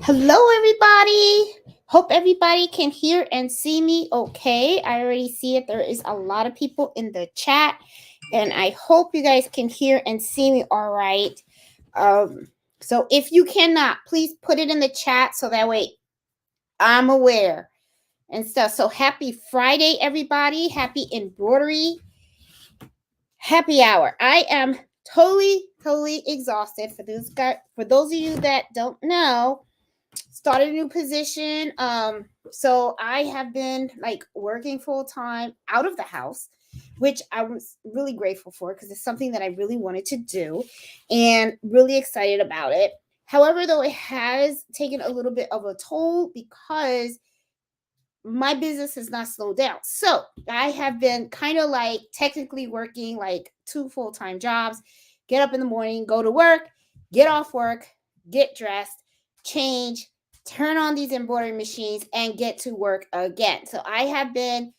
Hello, everybody. Hope everybody can hear and see me okay. I already see it. There is a lot of people in the chat, and I hope you guys can hear and see me all right. Um, so if you cannot, please put it in the chat so that way I'm aware and stuff. So happy Friday, everybody. Happy embroidery. Happy hour. I am totally exhausted. For those of you that don't know, started a new position. So I have been like working full time out of the house, which I was really grateful for because it's something that I really wanted to do and really excited about it. However, though, it has taken a little bit of a toll because my business has not slowed down. So I have been kind of like technically working like two full-time jobs, get up in the morning, go to work, get off work, get dressed, change, turn on these embroidery machines, and get to work again. So I have been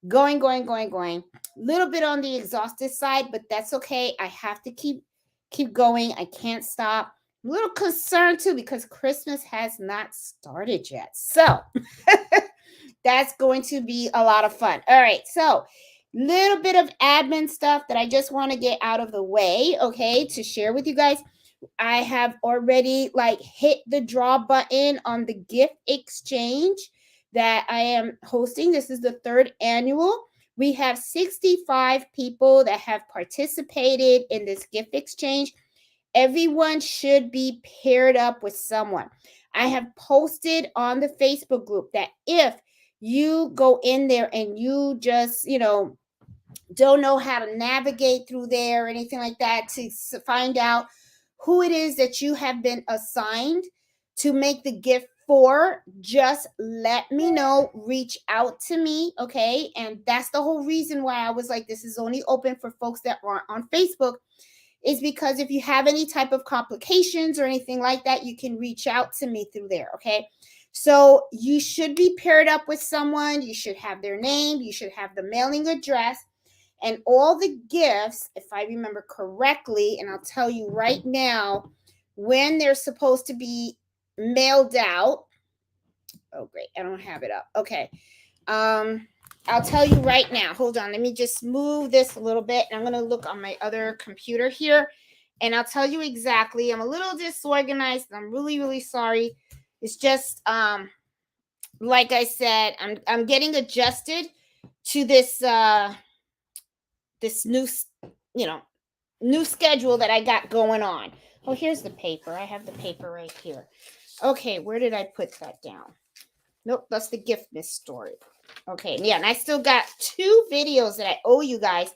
going. Little bit on the exhausted side, but that's okay. I have to keep going. I can't stop. I'm a little concerned too because Christmas has not started yet. So that's going to be a lot of fun. All right, so little bit of admin stuff that I just want to get out of the way, okay, to share with you guys. I have already like hit the draw button on the gift exchange that I am hosting. This is the third annual. We have 65 people that have participated in this gift exchange. Everyone should be paired up with someone. I have posted on the Facebook group that if you go in there and you just, don't know how to navigate through there or anything like that to find out who it is that you have been assigned to make the gift for, just let me know. Reach out to me, okay? And that's the whole reason why I was like, this is only open for folks that aren't on Facebook, is because if you have any type of complications or anything like that, you can reach out to me through there, okay? So you should be paired up with someone. You should have their name. You should have the mailing address and all the gifts, if I remember correctly, and I'll tell you right now when they're supposed to be mailed out. Oh, great. I don't have it up. Okay. I'll tell you right now. Hold on. Let me just move this a little bit. And I'm going to look on my other computer here. And I'll tell you exactly. I'm a little disorganized. I'm really sorry. It's just like I said, I'm getting adjusted to this this new new schedule that I got going on. Oh, here's the paper. I have the paper right here. Okay, where did I put that down? Nope, that's the gift miss story. Okay, yeah, and I still got 2 videos that I owe you guys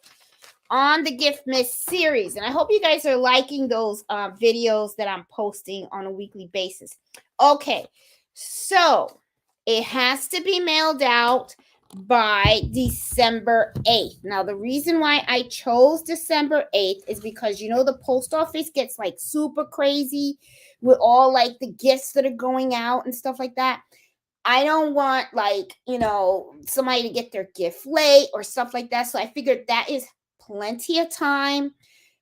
on the gift miss series, and I hope you guys are liking those videos that I'm posting on a weekly basis. Okay, so it has to be mailed out by December 8th. Now, the reason why I chose December 8th is because, the post office gets like super crazy with all like the gifts that are going out and stuff like that. I don't want like, somebody to get their gift late or stuff like that. So I figured that is plenty of time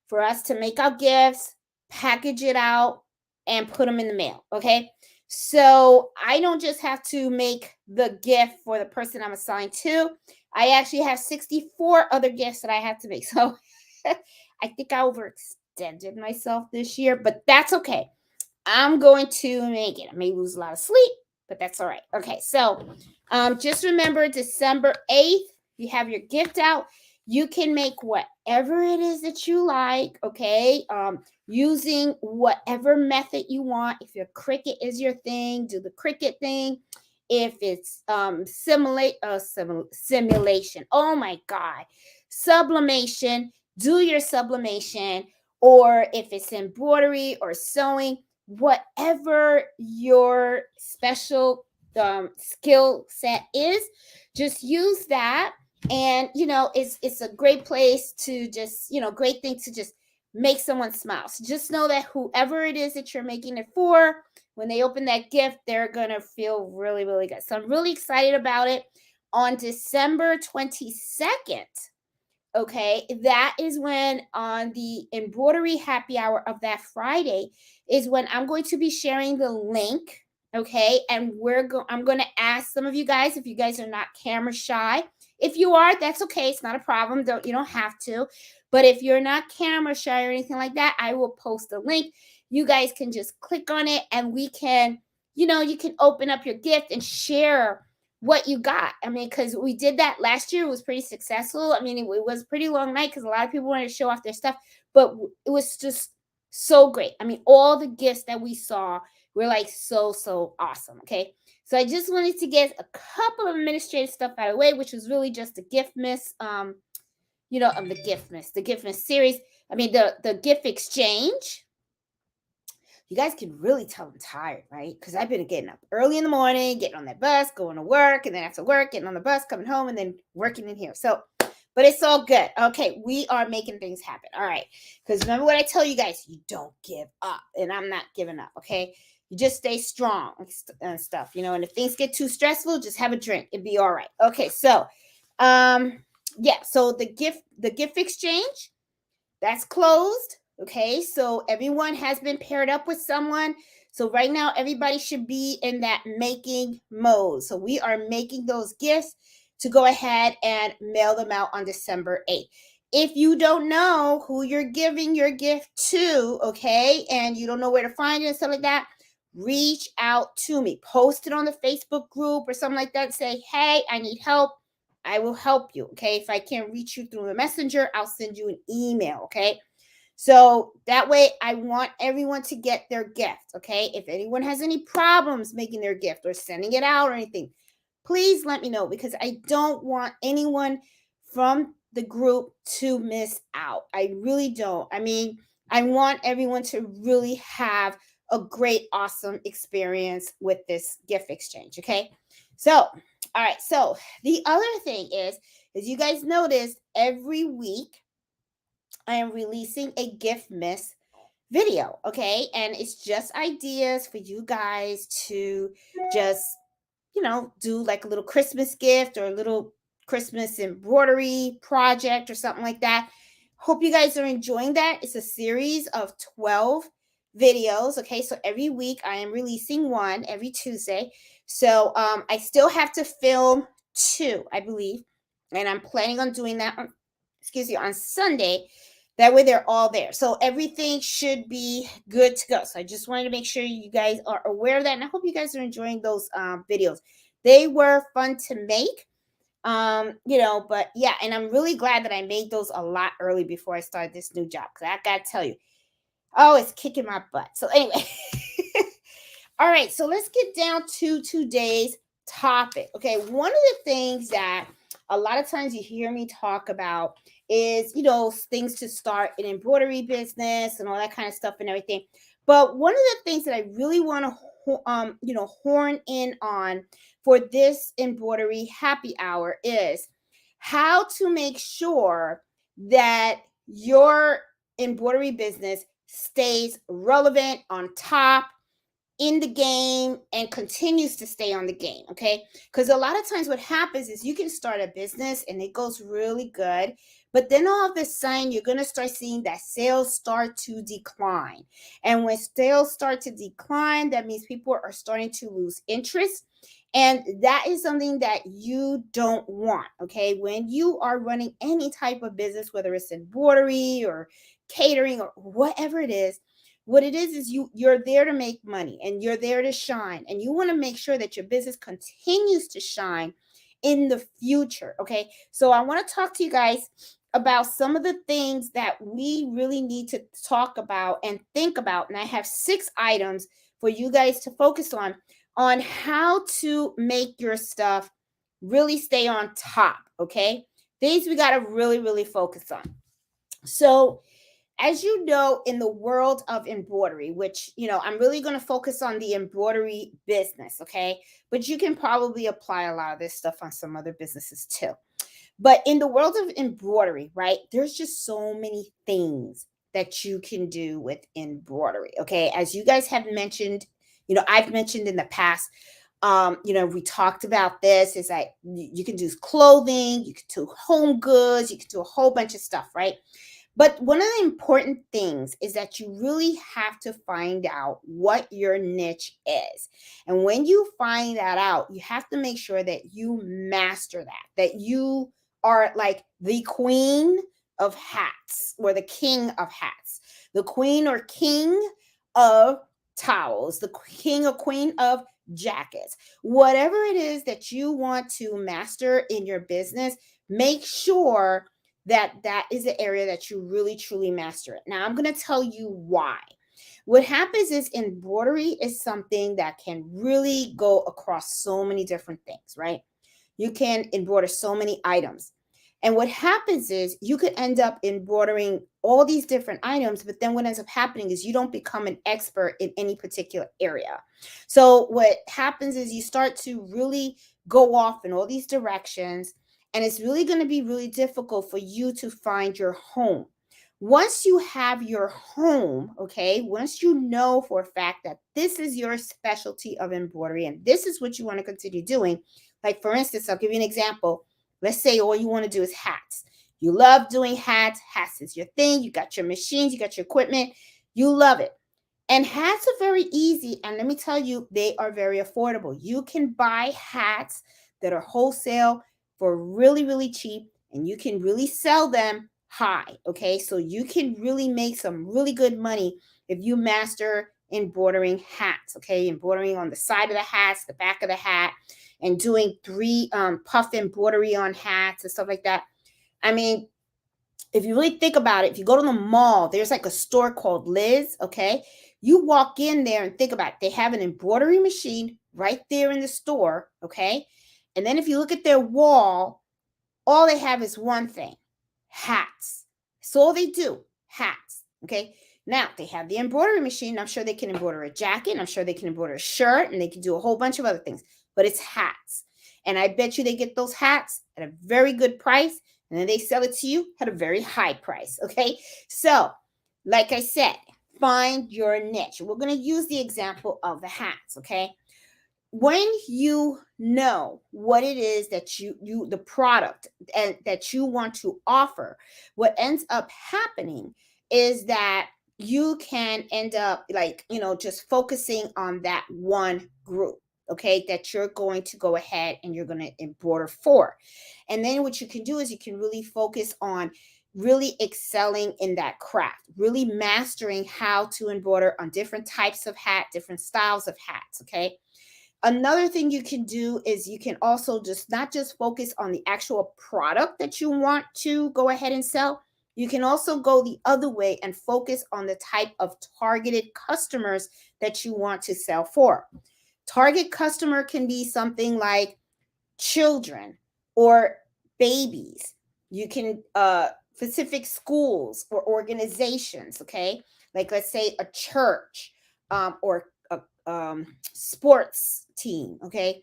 for us to make our gifts, package it out, and put them in the mail. Okay. So I don't just have to make the gift for the person I'm assigned to. I actually have 64 other gifts that I have to make. So I think I overextended myself this year, but that's okay. I'm going to make it. I may lose a lot of sleep, but that's all right. Okay, so just remember December 8th, you have your gift out. You can make whatever it is that you like, okay? Using whatever method you want. If your Cricut is your thing, do the Cricut thing. If it's simulation, oh my God, sublimation, do your sublimation. Or if it's embroidery or sewing, whatever your special skill set is, just use that. And it's a great place to just great thing to just make someone smile. So just know that whoever it is that you're making it for, when they open that gift, they're gonna feel really good. So I'm really excited about it. On December 22nd, okay, that is when on the embroidery happy hour of that Friday is when I'm going to be sharing the link. Okay, and I'm going to ask some of you guys if you guys are not camera shy. If you are, that's okay. It's not a problem. You don't have to. But if you're not camera shy or anything like that, I will post the link. You guys can just click on it and we can, you can open up your gift and share what you got. I mean, because we did that last year. It was pretty successful. I mean, it was a pretty long night because a lot of people wanted to show off their stuff, but it was just so great. I mean, all the gifts that we saw were like so awesome. Okay. So I just wanted to get a couple of administrative stuff out of the way, which was really just the gift miss, of the gift miss series. I mean, the gift exchange. You guys can really tell I'm tired, right? Because I've been getting up early in the morning, getting on that bus, going to work, and then after work, getting on the bus, coming home, and then working in here. So, but it's all good. Okay, we are making things happen. All right. Because remember what I tell you guys, you don't give up. And I'm not giving up, okay? You just stay strong and stuff, and if things get too stressful, just have a drink. It'd be all right. Okay, so so the gift exchange, that's closed. Okay, so everyone has been paired up with someone. So right now, everybody should be in that making mode. So we are making those gifts to go ahead and mail them out on December 8th. If you don't know who you're giving your gift to, okay, and you don't know where to find it and stuff like that, reach out to me. Post it on the Facebook group or something like that. Say, hey, I need help. I will help you, okay? If I can't reach you through the messenger, I'll send you an email, okay? So that way I want everyone to get their gift, okay? If anyone has any problems making their gift or sending it out or anything, please let me know because I don't want anyone from the group to miss out. I really don't. I mean, I want everyone to really have a great, awesome experience with this gift exchange, okay? So, all right. So the other thing is you guys notice every week I am releasing a gift miss video, okay? And it's just ideas for you guys to just, do like a little Christmas gift or a little Christmas embroidery project or something like that. Hope you guys are enjoying that. It's a series of 12 videos, okay? So every week I am releasing one every Tuesday. So I still have to film 2, I believe, and I'm planning on doing that on Sunday. That way they're all there. So everything should be good to go. So I just wanted to make sure you guys are aware of that. And I hope you guys are enjoying those videos. They were fun to make. But yeah, and I'm really glad that I made those a lot early before I started this new job. Because I gotta tell you, oh, it's kicking my butt. So anyway. All right, so let's get down to today's topic. Okay, one of the things that a lot of times you hear me talk about is, things to start an embroidery business and all that kind of stuff and everything. But one of the things that I really want to, horn in on for this embroidery happy hour is how to make sure that your embroidery business stays relevant, on top, in the game, and continues to stay on the game, okay? Because a lot of times what happens is you can start a business and it goes really good, but then all of a sudden you're going to start seeing that sales start to decline. And when sales start to decline, that means people are starting to lose interest. And that is something that you don't want, okay? When you are running any type of business, whether it's embroidery or catering or whatever it is, what it is you're there to make money and you're there to shine, and you want to make sure that your business continues to shine in the future, okay? So I want to talk to you guys about some of the things that we really need to talk about and think about, and I have 6 items for you guys to focus on how to make your stuff really stay on top, okay? These we got to really focus on. So as you know, in the world of embroidery, which, I'm really going to focus on the embroidery business, okay? But you can probably apply a lot of this stuff on some other businesses too. But in the world of embroidery, right, there's just so many things that you can do with embroidery, okay? As you guys have mentioned, I've mentioned in the past, We talked about this. Is like you can do clothing, you can do home goods, you can do a whole bunch of stuff, right? But one of the important things is that you really have to find out what your niche is. And when you find that out, you have to make sure that you master that you are like the queen of hats or the king of hats, the queen or king of towels, the king or queen of jackets. Whatever it is that you want to master in your business, make sure that is the area that you really truly master it. Now I'm going to tell you why. What happens is embroidery is something that can really go across so many different things, right? You can embroider so many items. And what happens is you could end up embroidering all these different items, but then what ends up happening is you don't become an expert in any particular area. So what happens is you start to really go off in all these directions, and it's really going to be really difficult for you to find your home. Once you have your home, okay, once you know for a fact that this is your specialty of embroidery and this is what you want to continue doing, like for instance, I'll give you an example. Let's say all you want to do is hats. You love doing hats. Hats is your thing. You got your machines, you got your equipment. You love it. And hats are very easy. And let me tell you, they are very affordable. You can buy hats that are wholesale for really, really cheap, and you can really sell them high. Okay. So you can really make some really good money if you master embroidering hats. Okay. Embroidering on the side of the hats, the back of the hat, and doing three puff embroidery on hats and stuff like that. I mean, if you really think about it, if you go to the mall, there's like a store called Liz, okay? You walk in there and think about it. They have an embroidery machine right there in the store, okay? And then if you look at their wall, all they have is one thing, hats. That's all they do, hats, okay? Now, they have the embroidery machine. I'm sure they can embroider a jacket. I'm sure they can embroider a shirt, and they can do a whole bunch of other things. But it's hats. And I bet you they get those hats at a very good price, and then they sell it to you at a very high price, okay? So, like I said, find your niche. We're going to use the example of the hats, okay? When you know what it is that you the product and that you want to offer, what ends up happening is that you can end up like just focusing on that one group, okay, that you're going to go ahead and you're going to embroider for. And then what you can do is you can really focus on really excelling in that craft, really mastering how to embroider on different types of hat, different styles of hats, okay? Another thing you can do is you can also just not just focus on the actual product that you want to go ahead and sell. You can also go the other way and focus on the type of targeted customers that you want to sell for. Target customer can be something like children or babies. You can specific schools or organizations, okay? Like let's say a church or a sports team, okay?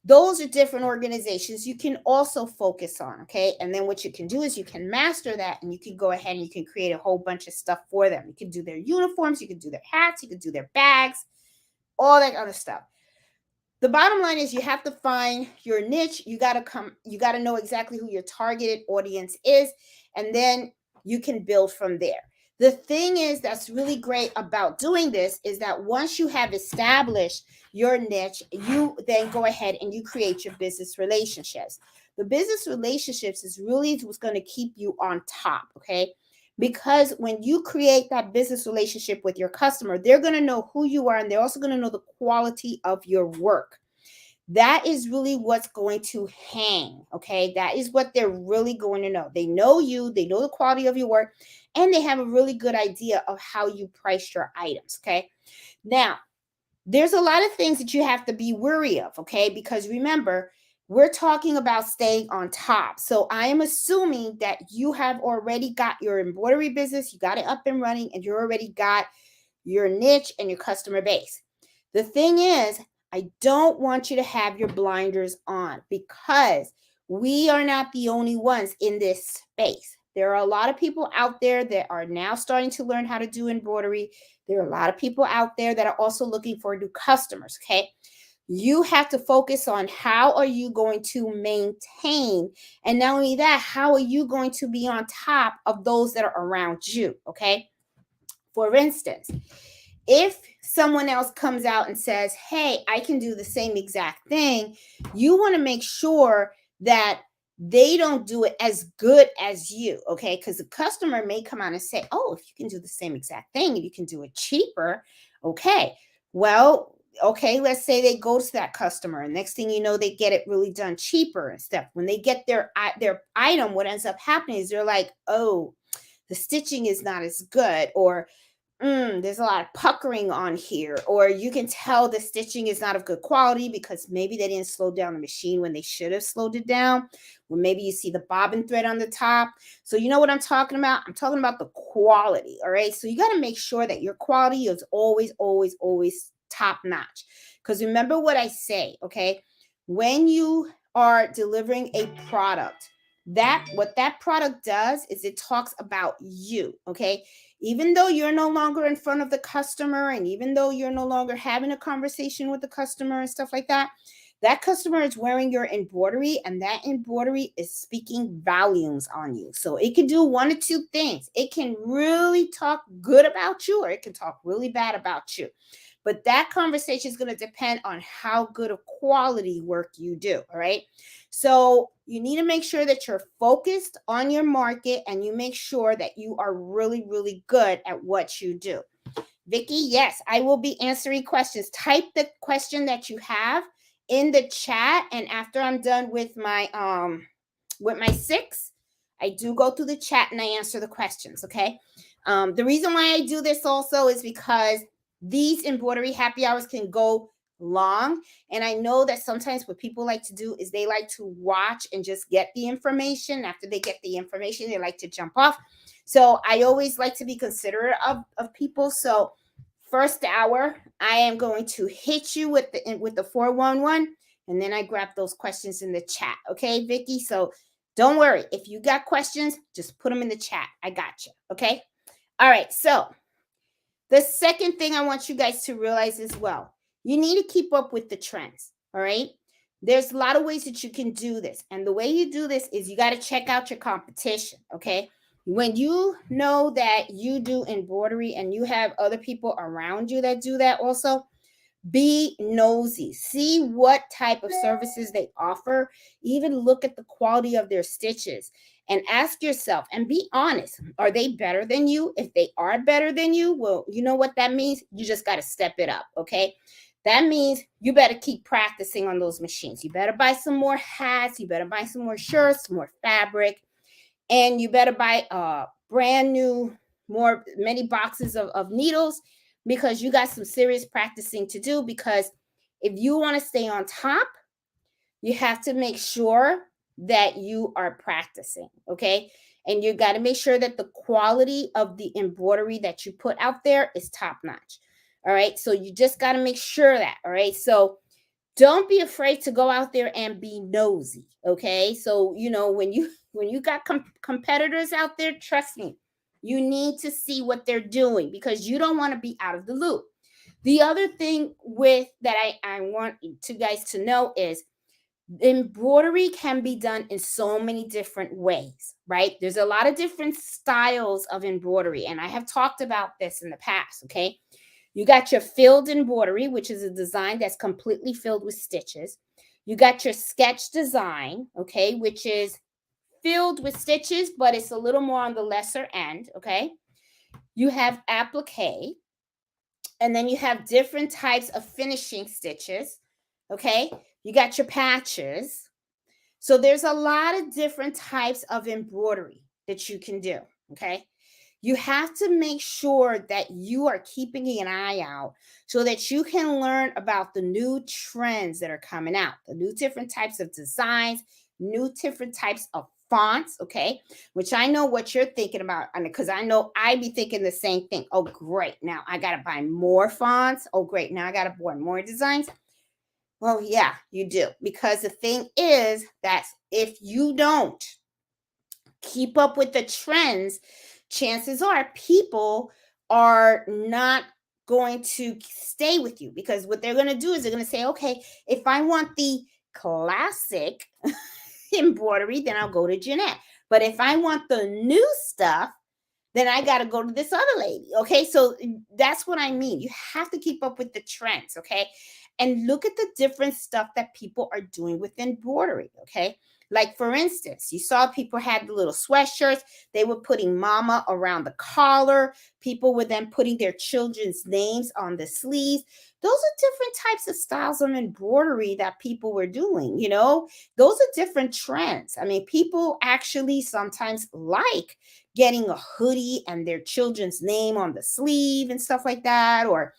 Those are different organizations you can also focus on, okay? And then what you can do is you can master that, and you can go ahead and you can create a whole bunch of stuff for them. You can do their uniforms, you can do their hats, you can do their bags, all that other stuff. The bottom line is you have to find your niche. You got to know exactly who your targeted audience is, and then you can build from there. The thing is that's really great about doing this is that once you have established your niche, you then go ahead and you create your business relationships. The business relationships is really what's going to keep you on top, okay? Because when you create that business relationship with your customer, they're going to know who you are, and they're also going to know the quality of your work. That is really what's going to hang, okay? That is what they're really going to know. They know you, they know the quality of your work, and they have a really good idea of how you price your items, okay? Now, there's a lot of things that you have to be wary of, okay? Because remember, we're talking about staying on top. So I am assuming that you have already got your embroidery business, you got it up and running, and you already got your niche and your customer base. The thing is, I don't want you to have your blinders on, because we are not the only ones in this space. There are a lot of people out there that are now starting to learn how to do embroidery. There are a lot of people out there that are also looking for new customers, okay? You have to focus on how are you going to maintain, and not only that, how are you going to be on top of those that are around you, okay? For instance, if someone else comes out and says, hey, I can do the same exact thing, you want to make sure that they don't do it as good as you, okay? Because the customer may come out and say, oh, if you can do the same exact thing and you can do it cheaper, okay. Well, okay, let's say they go to that customer and next thing you know, they get it really done cheaper and stuff. When they get their item, what ends up happening is they're like, oh, the stitching is not as good, or there's a lot of puckering on here, or you can tell the stitching is not of good quality because maybe they didn't slow down the machine when they should have slowed it down. Or maybe you see the bobbin thread on the top. So you know what I'm talking about? I'm talking about the quality. All right. So you got to make sure that your quality is always, always, always top notch. Because remember what I say, okay? When you are delivering a product, that what that product does is it talks about you, okay? Even though you're no longer in front of the customer, and even though you're no longer having a conversation with the customer and stuff like that, that customer is wearing your embroidery, and that embroidery is speaking volumes on you. So it can do one of two things. It can really talk good about you, or it can talk really bad about you. But that conversation is going to depend on how good of quality work you do. All right. So you need to make sure that you're focused on your market, and you make sure that you are really, really good at what you do. Vicky, yes, I will be answering questions. Type the question that you have in the chat, and after I'm done with my 6, I do go through the chat and I answer the questions, okay? The reason why I do this also is because these embroidery happy hours can go long, and I know that sometimes what people like to do is they like to watch and just get the information. After they get the information, they like to jump off. So I always like to be considerate of people. So first hour, I am going to hit you with the 411, and then I grab those questions in the chat. Okay, Vicky? So don't worry. If you got questions, just put them in the chat. I got you. Okay? All right. So the second thing I want you guys to realize as well, you need to keep up with the trends. All right? There's a lot of ways that you can do this. And the way you do this is you got to check out your competition. Okay? When you know that you do embroidery and you have other people around you that do that also, be nosy. See what type of services they offer. Even look at the quality of their stitches and ask yourself and be honest. Are they better than you? If they are better than you, well, you know what that means? You just got to step it up, okay? That means you better keep practicing on those machines. You better buy some more hats. You better buy some more shirts, more fabric, and you better buy brand new, many boxes of needles, because you got some serious practicing to do. Because if you want to stay on top, you have to make sure that you are practicing, okay? And you got to make sure that the quality of the embroidery that you put out there is top notch. All right? So you just got to make sure that, all right? So don't be afraid to go out there and be nosy, okay? So when you got competitors out there, trust me, you need to see what they're doing, because you don't want to be out of the loop. The other thing with that I want you guys to know is embroidery can be done in so many different ways, right? There's a lot of different styles of embroidery, and I have talked about this in the past, okay? You got your filled embroidery, which is a design that's completely filled with stitches. You got your sketch design, okay, which is filled with stitches, but it's a little more on the lesser end, okay? You have applique, and then you have different types of finishing stitches, okay? You got your patches. So there's a lot of different types of embroidery that you can do, okay? You have to make sure that you are keeping an eye out so that you can learn about the new trends that are coming out, the new different types of designs, new different types of fonts, okay? Which I know what you're thinking about, because I know I be thinking the same thing. Oh, great. Now I got to buy more fonts. Oh, great. Now I got to buy more designs. Well, yeah, you do. Because the thing is that if you don't keep up with the trends, chances are people are not going to stay with you, because what they're going to do is they're going to say, okay, if I want the classic embroidery, then I'll go to Jeanette. But if I want the new stuff, then I got to go to this other lady. Okay. So that's what I mean. You have to keep up with the trends. Okay. And look at the different stuff that people are doing with embroidery. Okay. Like, for instance, you saw people had the little sweatshirts. They were putting mama around the collar. People were then putting their children's names on the sleeves. Those are different types of styles of embroidery that people were doing, you know. Those are different trends. I mean, people actually sometimes like getting a hoodie and their children's name on the sleeve and stuff like that, or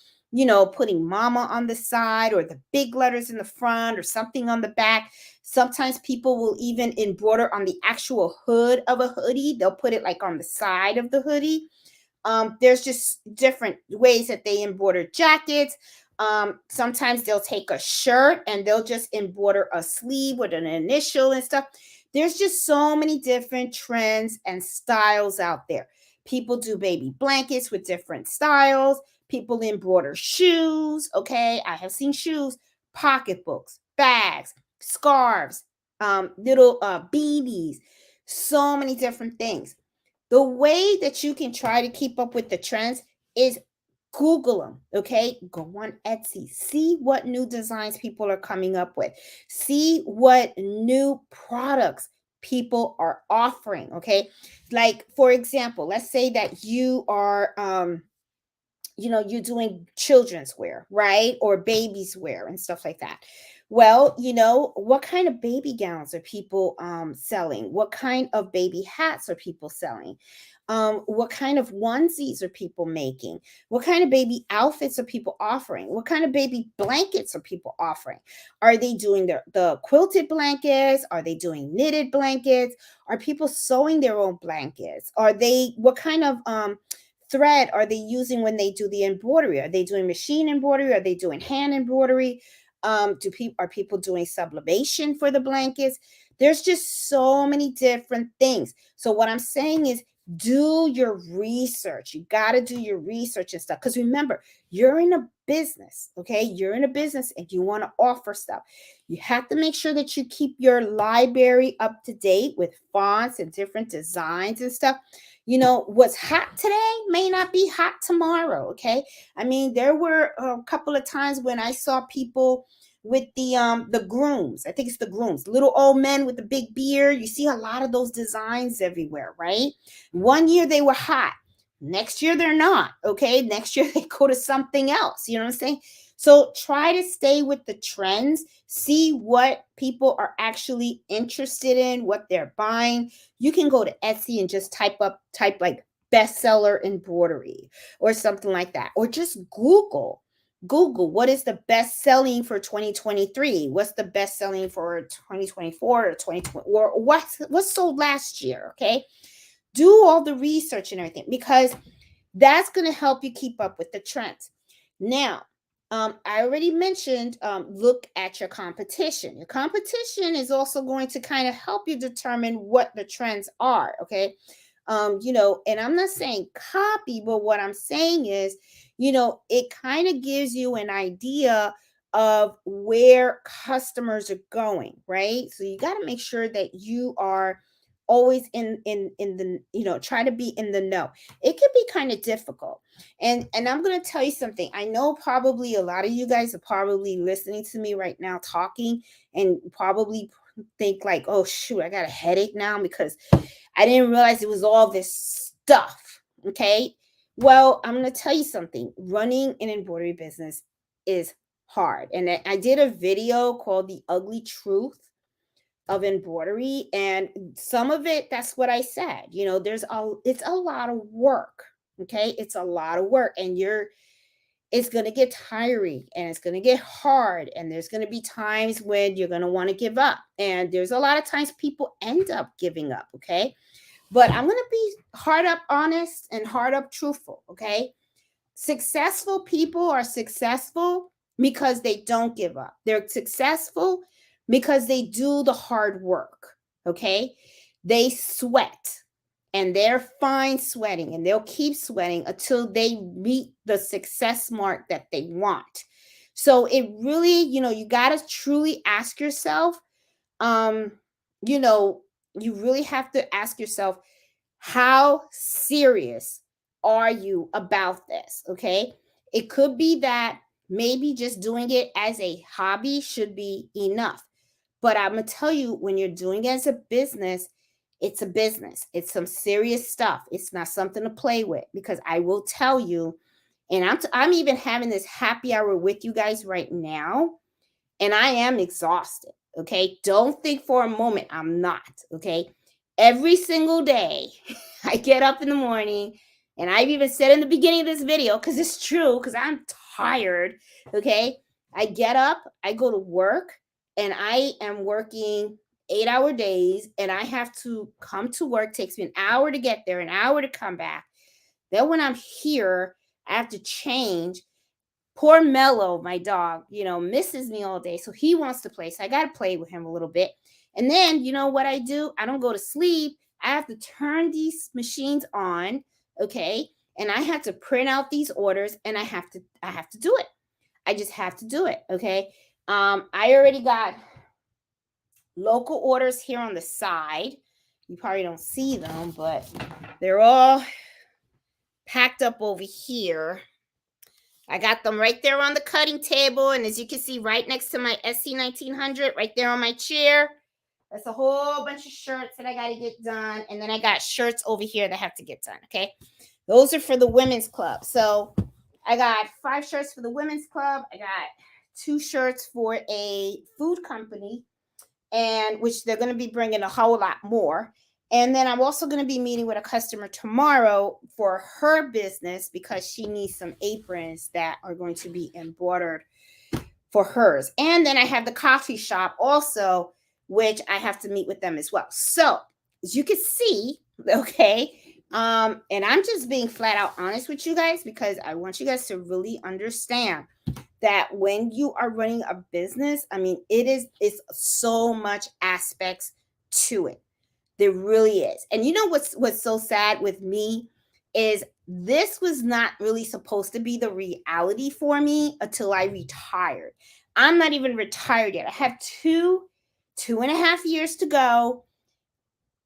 putting mama on the side, or the big letters in the front, or something on the back. Sometimes people will even embroider on the actual hood of a hoodie. They'll put it like on the side of the hoodie. There's just different ways that they embroider jackets. Sometimes they'll take a shirt and they'll just embroider a sleeve with an initial and stuff. There's just so many different trends and styles out there. People do baby blankets with different styles. People embroider shoes. Okay, I have seen shoes, pocketbooks, bags, scarves, little beanies, so many different things. The way that you can try to keep up with the trends is Google them. Okay, go on Etsy, see what new designs people are coming up with, see what new products people are offering. Okay, like, for example, let's say that you are you're doing children's wear, right? Or babies wear and stuff like that. Well, what kind of baby gowns are people selling? What kind of baby hats are people selling? What kind of onesies are people making? What kind of baby outfits are people offering? What kind of baby blankets are people offering? Are they doing the quilted blankets? Are they doing knitted blankets? Are people sewing their own blankets? What kind of thread are they using when they do the embroidery? Are they doing machine embroidery? Are they doing hand embroidery? Are people doing sublimation for the blankets? There's just so many different things. So what I'm saying is, do your research. You got to do your research and stuff. Because remember, you're in a business, okay? You're in a business and you want to offer stuff. You have to make sure that you keep your library up to date with fonts and different designs and stuff. What's hot today may not be hot tomorrow, okay? I mean, there were a couple of times when I saw people with the grooms. I think it's the grooms, little old men with the big beard. You see a lot of those designs everywhere, right? One year they were hot. Next year they're not, okay? Next year they go to something else. You know what I'm saying? So try to stay with the trends, see what people are actually interested in, what they're buying. You can go to Etsy and just type like bestseller embroidery or something like that, or just Google what is the best selling for 2023, what's the best selling for 2024 or 2020, or what's sold last year. Okay, do all the research and everything, because that's going to help you keep up with the trends. Now, I already mentioned, look at your competition. Your competition is also going to kind of help you determine what the trends are. Okay. And I'm not saying copy, but what I'm saying is, it kind of gives you an idea of where customers are going, right? So you got to make sure that you are always in the, try to be in the know. It can be kind of difficult. And I'm going to tell you something. I know probably a lot of you guys are probably listening to me right now talking, and probably think like, oh shoot, I got a headache now because I didn't realize it was all this stuff. Okay. Well, I'm going to tell you something. Running an embroidery business is hard. And I did a video called The Ugly Truth of Embroidery. And some of it, that's what I said. It's a lot of work. Okay. It's a lot of work. And it's going to get tiring, and it's going to get hard, and there's going to be times when you're going to want to give up, and there's a lot of times people end up giving up. Okay, but I'm going to be hard up honest and hard up truthful. Okay, successful people are successful because they don't give up. They're successful because they do the hard work. Okay, they sweat. and they're fine sweating, and they'll keep sweating until they meet the success mark that they want. So it really, you got to truly ask yourself, um, you know, you really have to ask yourself, how serious are you about this? Okay. It could be that maybe just doing it as a hobby should be enough. But I'm going to tell you, when you're doing it as a business, it's a business. It's some serious stuff. It's not something to play with, because I will tell you, and I'm even having this happy hour with you guys right now, and I am exhausted. Okay. Don't think for a moment I'm not. Okay. Every single day, I get up in the morning, and I've even said in the beginning of this video, because it's true, because I'm tired. Okay. I get up, I go to work, and I am working 8-hour days, and I have to come to work. Takes me an hour to get there, an hour to come back. Then when I'm here, I have to change. Poor Mello, my dog, misses me all day. So he wants to play. So I got to play with him a little bit. And then, you know what I do? I don't go to sleep. I have to turn these machines on, okay? And I have to print out these orders, and I have to do it. I just have to do it, okay? I already got local orders here on the side. You probably don't see them, but they're all packed up over here. I got them right there on the cutting table, and as you can see, right next to my SC1900, right there on my chair. That's a whole bunch of shirts that I got to get done, and then I got shirts over here that have to get done, okay? Those are for the women's club. So I got 5 shirts for the women's club. I got 2 shirts for a food company, and which they're going to be bringing a whole lot more. And then I'm also going to be meeting with a customer tomorrow for her business, because she needs some aprons that are going to be embroidered for hers. And then I have the coffee shop also, which I have to meet with them as well. So as you can see, okay, and I'm just being flat out honest with you guys, because I want you guys to really understand that when you are running a business, I mean, it's so much aspects to it. There really is. And you know what's so sad with me is, this was not really supposed to be the reality for me until I retired. I'm not even retired yet. I have 2.5 years to go.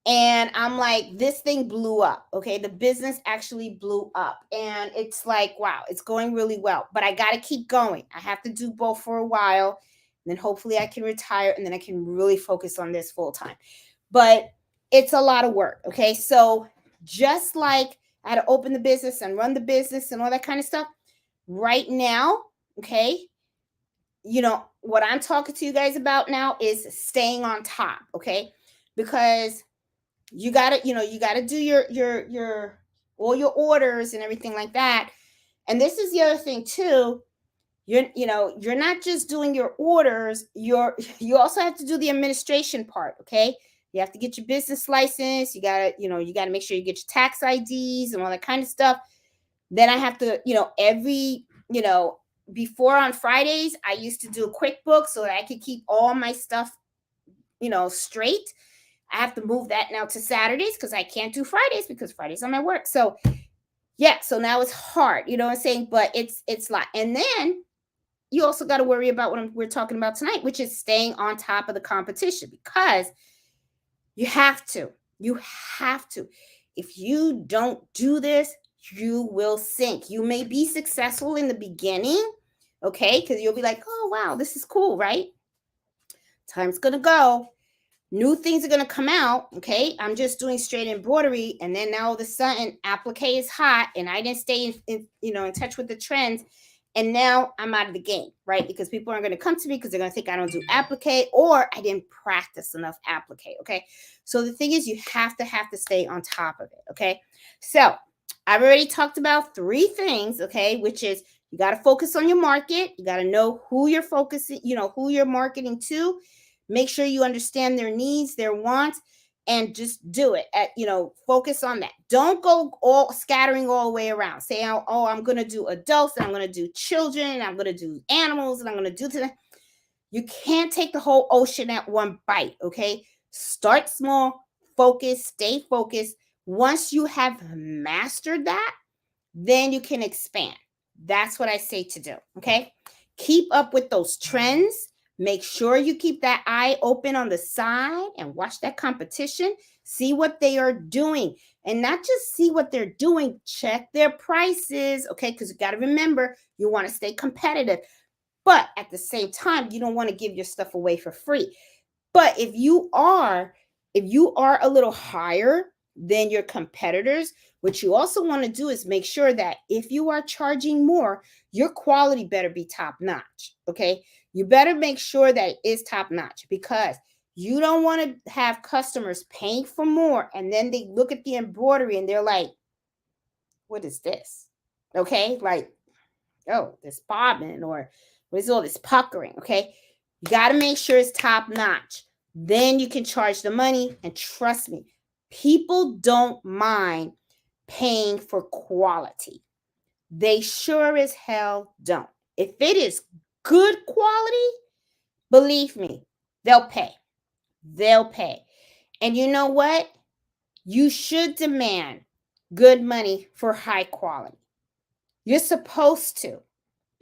And I'm like, this thing blew up. Okay. The business actually blew up. And it's like, wow, it's going really well. But I got to keep going. I have to do both for a while. And then hopefully I can retire, and then I can really focus on this full time. But it's a lot of work. Okay. So just like I had to open the business and run the business and all that kind of stuff, right now, okay, what I'm talking to you guys about now is staying on top. Okay. Because you gotta do your all your orders and everything like that. And this is the other thing too. You're not just doing your orders, you also have to do the administration part. Okay. You have to get your business license. You gotta make sure you get your tax IDs and all that kind of stuff. Then I have to, before on Fridays, I used to do a QuickBooks so that I could keep all my stuff, straight. I have to move that now to Saturdays, because I can't do Fridays, because Fridays are my work. So yeah, so now it's hard, you know what I'm saying? But it's a lot. And then you also got to worry about what we're talking about tonight, which is staying on top of the competition, because you have to. You have to. If you don't do this, you will sink. You may be successful in the beginning, okay? Because you'll be like, oh, wow, this is cool, right? Time's going to go. New things are going to come out. Okay. I'm just doing straight embroidery. And then now all of a sudden applique is hot, and I didn't stay in touch with the trends. And now I'm out of the game, right? Because people aren't going to come to me, because they're going to think I don't do applique, or I didn't practice enough applique. Okay. So the thing is, you have to stay on top of it. Okay. So I've already talked about 3 things. Okay. Which is, you got to focus on your market. You got to know who you're focusing, who you're marketing to. Make sure you understand their needs, their wants, and just do it. Focus on that. Don't go all scattering all the way around. Say, oh, I'm going to do adults, and I'm going to do children, and I'm going to do animals, and I'm going to do that. You can't take the whole ocean at one bite. Okay. Start small, focus, stay focused. Once you have mastered that, then you can expand. That's what I say to do. Okay. Keep up with those trends. Make sure you keep that eye open on the side and watch that competition. See what they are doing. And not just see what they're doing, check their prices. Okay. Because you got to remember, you want to stay competitive. But at the same time, you don't want to give your stuff away for free. But if you are a little higher than your competitors, what you also want to do is make sure that if you are charging more, your quality better be top notch. Okay. You better make sure that it is top notch, because you don't want to have customers paying for more and then they look at the embroidery and they're like, what is this? Okay. Like, oh, this bobbin, or what is all this puckering? Okay. You got to make sure it's top notch. Then you can charge the money. And trust me, people don't mind paying for quality. They sure as hell don't. If it is good quality, believe me, they'll pay. They'll pay. And you know what? You should demand good money for high quality. You're supposed to.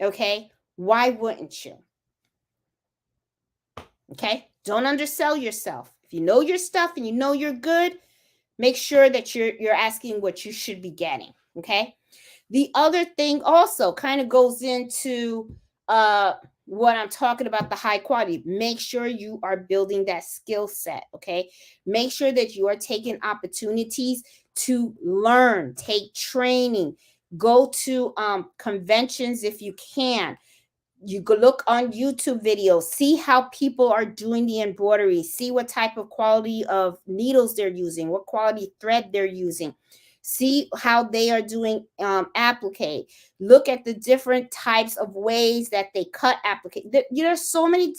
Okay? Why wouldn't you? Okay? Don't undersell yourself. If you know your stuff and you know you're good, make sure that you're asking what you should be getting. Okay? The other thing also kind of goes into what I'm talking about, the high quality. Make sure you are building that skill set. Okay? Make sure that you are taking opportunities to learn, take training, go to conventions if you can. You go look on YouTube videos, see how people are doing the embroidery, see what type of quality of needles they're using, what quality thread they're using, see how they are doing applique. Look at the different types of ways that they cut applique. There's so many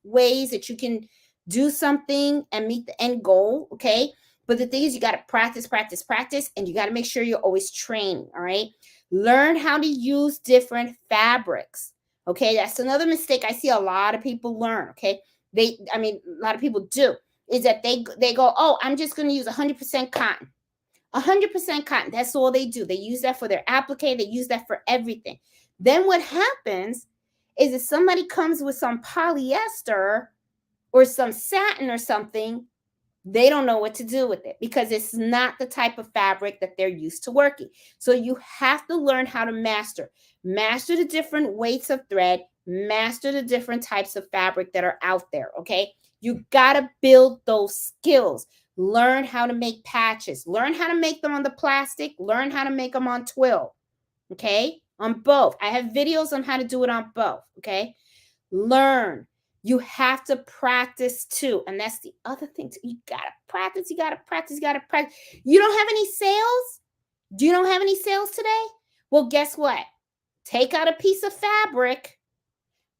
ways that you can do something and meet the end goal. Okay. But the thing is, you got to practice, practice, practice, and you got to make sure you're always training. All right. Learn how to use different fabrics. Okay, that's another mistake I see a lot of people learn. Okay, a lot of people do, is that they go, oh, I'm just going to use 100% cotton. 100% cotton. That's all they do. They use that for their applique. They use that for everything. Then what happens is if somebody comes with some polyester or some satin or something, they don't know what to do with it because it's not the type of fabric that they're used to working. So you have to learn how to master the different weights of thread, master the different types of fabric that are out there. Okay. You got to build those skills. Learn how to make patches, learn how to make them on the plastic, learn how to make them on twill. Okay. On both. I have videos on how to do it on both. Okay. Learn. You have to practice too. And that's the other thing too. You got to practice. You got to practice. You got to practice. You don't have any sales? Do you don't have any sales today? Well, guess what? Take out a piece of fabric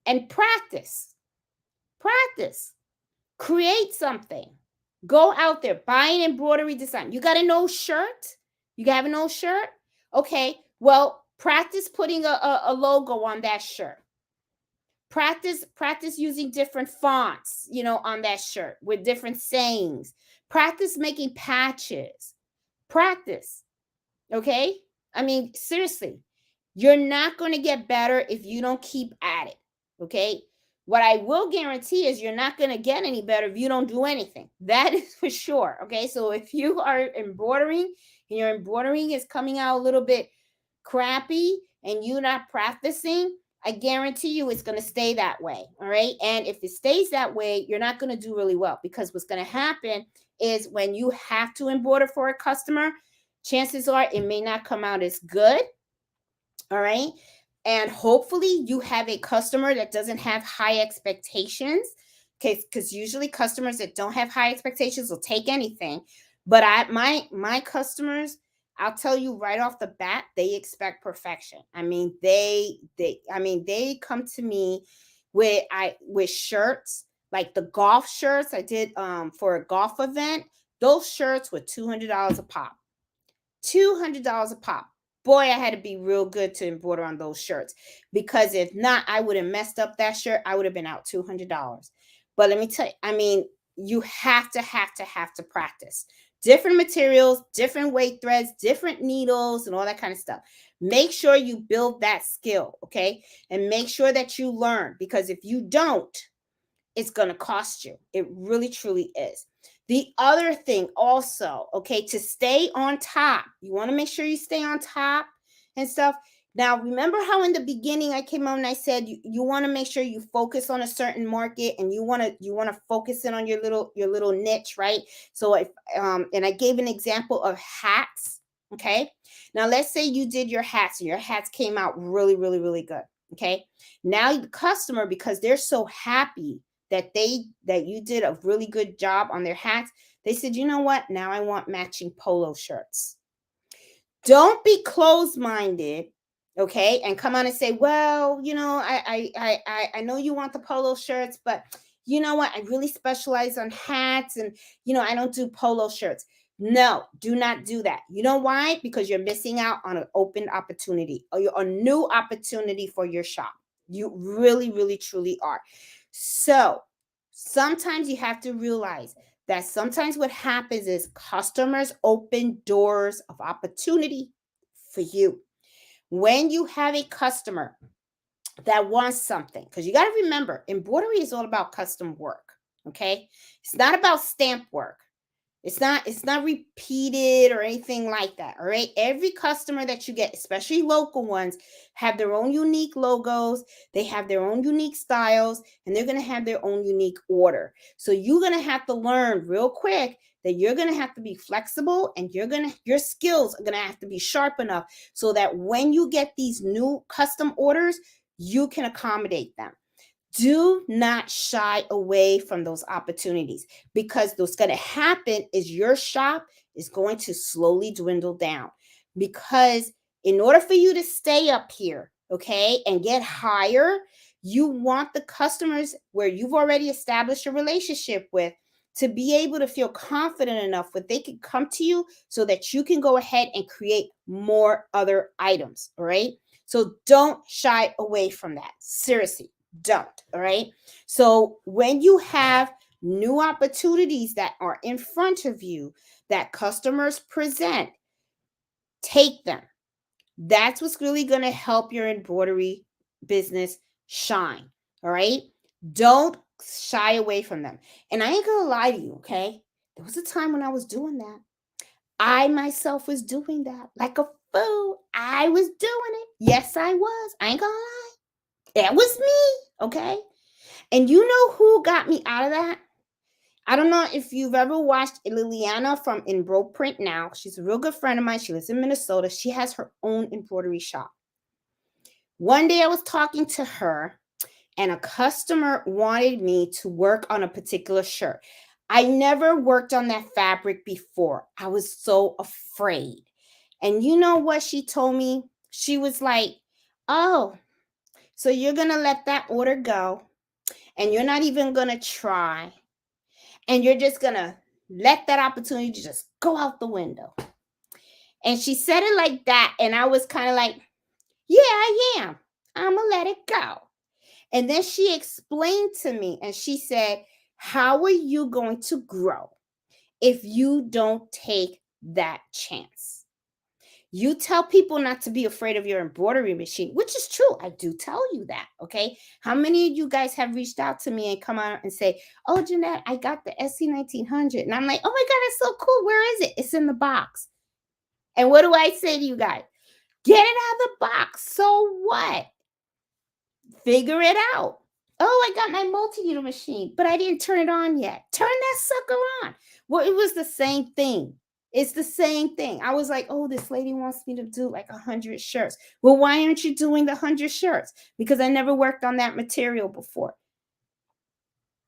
and practice. Practice. Create something. Go out there. Buy an embroidery design. You got an old shirt? You have an old shirt? Okay. Well, practice putting a logo on that shirt. Practice using different fonts, on that shirt with different sayings. Practice making patches. Practice. Okay? I mean, seriously, you're not going to get better if you don't keep at it. Okay? What I will guarantee is you're not going to get any better if you don't do anything. That is for sure. Okay? So if you are embroidering and your embroidering is coming out a little bit crappy and you're not practicing, I guarantee you it's going to stay that way. All right. And if it stays that way, you're not going to do really well, because what's going to happen is when you have to embroider for a customer, chances are it may not come out as good. All right. And hopefully you have a customer that doesn't have high expectations. Okay. Because usually customers that don't have high expectations will take anything. But my customers, I'll tell you right off the bat, they expect perfection. I mean, they come to me with shirts, like the golf shirts I did for a golf event. Those shirts were $200 a pop. $200 a pop. Boy, I had to be real good to embroider on those shirts, because if not, I would have messed up that shirt. I would have been out $200. But let me tell you, I mean, you have to practice. different materials, different weight threads, different needles, and all that kind of stuff. Make sure you build that skill, okay? And make sure that you learn, because if you don't, it's going to cost you. It really, truly is. The other thing also, okay, to stay on top, you want to make sure you stay on top and stuff. Now, remember how in the beginning I came on and I said you want to make sure you focus on a certain market, and you want to focus in on your little niche, right? So if and I gave an example of hats, okay? Now let's say you did your hats and your hats came out really, really, really good, okay? Now the customer, because they're so happy that you did a really good job on their hats, they said, you know what? Now I want matching polo shirts. Don't be closed-minded, okay? And come on and say, well, I know you want the polo shirts, but you know what? I really specialize on hats, and I don't do polo shirts. No, do not do that. You know why? Because you're missing out on an open opportunity, or a new opportunity for your shop. You really, really, truly are. So sometimes you have to realize that sometimes what happens is customers open doors of opportunity for you. When you have a customer that wants something, because you got to remember, embroidery is all about custom work, okay? It's not about stamp work. It's not repeated or anything like that. All right. Every customer that you get, especially local ones, have their own unique logos. They have their own unique styles, and they're going to have their own unique order. So you're going to have to learn real quick that you're going to have to be flexible, and your skills are going to have to be sharp enough so that when you get these new custom orders, you can accommodate them. Do not shy away from those opportunities, because what's going to happen is your shop is going to slowly dwindle down, because in order for you to stay up here, okay, and get higher, you want the customers where you've already established a relationship with to be able to feel confident enough that they can come to you so that you can go ahead and create more other items. All right. So don't shy away from that. Seriously. Don't. All right. So when you have new opportunities that are in front of you that customers present, take them. That's what's really going to help your embroidery business shine. All right. Don't shy away from them. And I ain't going to lie to you. Okay. There was a time when I was doing that. I myself was doing that like a fool. I was doing it. Yes, I was. I ain't going to lie. That was me. Okay. And you know who got me out of that? I don't know if you've ever watched Liliana from Embroidery now. She's a real good friend of mine. She lives in Minnesota. She has her own embroidery shop. One day I was talking to her, and a customer wanted me to work on a particular shirt. I never worked on that fabric before. I was so afraid. And you know what she told me? She was like, oh, so you're going to let that order go, and you're not even going to try, and you're just going to let that opportunity just go out the window. And she said it like that, and I was kind of like, yeah, I am. I'm going to let it go. And then she explained to me, and she said, how are you going to grow if you don't take that chance? You tell people not to be afraid of your embroidery machine, which is true. I do tell you that, okay? How many of you guys have reached out to me and come out and say, oh, Jeanette, I got the SC1900. And I'm like, oh my God, that's so cool. Where is it? It's in the box. And what do I say to you guys? Get it out of the box. So what? Figure it out. Oh, I got my multi-needle machine, but I didn't turn it on yet. Turn that sucker on. Well, it was the same thing. It's the same thing. I was like, oh, this lady wants me to do like 100 shirts. Well, why aren't you doing the 100 shirts? Because I never worked on that material before.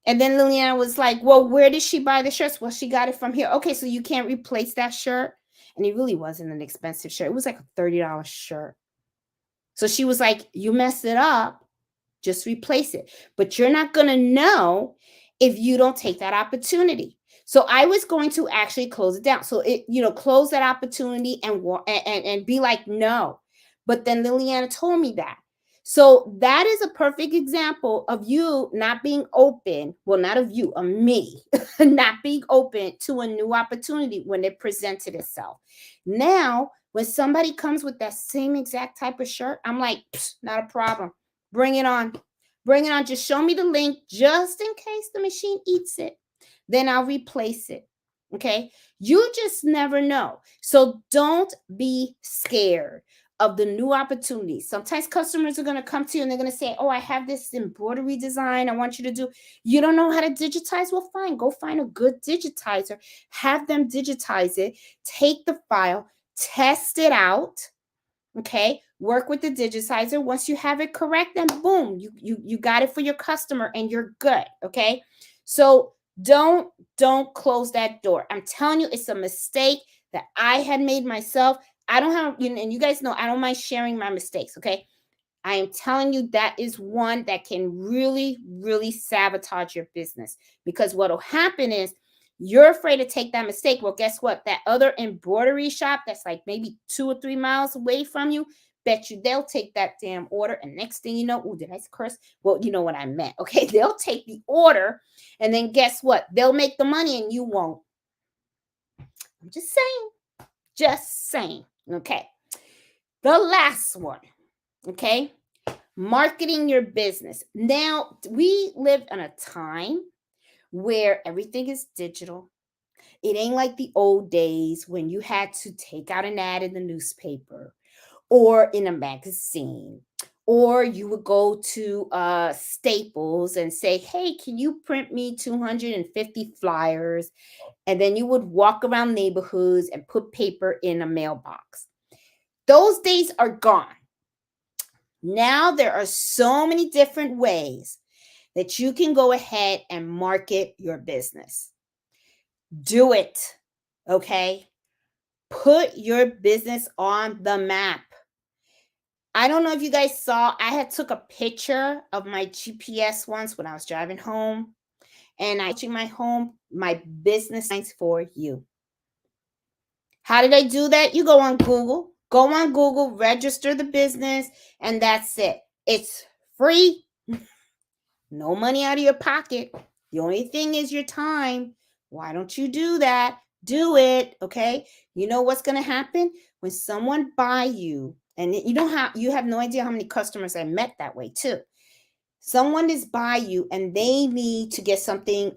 And then Liliana was like, well, where did she buy the shirts? Well, she got it from here. Okay, so you can't replace that shirt. And it really wasn't an expensive shirt. It was like a $30 shirt. So she was like, you messed it up. Just replace it. But you're not going to know if you don't take that opportunity. So I was going to actually close it down. So close that opportunity and be like, no. But then Liliana told me that. So that is a perfect example of you not being open. Well, not of you, of me, not being open to a new opportunity when it presented itself. Now, when somebody comes with that same exact type of shirt, I'm like, not a problem. Bring it on. Bring it on. Just show me the link just in case the machine eats it. Then I'll replace it. Okay. You just never know. So don't be scared of the new opportunities. Sometimes customers are going to come to you and they're going to say, oh, I have this embroidery design I want you to do. You don't know how to digitize? Well, fine. Go find a good digitizer. Have them digitize it. Take the file, test it out. Okay. Work with the digitizer. Once you have it correct, then boom, you got it for your customer and you're good. Okay. So don't close that door. I'm telling you, it's a mistake that I had made myself. I don't have, and you guys know I don't mind sharing my mistakes. Okay. I am telling you that is one that can really, really sabotage your business, because what will happen is you're afraid to take that mistake. Well, guess what? That other embroidery shop that's like maybe 2 or 3 miles away from you, bet you they'll take that damn order. And next thing you know, oh, did I curse? Well, you know what I meant. Okay. They'll take the order and then guess what? They'll make the money and you won't. I'm just saying. Just saying. Okay. The last one. Okay. Marketing your business. Now, we live in a time where everything is digital. It ain't like the old days when you had to take out an ad in the newspaper or in a magazine, or you would go to Staples and say, hey, can you print me 250 flyers? And then you would walk around neighborhoods and put paper in a mailbox. Those days are gone. Now there are so many different ways that you can go ahead and market your business. Do it. Okay. Put your business on the map. I don't know if you guys saw, I had took a picture of my GPS once when I was driving home, and I watching my home, my business signs for you. How did I do that? You go on Google, register the business, and that's it. It's free. No money out of your pocket. The only thing is your time. Why don't you do that? Do it. Okay. You know what's going to happen when someone buy you, and you have no idea how many customers I met that way too. Someone is by you and they need to get something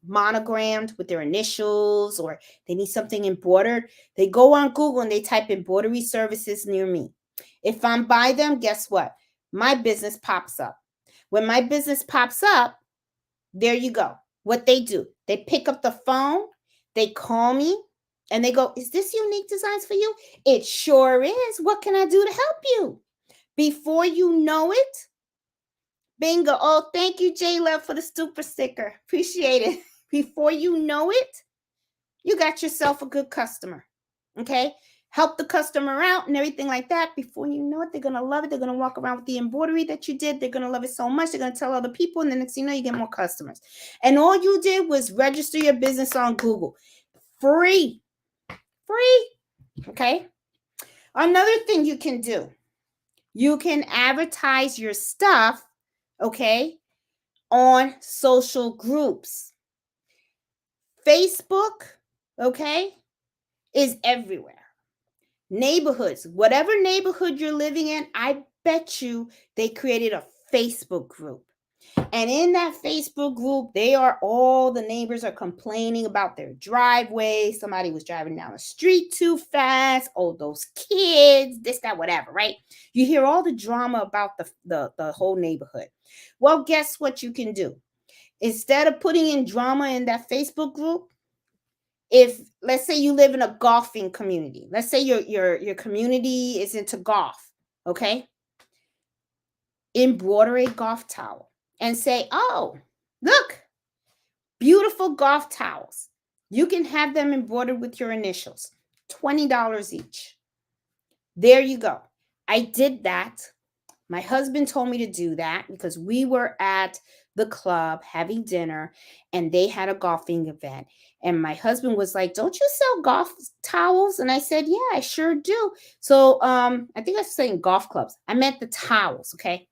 monogrammed with their initials, or they need something embroidered. They go on Google and they type embroidery services near me. If I'm by them, guess what? My business pops up. When my business pops up, there you go. What they do, they pick up the phone, they call me, and they go, is this Unique Designs for you? It sure is. What can I do to help you? Before you know it, bingo. Oh, thank you, J-Love, for the super sticker. Appreciate it. Before you know it, you got yourself a good customer. Okay? Help the customer out and everything like that. Before you know it, they're going to love it. They're going to walk around with the embroidery that you did. They're going to love it so much. They're going to tell other people. And the next thing you know, you get more customers. And all you did was register your business on Google. Free. Okay? Another thing you can do, you can advertise your stuff, okay, on social groups. Facebook, okay, is everywhere. Neighborhoods, whatever neighborhood you're living in, I bet you they created a Facebook group. And in that Facebook group, all the neighbors are complaining about their driveway. Somebody was driving down the street too fast. Oh, those kids, this, that, whatever, right? You hear all the drama about the whole neighborhood. Well, guess what you can do? Instead of putting in drama in that Facebook group, if let's say you live in a golfing community, let's say your community is into golf, okay? Embroider a golf towel and say, oh, look, beautiful golf towels. You can have them embroidered with your initials, $20 each. There you go. I did that My husband told me to do that because we were at the club having dinner and they had a golfing event. And my husband was like, "Don't you sell golf towels?" And I said, "Yeah, I sure do." So I think I was saying golf clubs. I meant the towels, okay?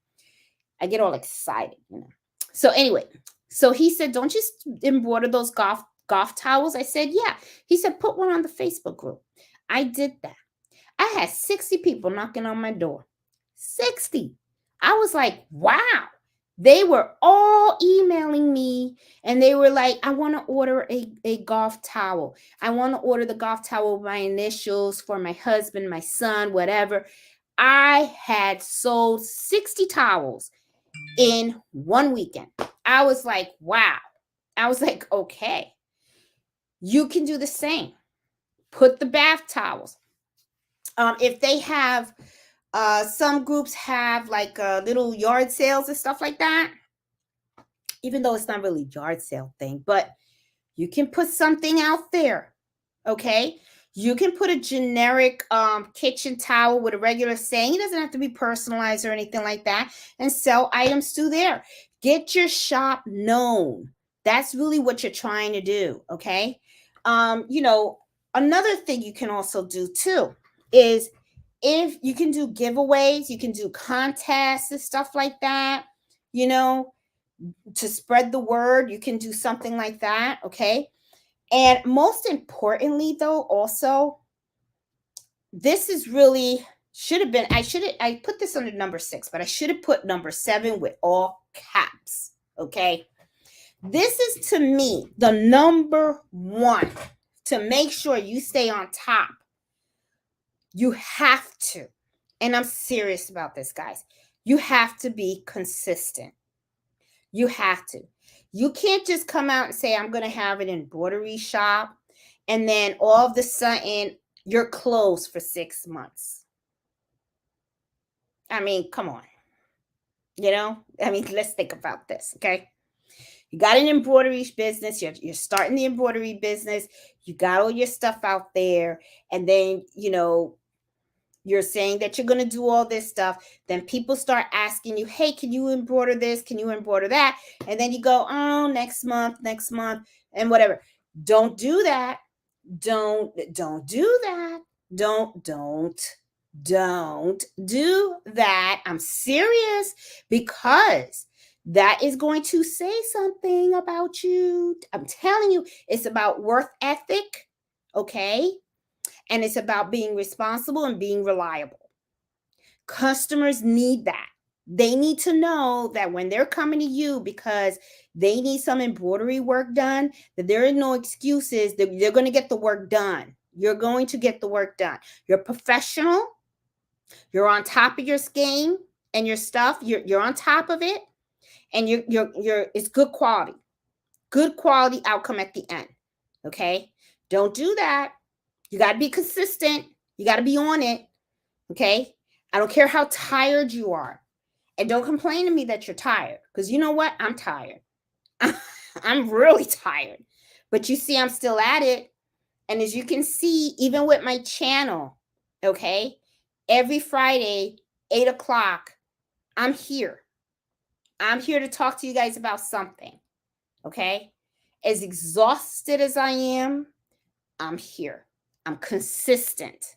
I get all excited, you know. So anyway, so he said, "Don't you embroider those golf towels?" I said, "Yeah." He said, "Put one on the Facebook group." I did that. I had 60 people knocking on my door. 60. I was like, wow. They were all emailing me and they were like, "I want to order a golf towel. I want to order the golf towel with my initials for my husband, my son, whatever." I had sold 60 towels in one weekend. I was like, wow. I was like, okay, you can do the same. Put the bath towels. If they have, some groups have like little yard sales and stuff like that, even though it's not really yard sale thing, but you can put something out there. Okay. You can put a generic kitchen towel with a regular saying. It doesn't have to be personalized or anything like that, and sell items through there. Get your shop known. That's really what you're trying to do. Okay. You know, another thing you can also do too is, if you can do giveaways, you can do contests and stuff like that, you know, to spread the word. You can do something like that. Okay. And most importantly, though, also, this is really should have been, I put this under number 6, but I should have put number 7 with all caps. Okay. This is to me the number 1 to make sure you stay on top. You have to, and I'm serious about this, guys, you have to be consistent. You have to. You can't just come out and say, "I'm going to have an embroidery shop," and then all of a sudden you're closed for 6 months. I mean, come on. I mean, let's think about this, okay? You got an embroidery business, you're starting the embroidery business, you got all your stuff out there, and then, you're saying that you're going to do all this stuff. Then people start asking you, "Hey, can you embroider this? Can you embroider that?" And then you go, "Oh, next month, and whatever." Don't do that. Don't do that. Don't do that. I'm serious, because that is going to say something about you. I'm telling you, it's about worth ethic, okay? And it's about being responsible and being reliable. Customers need that. They need to know that when they're coming to you because they need some embroidery work done, that there are no excuses, that they're going to get the work done. You're going to get the work done. You're professional. You're on top of your game and your stuff. You're on top of it, and you're it's good quality. Good quality outcome at the end. Okay? Don't do that. You got to be consistent. You got to be on it. Okay? I don't care how tired you are. And don't complain to me that you're tired, because you know what? I'm tired. I'm really tired. But you see, I'm still at it. And as you can see, even with my channel, okay, every Friday, 8 o'clock, I'm here. I'm here to talk to you guys about something. Okay? As exhausted as I am, I'm here. I'm consistent.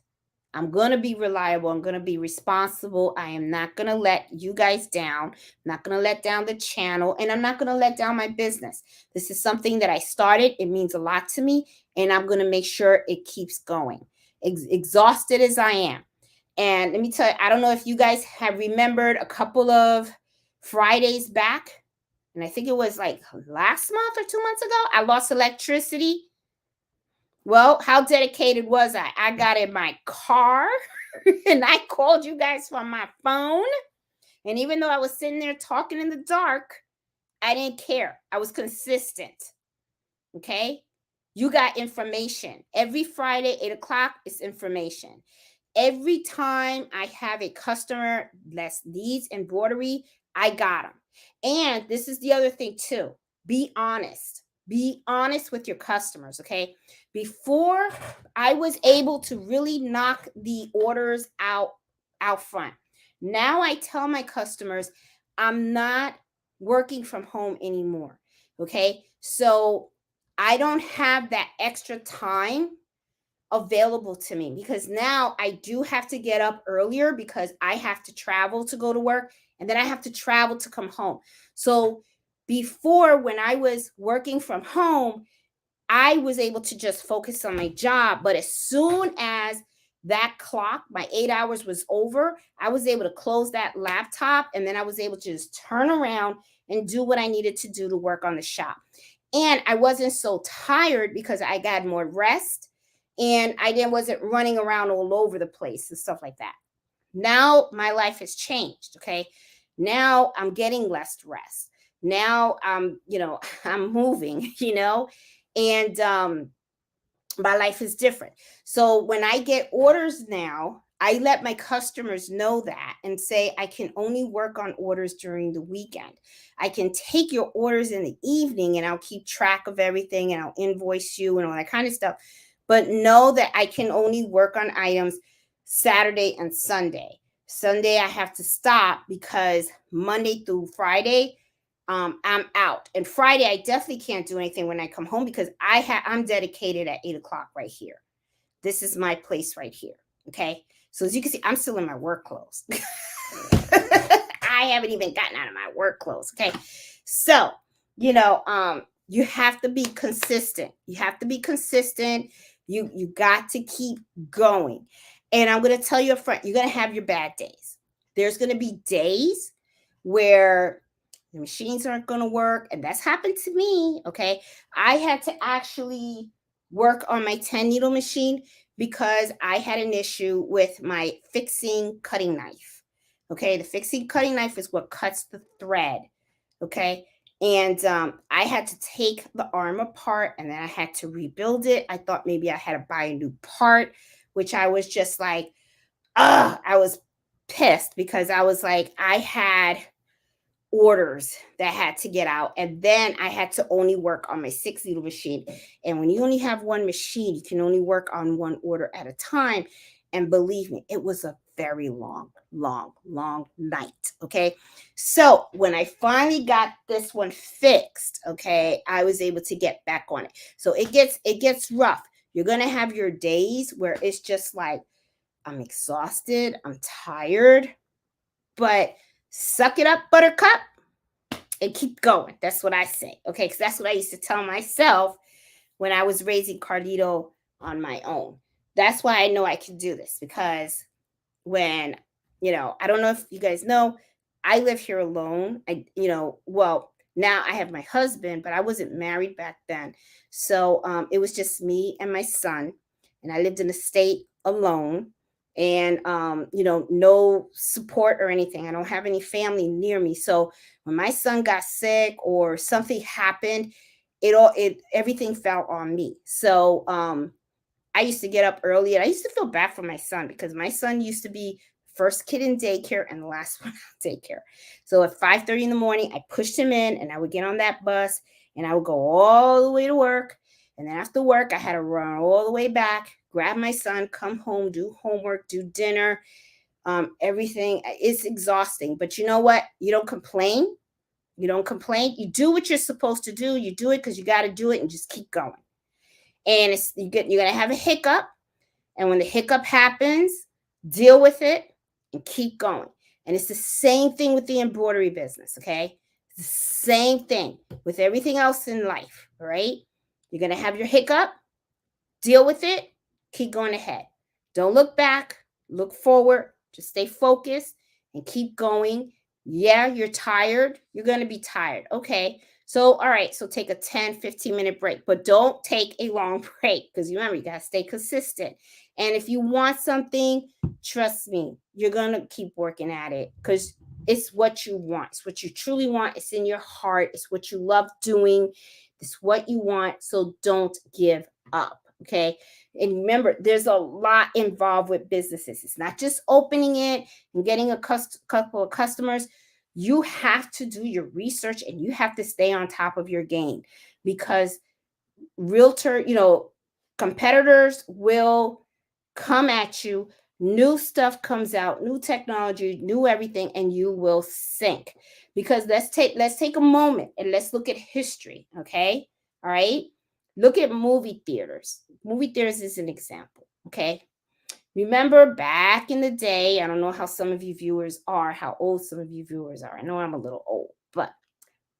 I'm going to be reliable. I'm going to be responsible. I am not going to let you guys down. I'm not going to let down the channel, and I'm not going to let down my business. This is something that I started. It means a lot to me, and I'm going to make sure it keeps going. Exhausted as I am. And let me tell you, I don't know if you guys have remembered a couple of Fridays back, and I think it was like last month or 2 months ago, I lost electricity. Well, how dedicated was I? I got in my car and I called you guys from my phone. And even though I was sitting there talking in the dark, I didn't care. I was consistent. Okay. You got information. Every Friday, 8 o'clock, is information. Every time I have a customer that needs embroidery, I got them. And this is the other thing too. Be honest. Be honest with your customers, okay? Before I was able to really knock the orders out front. Now I tell my customers I'm not working from home anymore. Okay. So I don't have that extra time available to me because now I do have to get up earlier because I have to travel to go to work and then I have to travel to come home. So before, when I was working from home, I was able to just focus on my job. But as soon as that clock, my 8 hours was over, I was able to close that laptop and then I was able to just turn around and do what I needed to do to work on the shop. And I wasn't so tired because I got more rest and I then wasn't running around all over the place and stuff like that. Now my life has changed. Okay. Now I'm getting less rest. Now I'm moving, and my life is different. So when I get orders now, I let my customers know that and say I can only work on orders during the weekend. I can take your orders in the evening and I'll keep track of everything and I'll invoice you and all that kind of stuff. But know that I can only work on items Saturday and Sunday. Sunday I have to stop because Monday through Friday I'm out. And Friday, I definitely can't do anything when I come home because I'm dedicated at 8 o'clock right here. This is my place right here. Okay. So as you can see, I'm still in my work clothes. I haven't even gotten out of my work clothes. Okay. So, you have to be consistent. You have to be consistent. You got to keep going. And I'm going to tell you up front, you're going to have your bad days. There's going to be days where the machines aren't going to work, and that's happened to me. Okay. I had to actually work on my 10 needle machine because I had an issue with my fixing cutting knife. Okay. The fixing cutting knife is what cuts the thread. Okay. And I had to take the arm apart and then I had to rebuild it. I thought maybe I had to buy a new part, which I was just like, I was pissed because I was like, I had orders that had to get out, and then I had to only work on my 6 needle machine. And when you only have one machine, you can only work on one order at a time. And believe me, it was a very long night. Okay. So when I finally got this one fixed, okay, I was able to get back on it. So it gets rough. You're gonna have your days where it's just like, I'm exhausted, I'm tired, but suck it up, buttercup, and keep going. That's what I say. Okay. Because that's what I used to tell myself when I was raising Carlito on my own. That's why I know I can do this because when, I don't know if you guys know, I live here alone. Well, now I have my husband, but I wasn't married back then. So it was just me and my son, and I lived in the state alone. And no support or anything. I don't have any family near me. So when my son got sick or something happened, everything fell on me. So I used to get up early and I used to feel bad for my son because my son used to be first kid in daycare and the last one out of daycare. So at 5:30 in the morning, I pushed him in and I would get on that bus and I would go all the way to work. And then after work, I had to run all the way back, grab my son, come home, do homework, do dinner, everything. It's exhausting. But you know what? You don't complain. You don't complain. You do what you're supposed to do. You do it because you got to do it and just keep going. And you're gonna have a hiccup, and when the hiccup happens, deal with it and keep going. And it's the same thing with the embroidery business. Okay, it's the same thing with everything else in life. All right, you're gonna have your hiccup, deal with it, keep going ahead. Don't look back, look forward, just stay focused and keep going. Yeah, you're tired. You're going to be tired. Okay. So, all right. So take a 10-15 minute break, but don't take a long break because remember, you got to stay consistent. And if you want something, trust me, you're going to keep working at it because it's what you want. It's what you truly want. It's in your heart. It's what you love doing. It's what you want. So don't give up. Okay. And remember, there's a lot involved with businesses. It's not just opening it and getting a couple of customers. You have to do your research and you have to stay on top of your game because realtor, competitors will come at you New stuff comes out, new technology, new everything, and you will sink. Because let's take a moment and let's look at history, okay? All right? Look at movie theaters. Movie theaters is an example, okay? Remember back in the day, I don't know how some of you viewers are, how old some of you viewers are. I know I'm a little old, but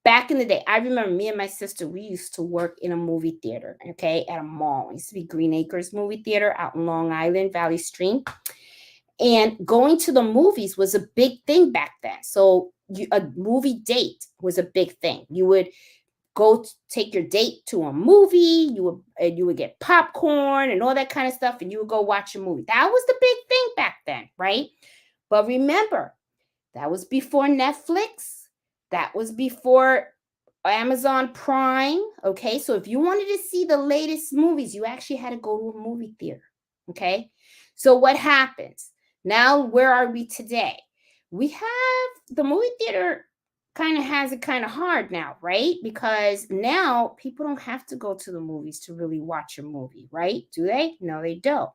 back in the day, I remember me and my sister, we used to work in a movie theater, okay, at a mall. It used to be Green Acres Movie Theater out in Long Island, Valley Stream. And going to the movies was a big thing back then. So a movie date was a big thing. You would take your date to a movie. You would get popcorn and all that kind of stuff, and you would go watch a movie. That was the big thing back then, right? But remember, that was before Netflix. That was before Amazon Prime. Okay, so if you wanted to see the latest movies, you actually had to go to a movie theater. Okay, so what happens now? Where are we today? We have the movie theater kind of has it kind of hard now, right? Because now people don't have to go to the movies to really watch a movie, right? Do they? No, they don't.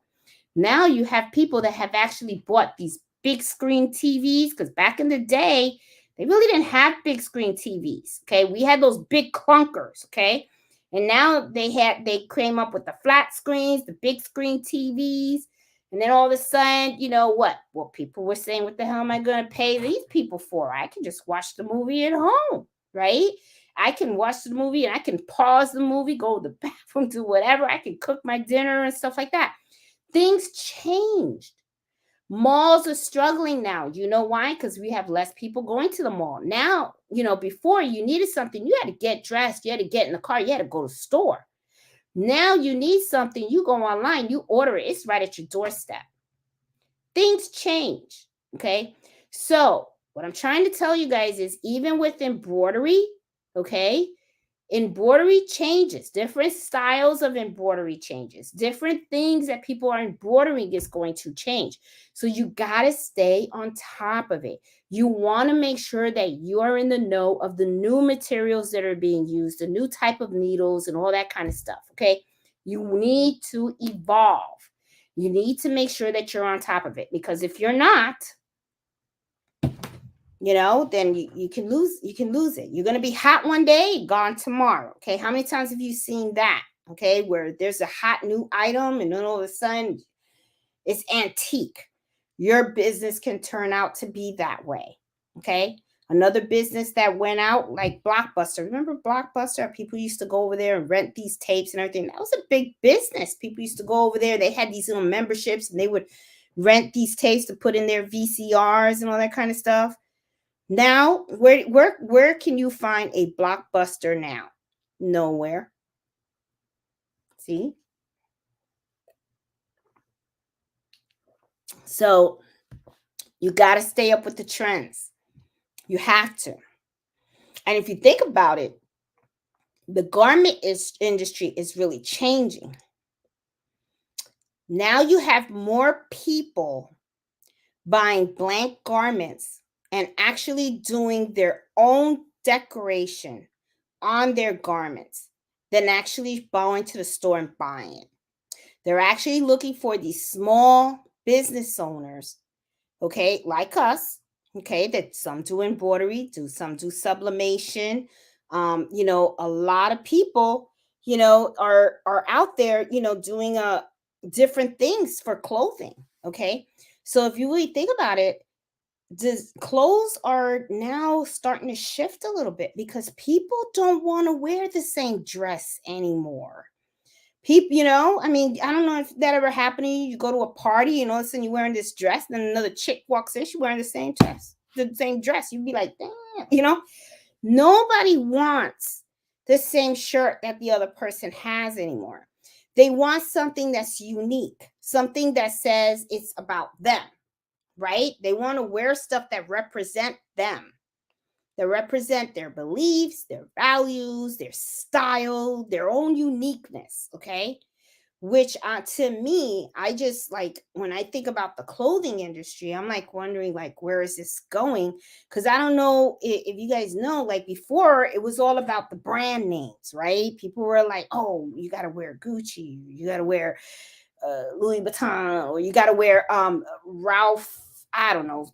Now you have people that have actually bought these big screen TVs, because back in the day, they really didn't have big screen TVs. Okay. We had those big clunkers. Okay. And now they came up with the flat screens, the big screen TVs. And then all of a sudden, you know what? Well, people were saying, what the hell am I going to pay these people for? I can just watch the movie at home, right? I can watch the movie and I can pause the movie, go to the bathroom, do whatever. I can cook my dinner and stuff like that. Things changed. Malls are struggling now. You know why? Because we have less people going to the mall. Now, before you needed something, you had to get dressed, you had to get in the car, you had to go to the store. Now you need something, you go online, you order it, it's right at your doorstep. Things change. Okay. So, what I'm trying to tell you guys is even with embroidery, okay, embroidery changes, different styles of embroidery changes, different things that people are embroidering is going to change. So you got to stay on top of it. You want to make sure that you are in the know of the new materials that are being used, the new type of needles and all that kind of stuff. Okay. You need to evolve. You need to make sure that you're on top of it, because if you're not, then you can lose it. You're going to be hot one day, gone tomorrow. Okay. How many times have you seen that? Okay. Where there's a hot new item and then all of a sudden it's antique. Your business can turn out to be that way. Okay. Another business that went out, like Blockbuster. Remember Blockbuster? People used to go over there and rent these tapes and everything. That was a big business. People used to go over there. They had these little memberships and they would rent these tapes to put in their VCRs and all that kind of stuff. Now, where can you find a Blockbuster now? Nowhere. See? So you got to stay up with the trends. You have to. And if you think about it, the garment industry is really changing. Now you have more people buying blank garments and actually doing their own decoration on their garments than actually going to the store and buying it. They're actually looking for these small business owners, okay, like us, okay, that some do embroidery, some do sublimation. A lot of people, are out there, doing different things for clothing. Okay. So if you really think about it, clothes are now starting to shift a little bit because people don't want to wear the same dress anymore. People, I mean, I don't know if that ever happened to you. You go to a party and all of a sudden you're wearing this dress, and then another chick walks in, she's wearing the same dress. You'd be like, damn, nobody wants the same shirt that the other person has anymore. They want something that's unique, something that says it's about them, right? They want to wear stuff that represent them, that represent their beliefs, their values, their style, their own uniqueness, okay? Which to me, I just like when I think about the clothing industry, I'm like wondering like, where is this going? Because I don't know if you guys know, like before it was all about the brand names, right? People were like, oh, you got to wear Gucci, you got to wear Louis Vuitton, or you got to wear Ralph. I don't know.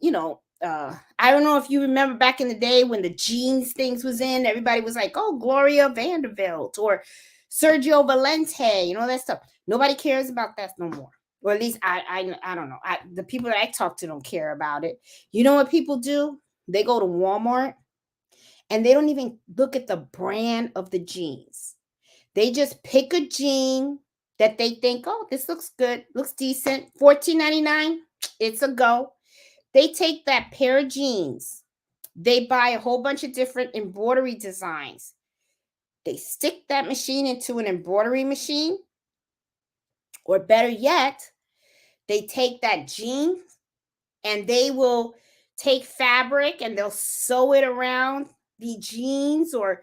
I don't know if you remember back in the day when the jeans things was in. Everybody was like, "Oh, Gloria Vanderbilt or Sergio Valente," that stuff. Nobody cares about that no more. Or at least I don't know. The people that I talk to don't care about it. You know what people do? They go to Walmart and they don't even look at the brand of the jeans. They just pick a jean that they think, oh, this looks good, looks decent. $14.99, it's a go. They take that pair of jeans, they buy a whole bunch of different embroidery designs. They stick that machine into an embroidery machine, or better yet, they take that jean and they will take fabric and they'll sew it around the jeans, or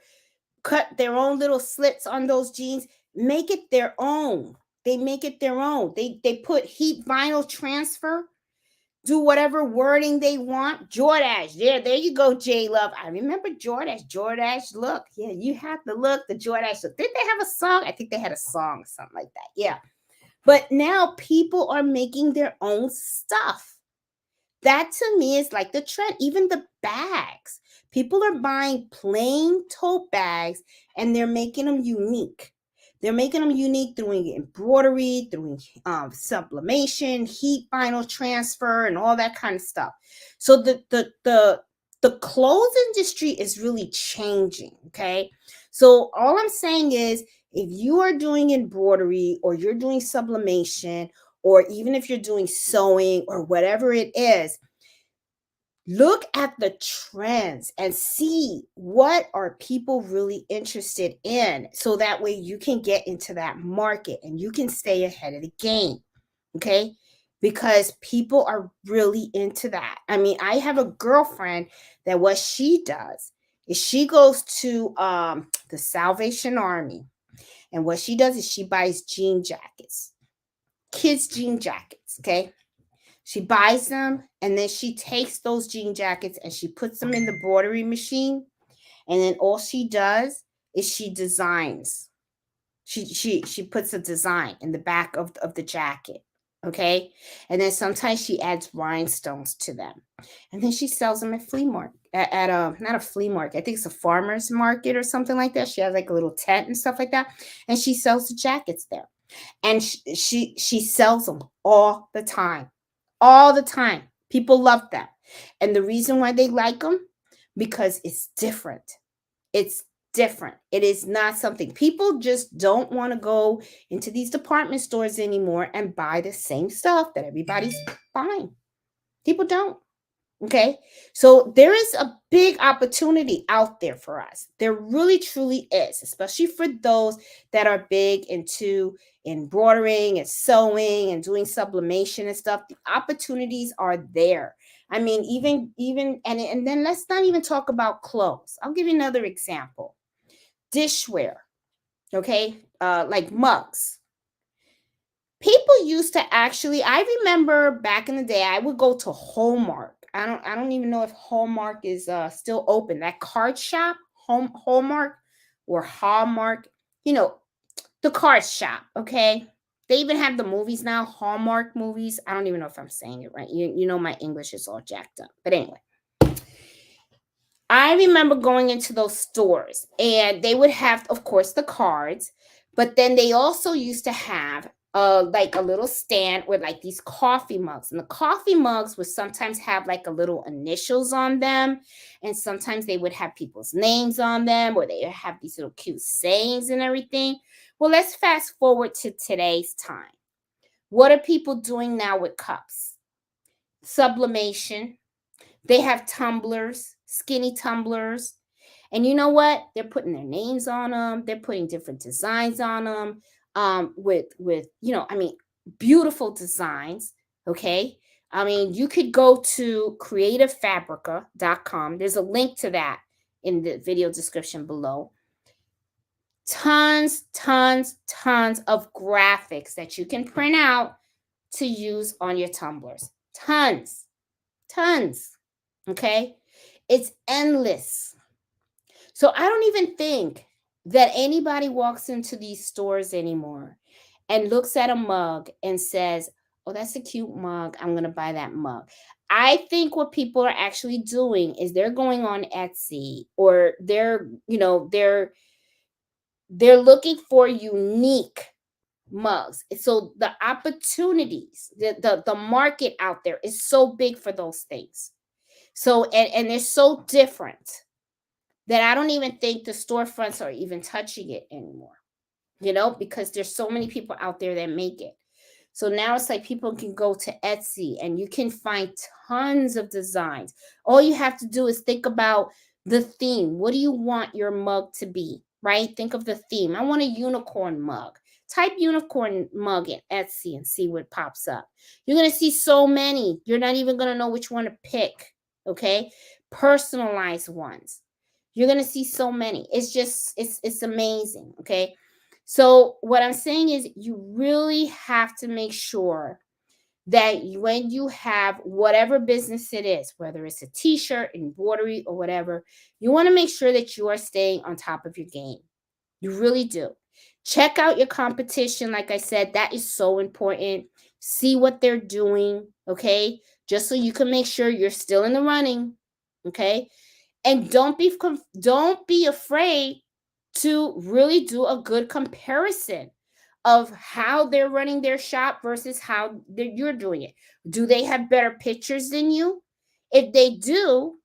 cut their own little slits on those jeans, make it their own. They make it their own. They put heat vinyl transfer, do whatever wording they want. Jordache. There you go, J Love. I remember Jordache. Jordache look. Yeah, you have the look, the Jordache look. Did they have a song? I think they had a song or something like that. Yeah. But now people are making their own stuff. That to me is like the trend. Even the bags. People are buying plain tote bags and they're making them unique. They're making them unique doing embroidery, doing sublimation, heat vinyl transfer, and all that kind of stuff. So the clothes industry is really changing. Okay. So all I'm saying is, if you are doing embroidery or you're doing sublimation, or even if you're doing sewing or whatever it is, look at the trends and see what are people really interested in, so that way you can get into that market and you can stay ahead of the game. Okay, because people are really into that. I mean, I have a girlfriend that what she does is she goes to the Salvation Army, and what she does is she buys jean jackets, kids jean jackets. Okay, she buys them and then she takes those jean jackets and she puts them in the embroidery machine. And then all she does is she designs. She puts a design in the back of the jacket. Okay. And then sometimes she adds rhinestones to them. And then she sells them at flea market. At a not a flea market, I think it's a farmer's market or something like that. She has like a little tent and stuff like that. And she sells the jackets there. And she sells them all the time. All the time. People love them. And the reason why they like them, because it's different. It's different. It is not something people just don't want to go into these department stores anymore and buy the same stuff that everybody's buying. People don't. Okay. So there is a big opportunity out there for us. There really truly is, especially for those that are big into embroidering and sewing and doing sublimation and stuff. The opportunities are there. I mean, even and then let's not even talk about clothes. I'll give you another example. Dishware. Okay. Like mugs. People used to actually, I remember back in the day, I would go to Hallmark. I don't even know if Hallmark is still open. That card shop, Hallmark or Hallmark, you know, the card shop, okay? They even have the movies now, Hallmark movies. I don't even know if I'm saying it right. You know my English is all jacked up. But anyway, I remember going into those stores and they would have, of course, the cards, but then they also used to have like a little stand with like these coffee mugs. And the coffee mugs would sometimes have like a little initials on them. And sometimes they would have people's names on them, or they have these little cute sayings and everything. Well, let's fast forward to today's time. What are people doing now with cups? Sublimation. They have tumblers, skinny tumblers. And you know what? They're putting their names on them. They're putting different designs on them. With I mean, beautiful designs. Okay. I mean, you could go to creativefabrica.com. There's a link to that in the video description below. Tons of graphics that you can print out to use on your tumblers. Tons. Okay. It's endless. So I don't even think that anybody walks into these stores anymore and looks at a mug and says, oh, that's a cute mug. I'm going to buy that mug. I think what people are actually doing is they're going on Etsy, or they're looking for unique mugs. So the opportunities, the market out there is so big for those things. So and they're so different that I don't even think the storefronts are even touching it anymore. Because there's so many people out there that make it. So now it's like people can go to Etsy and you can find tons of designs. All you have to do is think about the theme. What do you want your mug to be, right? Think of the theme. I want a unicorn mug. Type unicorn mug in Etsy and see what pops up. You're going to see so many. You're not even going to know which one to pick, okay? Personalized ones. You're going to see so many. It's amazing, okay? So what I'm saying is you really have to make sure that when you have whatever business it is, whether it's a t-shirt, embroidery, or whatever, you want to make sure that you are staying on top of your game. You really do. Check out your competition. Like I said, that is so important. See what they're doing, okay? Just so you can make sure you're still in the running, okay? And don't be afraid to really do a good comparison of how they're running their shop versus how you're doing it. Do they have better pictures than you? If they do,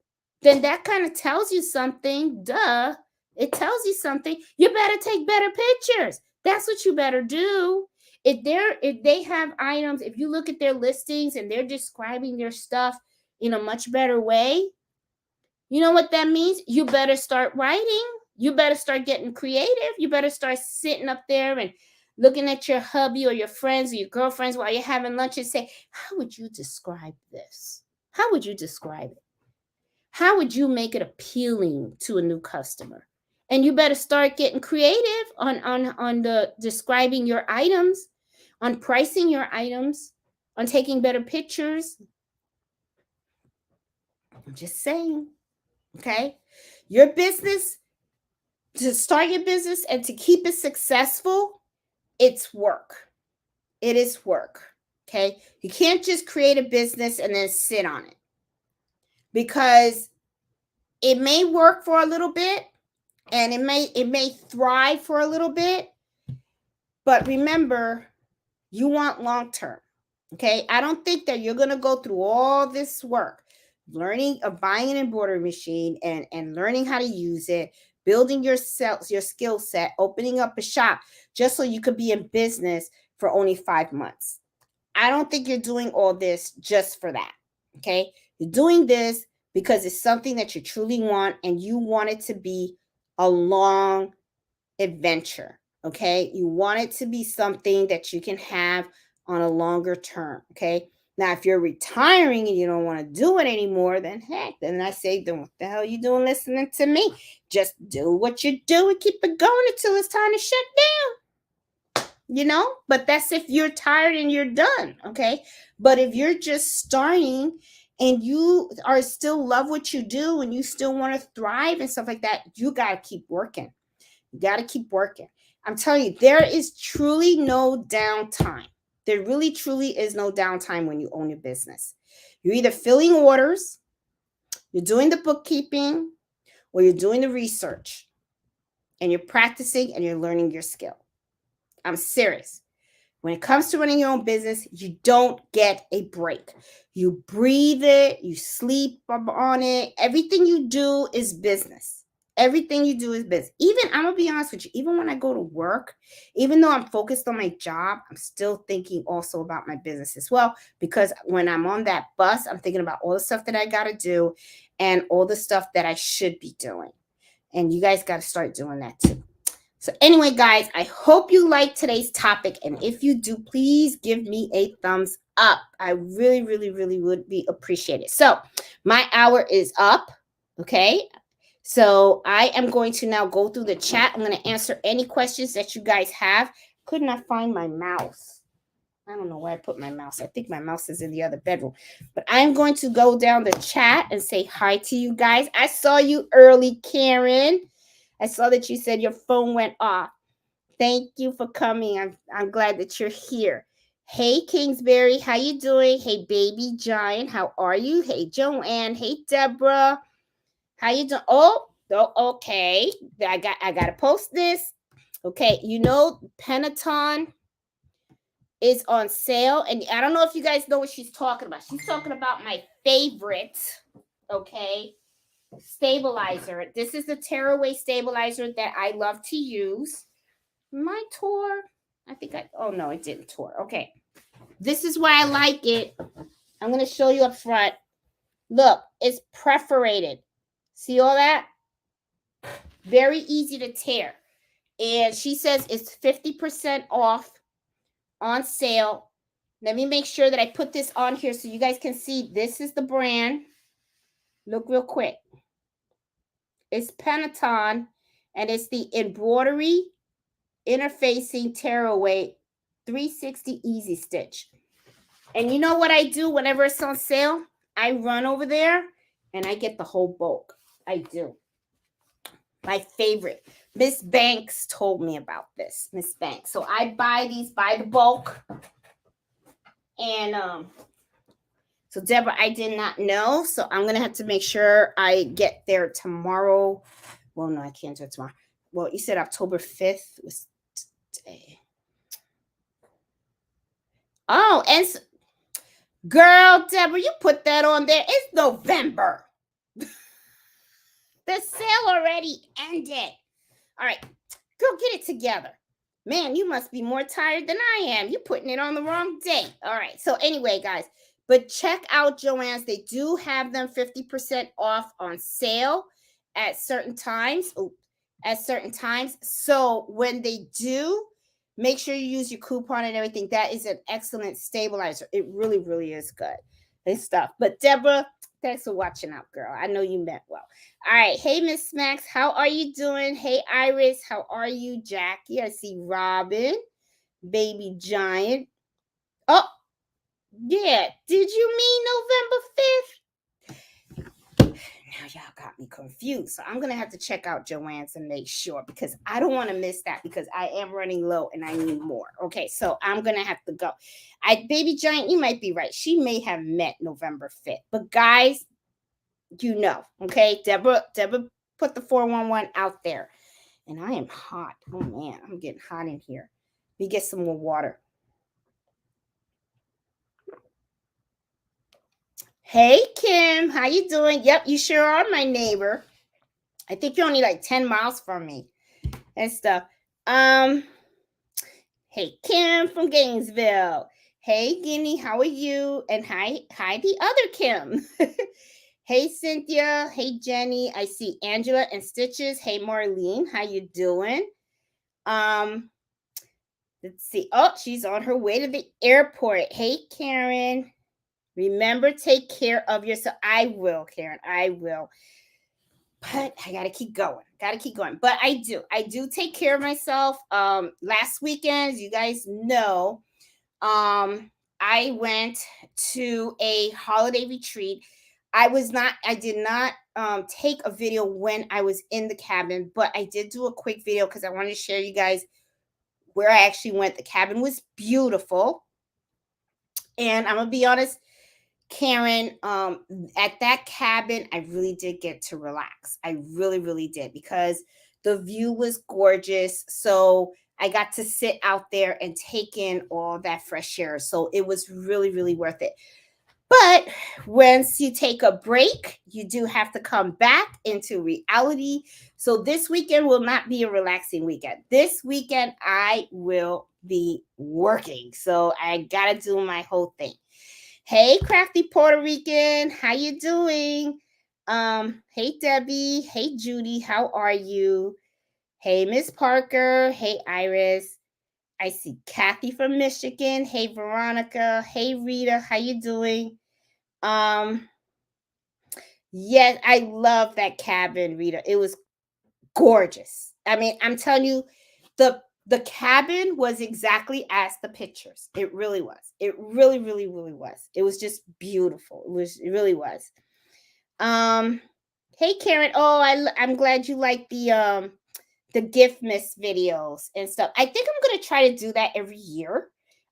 then that kind of tells you something. Duh. It tells you something. You better take better pictures. That's what you better do. If they have items, if you look at their listings and they're describing their stuff in a much better way, you know what that means? You better start writing. You better start getting creative. You better start sitting up there and looking at your hubby or your friends or your girlfriends while you're having lunch and say, how would you describe this? How would you describe it? How would you make it appealing to a new customer? And you better start getting creative on the describing your items, on pricing your items, on taking better pictures. I'm just saying. Okay. Your business, to start your business and to keep it successful, it's work. It is work. Okay. You can't just create a business and then sit on it, because it may work for a little bit and it may thrive for a little bit. But remember, you want long term. Okay. I don't think that you're going to go through all this work learning of buying an embroidery machine and learning how to use it, building your skill set, opening up a shop just so you could be in business for only 5 months. I don't think you're doing all this just for that. Okay. You're doing this because it's something that you truly want and you want it to be a long adventure. Okay. You want it to be something that you can have on a longer term. Okay. Now, if you're retiring and you don't want to do it anymore, then heck, then I say, then what the hell are you doing listening to me? Just do what you do and keep it going until it's time to shut down. But that's if you're tired and you're done. Okay. But if you're just starting and you are still love what you do and you still want to thrive and stuff like that, you got to keep working. You got to keep working. I'm telling you, there is truly no downtime. There really, truly is no downtime when you own your business. You're either filling orders, you're doing the bookkeeping, or you're doing the research, and you're practicing and you're learning your skill. I'm serious. When it comes to running your own business, you don't get a break. You breathe it, you sleep on it. Everything you do is business. Everything you do is business. Even, I'm going to be honest with you, even when I go to work, even though I'm focused on my job, I'm still thinking also about my business as well. Because when I'm on that bus, I'm thinking about all the stuff that I got to do and all the stuff that I should be doing. And you guys got to start doing that too. So anyway, guys, I hope you liked today's topic. And if you do, please give me a thumbs up. I really, really, really would be appreciated. So my hour is up. Okay. So I am going to now go through the chat. I'm going to answer any questions that you guys have. Could not find my mouse. I don't know where I put my mouse. I think my mouse is in the other bedroom. But I'm going to go down the chat and say hi to you guys. I saw you early, Karen. I saw that you said your phone went off. Thank you for coming. I'm glad that you're here. Hey Kingsbury, how you doing? Hey Baby Giant, how are you? Hey Joanne, hey Deborah, how you doing? Okay. I gotta post this. Okay, you know Peloton is on sale, and I don't know if you guys know what she's talking about. She's talking about my favorite, okay, stabilizer. This is the tearaway stabilizer that I love to use. My tour, oh no, it didn't tour. Okay, this is why I like it. I'm going to show you up front. Look, it's perforated. See all that? Very easy to tear. And she says it's 50% off on sale. Let me make sure that I put this on here so you guys can see. This is the brand. Look real quick. It's Peloton, and it's the Embroidery Interfacing Tearaway 360 Easy Stitch. And you know what I do whenever it's on sale? I run over there and I get the whole bulk. I do. My favorite. Miss Banks told me about this. Miss Banks. So I buy these by the bulk. And so Deborah, I did not know. So I'm going to have to make sure I get there tomorrow. Well, no, I can't do it tomorrow. Well, you said October 5th was today. Oh, and girl, Deborah, you put that on there. It's November. The sale already ended. All right, girl, get it together. Man, you must be more tired than I am. You're putting it on the wrong day. All right, so anyway, guys, but check out Joann's. They do have them 50% off on sale at certain times. So when they do, make sure you use your coupon and everything. That is an excellent stabilizer. It really, really is good. And stuff. But Deborah, thanks for watching out, girl. I know you meant well. All right. Hey, Miss Max, how are you doing? Hey, Iris, how are you? Jackie, I see Robin, Baby Giant. Oh, yeah. Did you mean November 5th? Now y'all got me confused. So I'm going to have to check out Joann's and make sure, because I don't want to miss that, because I am running low and I need more. Okay, so I'm going to have to go. Baby Giant, you might be right. She may have met November 5th. But guys, you know, okay? Deborah put the 411 out there. And I am hot. Oh, man, I'm getting hot in here. Let me get some more water. Hey, Kim, how you doing? Yep, you sure are my neighbor. I think you're only like 10 miles from me and stuff. Hey, Kim from Gainesville. Hey, Guinea, how are you? And hi, the other Kim. Hey, Cynthia. Hey, Jenny. I see Angela and Stitches. Hey, Marlene, how you doing? Let's see. Oh, she's on her way to the airport. Hey, Karen. Remember, take care of yourself. I will, Karen. I will. But I gotta keep going. But I do take care of myself. Last weekend, as you guys know, I went to a holiday retreat. I did not take a video when I was in the cabin, but I did do a quick video because I wanted to share you guys where I actually went. The cabin was beautiful. And I'm gonna be honest, Karen, at that cabin, I really did get to relax. I really, really did, because the view was gorgeous. So I got to sit out there and take in all that fresh air. So it was really, really worth it. But once you take a break, you do have to come back into reality. So this weekend will not be a relaxing weekend. This weekend, I will be working. So I got to do my whole thing. Hey, crafty Puerto Rican, how you doing? Hey, Debbie. Hey, Judy, how are you? Hey, Miss Parker. Hey, Iris. I see Kathy from Michigan. Hey, Veronica. Hey, Rita, how you doing? Yes, I love that cabin, Rita. It was gorgeous. I mean, I'm telling you, the cabin was exactly as the pictures. It really was. It really, really, really was. It was just beautiful. It really was. Hey, Karen. Oh, I'm glad you like the the gift miss videos and stuff. I think I'm gonna try to do that every year.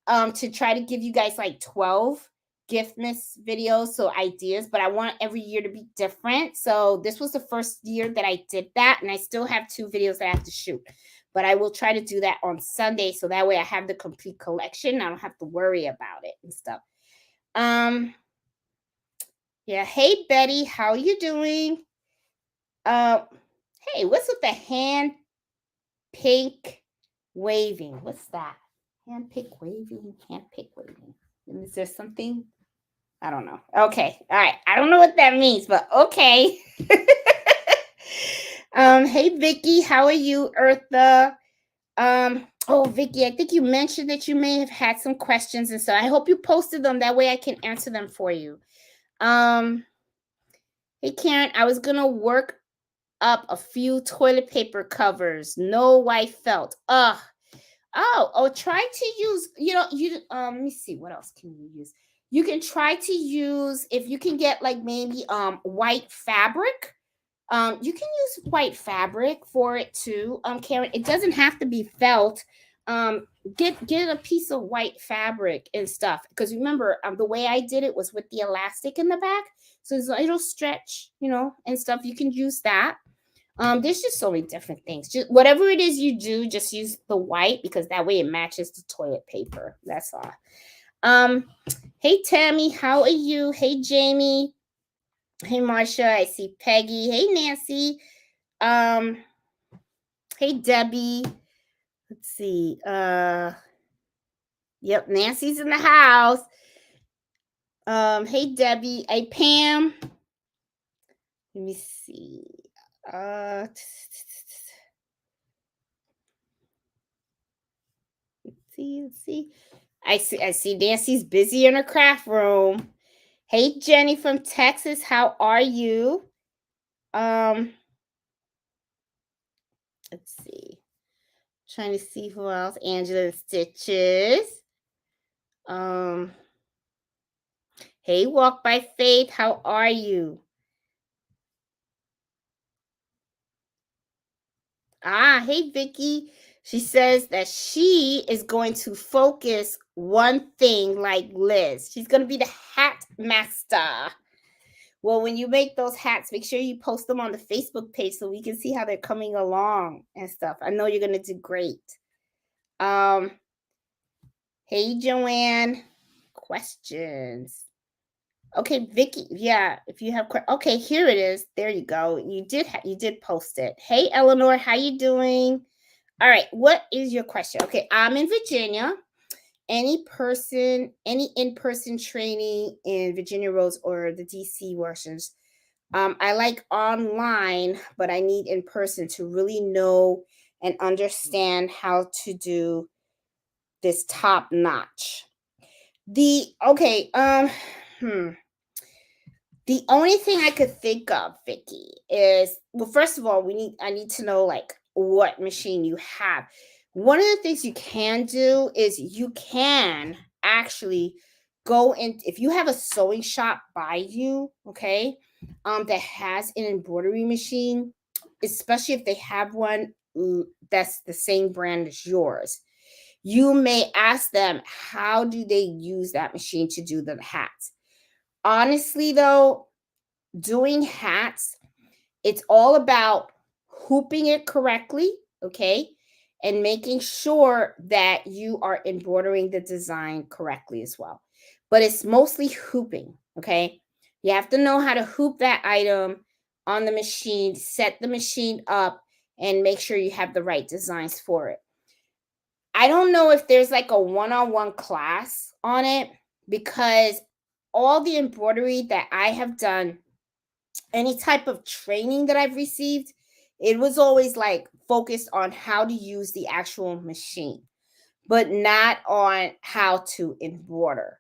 To try to give you guys like 12 gift miss videos, so ideas, but I want every year to be different. So this was the first year that I did that, and I still have 2 videos that I have to shoot. But I will try to do that on Sunday, so that way I have the complete collection. I don't have to worry about it and stuff. Yeah, hey Betty, how you doing? Uh, hey, what's with the hand pink waving? What's that? Hand pick waving, hand pick waving. Is there something? I don't know. Okay, all right. I don't know what that means, but okay. Hey Vicky, how are you, Eartha? Oh Vicky, I think you mentioned that you may have had some questions, and so I hope you posted them. That way I can answer them for you. Hey Karen, I was gonna work up a few toilet paper covers. No white felt. Try to use, let me see, what else can you use? You can try to use, if you can get like maybe white fabric. You can use white fabric for it too. Karen, it doesn't have to be felt. Um, get a piece of white fabric and stuff. Because remember, the way I did it was with the elastic in the back. So it'll stretch, and stuff. You can use that. There's just so many different things. Just whatever it is you do, just use the white because that way it matches the toilet paper. That's all. Hey Tammy, how are you? Hey Jamie. Hey Marsha, I see Peggy. Hey Nancy. Hey Debbie. Let's see. Yep, Nancy's in the house. Hey Debbie. Hey Pam. Let me see. Let's see. I see Nancy's busy in her craft room. Hey Jenny from Texas, how are you? Let's see. Trying to see who else. Angela Stitches. Hey Walk by Faith, how are you? Hey Vicky. She says that she is going to focus one thing like Liz. She's going to be the hat master. Well, when you make those hats, make sure you post them on the Facebook page so we can see how they're coming along and stuff. I know you're going to do great. Hey Joanne, questions. Okay, Vicky. Yeah, if you have okay, here it is. There you go. You did post it. Hey Eleanor, how you doing? All right, what is your question? Okay, I'm in Virginia. Any in-person training in Virginia Roads or the DC versions? I like online, but I need in person to really know and understand how to do this top notch. The only thing I could think of, Vicky, is, well, first of all, I need to know like what machine you have. One of the things you can do is you can actually go in, if you have a sewing shop by you, okay, that has an embroidery machine, especially if they have one that's the same brand as yours. You may ask them, how do they use that machine to do the hats? Honestly, though, doing hats, it's all about hooping it correctly, okay? And making sure that you are embroidering the design correctly as well. But it's mostly hooping, okay? You have to know how to hoop that item on the machine, set the machine up, and make sure you have the right designs for it. I don't know if there's like a one-on-one class on it, because all the embroidery that I have done, any type of training that I've received, it was always like focused on how to use the actual machine, but not on how to embroider.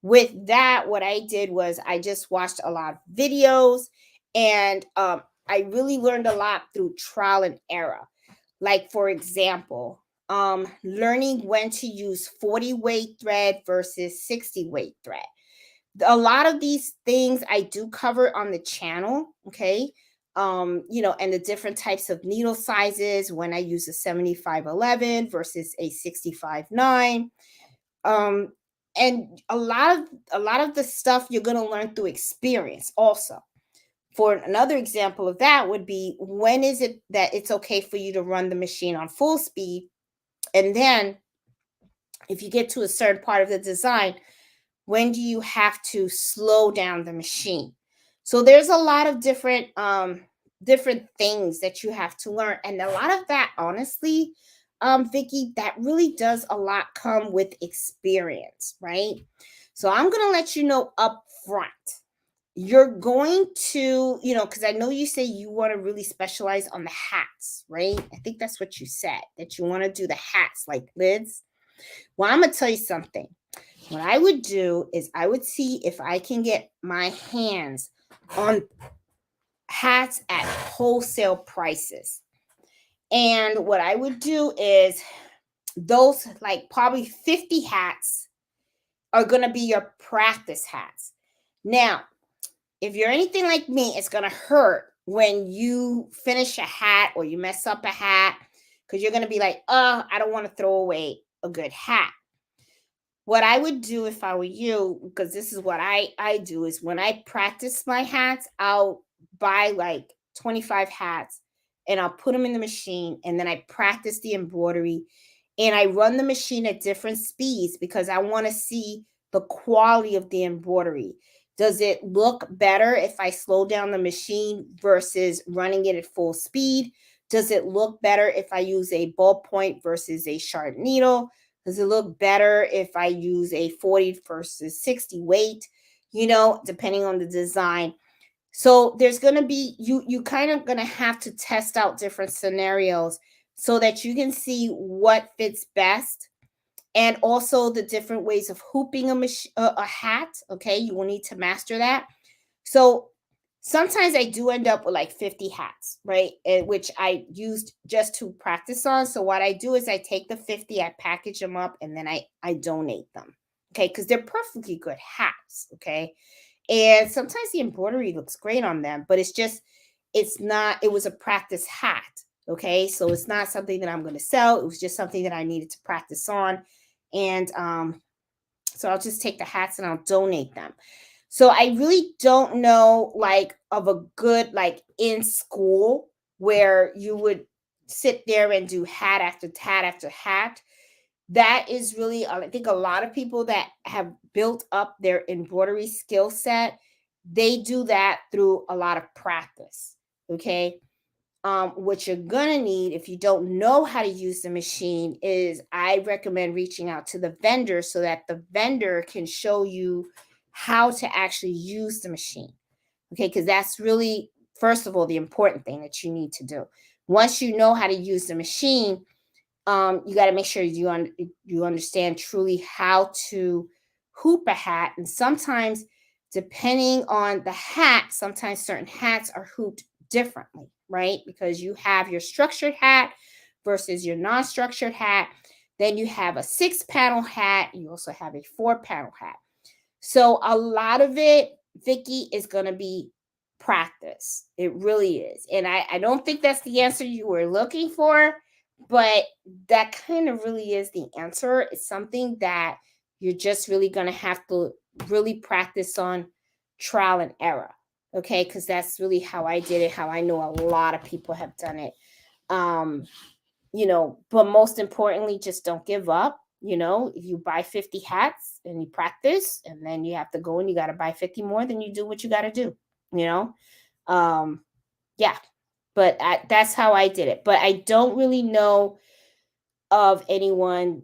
With that, what I did was I just watched a lot of videos, and I really learned a lot through trial and error. Like, for example, learning when to use 40 weight thread versus 60 weight thread. A lot of these things I do cover on the channel, okay? and the different types of needle sizes when I use a 7511 versus a 65.9. And a lot of the stuff you're going to learn through experience also. For another example of that would be, when is it that it's okay for you to run the machine on full speed? And then if you get to a certain part of the design, when do you have to slow down the machine? So there's a lot of different things that you have to learn, and a lot of that, honestly, Vicky, that really does a lot come with experience, right? So I'm going to let you know up front, you're going to, because I know you say you want to really specialize on the hats, right? I think that's what you said, that you want to do the hats like lids. Well, I'm going to tell you something. What I would do is I would see if I can get my hands on hats at wholesale prices. And what I would do is, those like probably 50 hats are going to be your practice hats. Now, if you're anything like me, it's going to hurt when you finish a hat or you mess up a hat, because you're going to be like, oh, I don't want to throw away a good hat. What I would do if I were you, because this is what I do, is when I practice my hats, I'll buy like 25 hats and I'll put them in the machine, and then I practice the embroidery, and I run the machine at different speeds because I want to see the quality of the embroidery. Does it look better if I slow down the machine versus running it at full speed? Does it look better if I use a ballpoint versus a sharp needle? Does it look better if I use a 40 versus 60 weight, depending on the design? So there's going to be, you kind of going to have to test out different scenarios so that you can see what fits best, and also the different ways of hooping a hat. Okay, you will need to master that. So sometimes I do end up with like 50 hats, right? Which I used just to practice on. So what I do is I take the 50, I package them up, and then I donate them. Okay, because they're perfectly good hats. Okay. And sometimes the embroidery looks great on them, but it was a practice hat. Okay. So it's not something that I'm going to sell. It was just something that I needed to practice on. And so I'll just take the hats and I'll donate them. So I really don't know like of a good, like in school, where you would sit there and do hat after hat after hat. That is really, I think a lot of people that have built up their embroidery skill set, they do that through a lot of practice. Okay. What you're gonna need, if you don't know how to use the machine, is I recommend reaching out to the vendor so that the vendor can show you how to actually use the machine. Okay, because that's really, first of all, the important thing that you need to do. Once you know how to use the machine, you got to make sure you understand truly how to hoop a hat. And sometimes, depending on the hat, sometimes certain hats are hooped differently, right? Because you have your structured hat versus your non-structured hat. Then you have a 6-panel hat. You also have a 4-panel hat. So a lot of it, Vicky, is going to be practice. It really is. And I don't think that's the answer you were looking for, but that kind of really is the answer. It's something that you're just really going to have to really practice on, trial and error. Okay. Because that's really how I did it, how I know a lot of people have done it. But most importantly, just don't give up. If you buy 50 hats and you practice, and then you have to go and you got to buy 50 more, then you do what you got to do, yeah. But that's how I did it. But I don't really know of anyone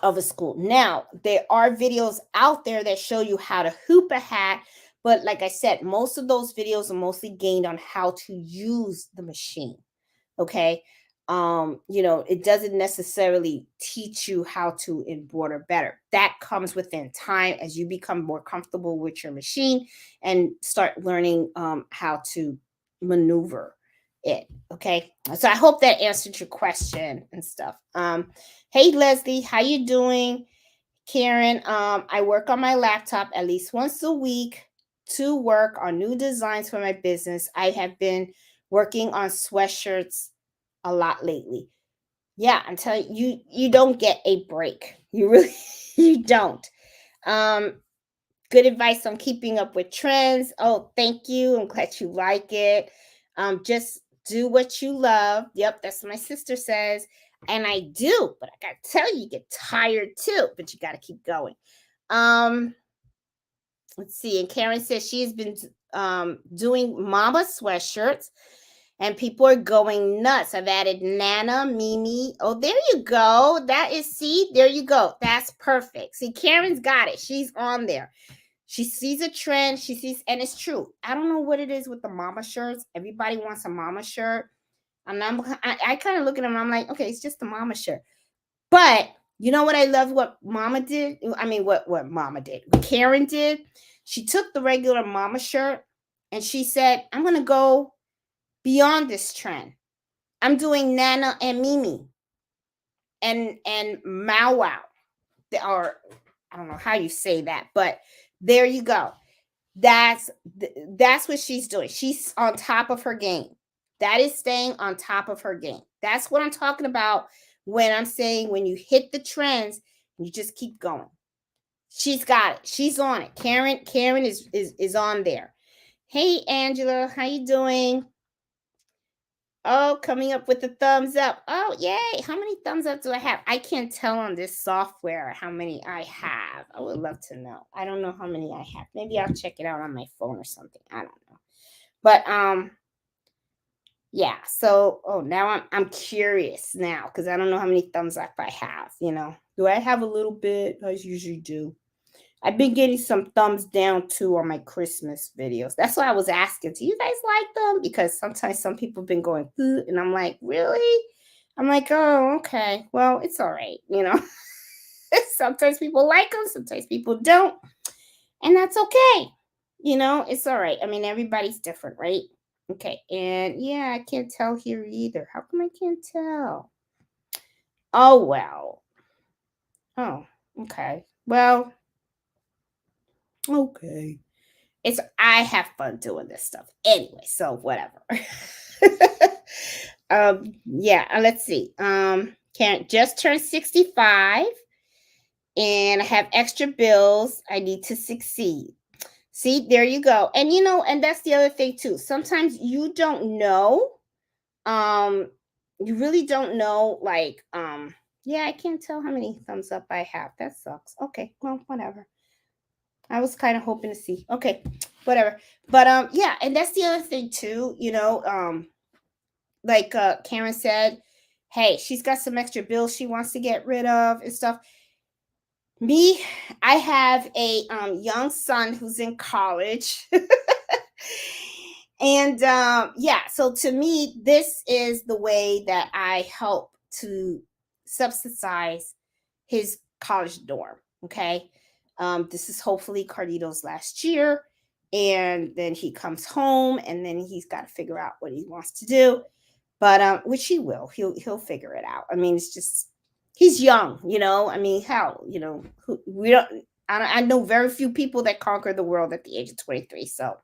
of a school. Now, there are videos out there that show you how to hoop a hat. But like I said, most of those videos are mostly gained on how to use the machine. Okay. It doesn't necessarily teach you how to embroider better. That comes within time as you become more comfortable with your machine and start learning how to maneuver it. Okay. So I hope that answered your question and stuff. Hey Leslie, how you doing? Karen, I work on my laptop at least once a week to work on new designs for my business. I have been working on sweatshirts a lot lately. Yeah, I'm telling you, you don't get a break. You really, you don't. Um, Good advice on keeping up with trends. Oh, thank you. I'm glad you like it. Just do what you love. Yep, that's what my sister says. And I do, but I gotta tell you, you get tired too, but you gotta keep going. Um, let's see. And Karen says she's been doing mama sweatshirts and people are going nuts. I've added Nana, Mimi. Oh, there you go. That is, see, there you go. That's perfect. See, Karen's got it. She's on there. She sees a trend. She sees, and it's true. I don't know what it is with the mama shirts. Everybody wants a mama shirt. And I kind of look at them and I'm like, okay, it's just a mama shirt. But you know what I love what mama did? I mean, what mama did, what Karen did. She took the regular mama shirt and she said, I'm going to go beyond this trend. I'm doing Nana and Mimi and Mau Wow. Or I don't know how you say that, but there you go. That's what she's doing. She's on top of her game. That is staying on top of her game. That's what I'm talking about when I'm saying when you hit the trends, you just keep going. She's got it. She's on it. Karen is on there. Hey Angela, how you doing? Oh, coming up with the thumbs up. Oh, yay. How many thumbs up do I have? I can't tell on this software how many I have. I would love to know. I don't know how many I have. Maybe I'll check it out on my phone or something. I don't know. But yeah. So, oh, now I'm curious now because I don't know how many thumbs up I have, you know. Do I have a little bit? I usually do. I've been getting some thumbs down too on my Christmas videos. That's why I was asking, do you guys like them? Because sometimes some people have been going, "Ugh," and I'm like, really? I'm like, oh, okay. Well, it's all right, you know. Sometimes people like them, sometimes people don't. And that's okay. You know, it's all right. I mean, everybody's different, right? Okay. And yeah, I can't tell here either. How come I can't tell? Oh, well. Oh, okay. Well, okay. I have fun doing this stuff anyway, so whatever. Yeah, let's see. Karen just turned 65 and I have extra bills. I need to succeed. See, there you go. And you know, and that's the other thing too. Sometimes you don't know. Um, you really don't know, like, yeah, I can't tell how many thumbs up I have. That sucks. Okay, well, whatever. I was kind of hoping to see. Okay, whatever. But yeah, and that's the other thing too, you know, like Karen said, hey, she's got some extra bills she wants to get rid of and stuff. Me, I have a young son who's in college. And yeah, so to me, this is the way that I help to subsidize his college dorm. Okay. This is hopefully Cardito's last year. And then he comes home and then he's got to figure out what he wants to do. But which he will. He'll figure it out. I mean, it's just he's young, you know. I mean, hell, you know, we don't I know very few people that conquer the world at the age of 23. So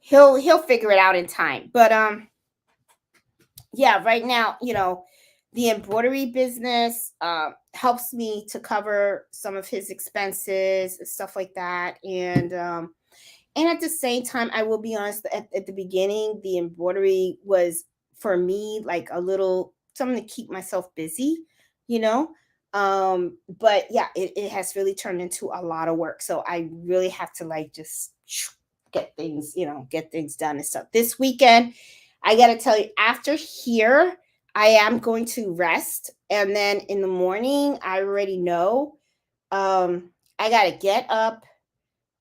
he'll figure it out in time. But yeah, right now, you know, the embroidery business helps me to cover some of his expenses and stuff like that. And at the same time, I will be honest, at the beginning, the embroidery was for me like a little something to keep myself busy, you know. But yeah, it has really turned into a lot of work. So I really have to like just get things, you know, get things done and stuff. This weekend, I gotta tell you, after here, I am going to rest. And then in the morning, I already know I gotta get up,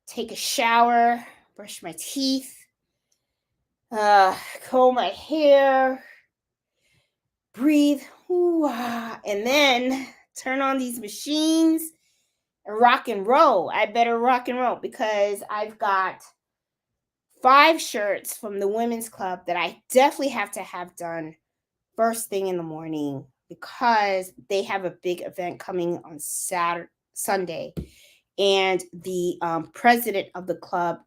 take a shower, brush my teeth, comb my hair, breathe, and then turn on these machines and rock and roll. I better rock and roll because I've got 5 shirts from the women's club that I definitely have to have done first thing in the morning because they have a big event coming on Sunday. And the president of the club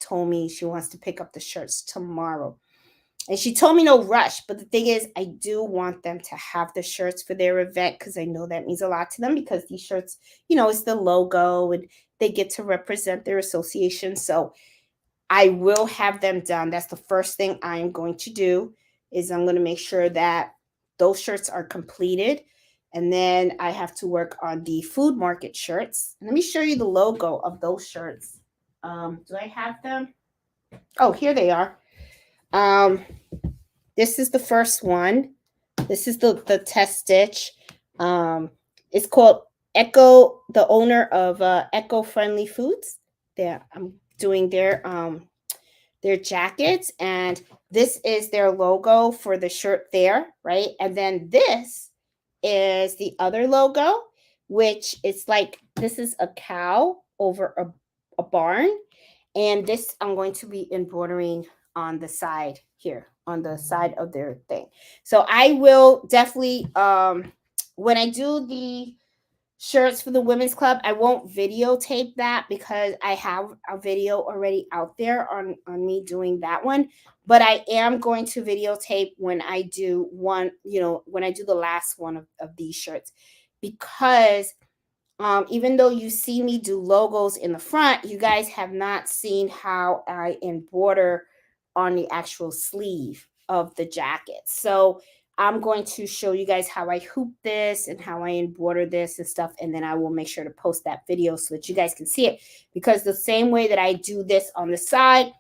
told me she wants to pick up the shirts tomorrow. And she told me no rush, but the thing is, I do want them to have the shirts for their event because I know that means a lot to them because these shirts, it's the logo and they get to represent their association. So I will have them done. That's the first thing I am going to do is I'm going to make sure that those shirts are completed. And then I have to work on the food market shirts. Let me show you the logo of those shirts. Do I have them? Oh, here they are. This is the first one. This is the test stitch. It's called Eco, the owner of Eco-Friendly Foods. I'm doing their jackets, and this is their logo for the shirt there, right? And then this is the other logo, which is like, this is a cow over a barn. And this I'm going to be embroidering on the side here, on the side of their thing. So I will definitely, when I do the shirts for the women's club, I won't videotape that because I have a video already out there on me doing that one. But I am going to videotape when I do one, when I do the last one of these shirts, because even though you see me do logos in the front, you guys have not seen how I embroider on the actual sleeve of the jacket. So I'm going to show you guys how I hoop this and how I embroider this and stuff. And then I will make sure to post that video so that you guys can see it. Because the same way that I do this on the side,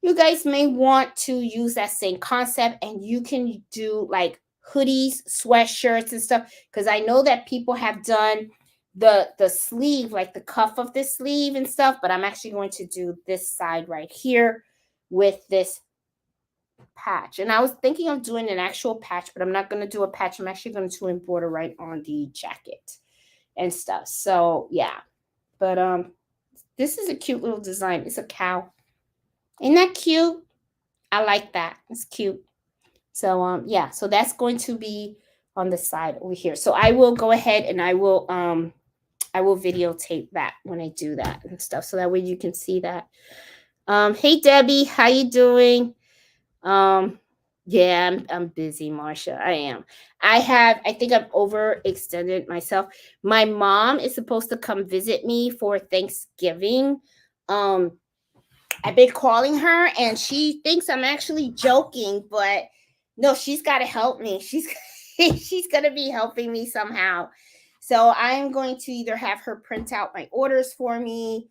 you guys may want to use that same concept, and you can do like hoodies, sweatshirts and stuff. Because I know that people have done the sleeve, like the cuff of the sleeve and stuff, but I'm actually going to do this side right here with this patch. And I was thinking of doing an actual patch, but I'm not going to do a patch. I'm actually going to embroider right on the jacket and stuff. So yeah, but this is a cute little design. It's a cow. Isn't that cute? I like that. It's cute. So yeah, so that's going to be on the side over here. So I will go ahead and I will videotape that when I do that and stuff, so that way you can see that. Hey Debbie, how you doing? Yeah, I'm busy, Marsha. I am. I think I've overextended myself. My mom is supposed to come visit me for Thanksgiving. I've been calling her and she thinks I'm actually joking, but no, she's got to help me. She's going to be helping me somehow. So I'm going to either have her print out my orders for me,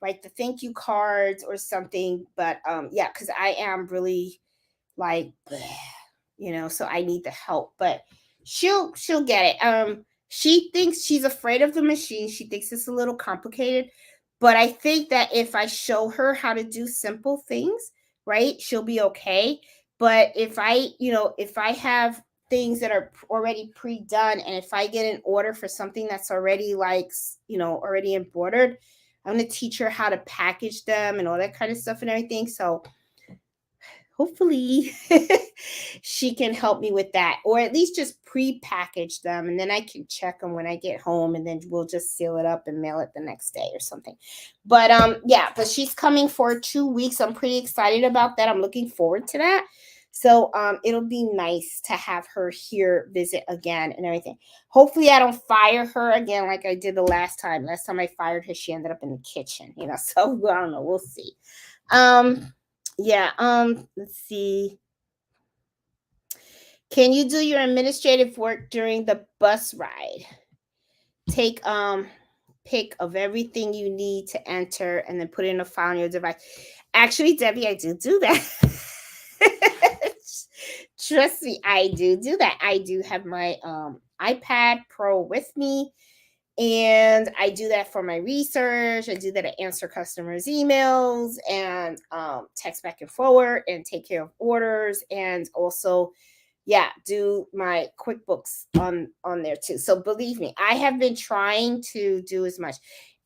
write the thank you cards or something. But yeah, because I am really like, so I need the help. But she'll get it. She thinks she's afraid of the machine. She thinks it's a little complicated. But I think that if I show her how to do simple things, right, she'll be okay. But if I have things that are already pre-done, and if I get an order for something that's already already embroidered, I'm going to teach her how to package them and all that kind of stuff and everything. So hopefully she can help me with that, or at least just pre-package them, and then I can check them when I get home, and then we'll just seal it up and mail it the next day or something. But yeah, but she's coming for 2 weeks. I'm pretty excited about that. I'm looking forward to that. So it'll be nice to have her here visit again and everything. Hopefully I don't fire her again like I did the last time. Last time I fired her, she ended up in the kitchen, so I don't know. We'll see. Yeah, let's see. Can you do your administrative work during the bus ride? Take pic of everything you need to enter and then put it in a file on your device. Actually, Debbie, I do that. Trust me, I do that. I do have my iPad Pro with me, and I do that for my research. I do that to answer customers' emails and text back and forward and take care of orders, and also, yeah, do my QuickBooks on there too. So believe me, I have been trying to do as much,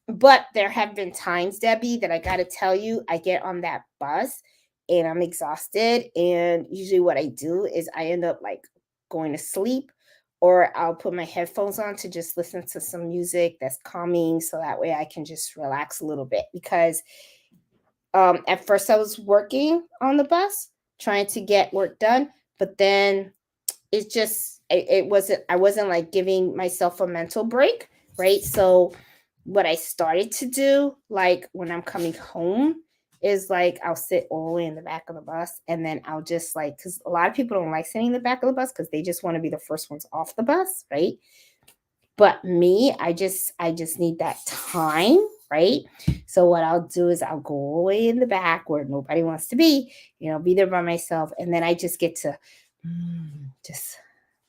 but there have been times, Debbie, that I got to tell you, I get on that bus and I'm exhausted, and usually what I do is I end up like going to sleep, or I'll put my headphones on to just listen to some music that's calming, so that way I can just relax a little bit, because At first I was working on the bus, trying to get work done, but then I wasn't like giving myself a mental break, right? So what I started to do, like when I'm coming home, is like I'll sit all the way in the back of the bus, and then I'll just like, because a lot of people don't like sitting in the back of the bus because they just want to be the first ones off the bus, right? But me, I just need that time, right? So what I'll do is I'll go all the way in the back where nobody wants to be, be there by myself, and then I just get to just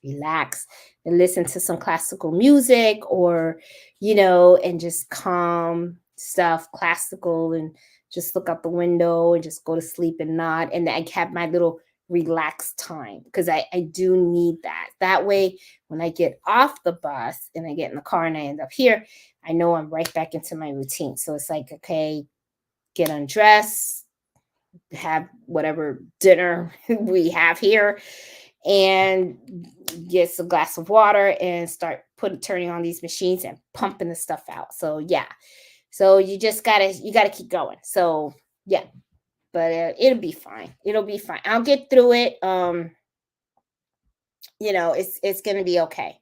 relax and listen to some classical music, or and just calm stuff, classical, and just look out the window and just go to sleep and nod. And I have my little relaxed time, because I do need that way. When I get off the bus and I get in the car and I end up here, I know I'm right back into my routine. So it's like, okay, get undressed, have whatever dinner we have here, and get a glass of water and start turning on these machines and pumping the stuff out. So yeah, so you gotta keep going. So yeah, but it'll be fine. It'll be fine. I'll get through it. It's gonna be okay.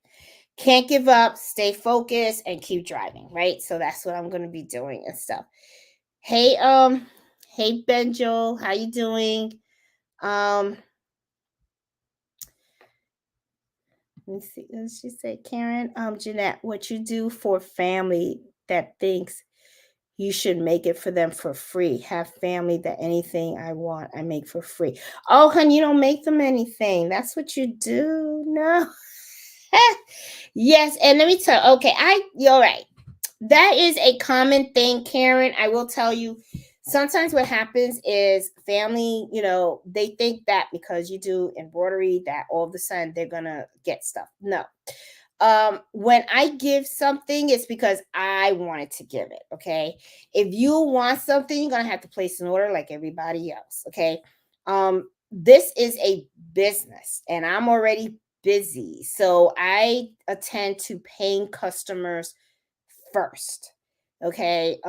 Can't give up. Stay focused and keep driving. Right. So that's what I'm gonna be doing and stuff. Hey Benjo, how you doing? Um, Let me see. Let's just say, Karen, Jeanette, what you do for family that thinks you should make it for them for free. Have family that anything I want, I make for free. Oh, honey, you don't make them anything. That's what you do. No. Yes, and let me tell. Okay, you're right. That is a common thing, Karen. I will tell you. Sometimes what happens is family, they think that because you do embroidery, that all of a sudden they're gonna get stuff. No. When I give something, it's because I wanted to give it. Okay. If you want something, you're gonna have to place an order like everybody else. Okay. This is a business and I'm already busy. So I attend to paying customers first. Okay.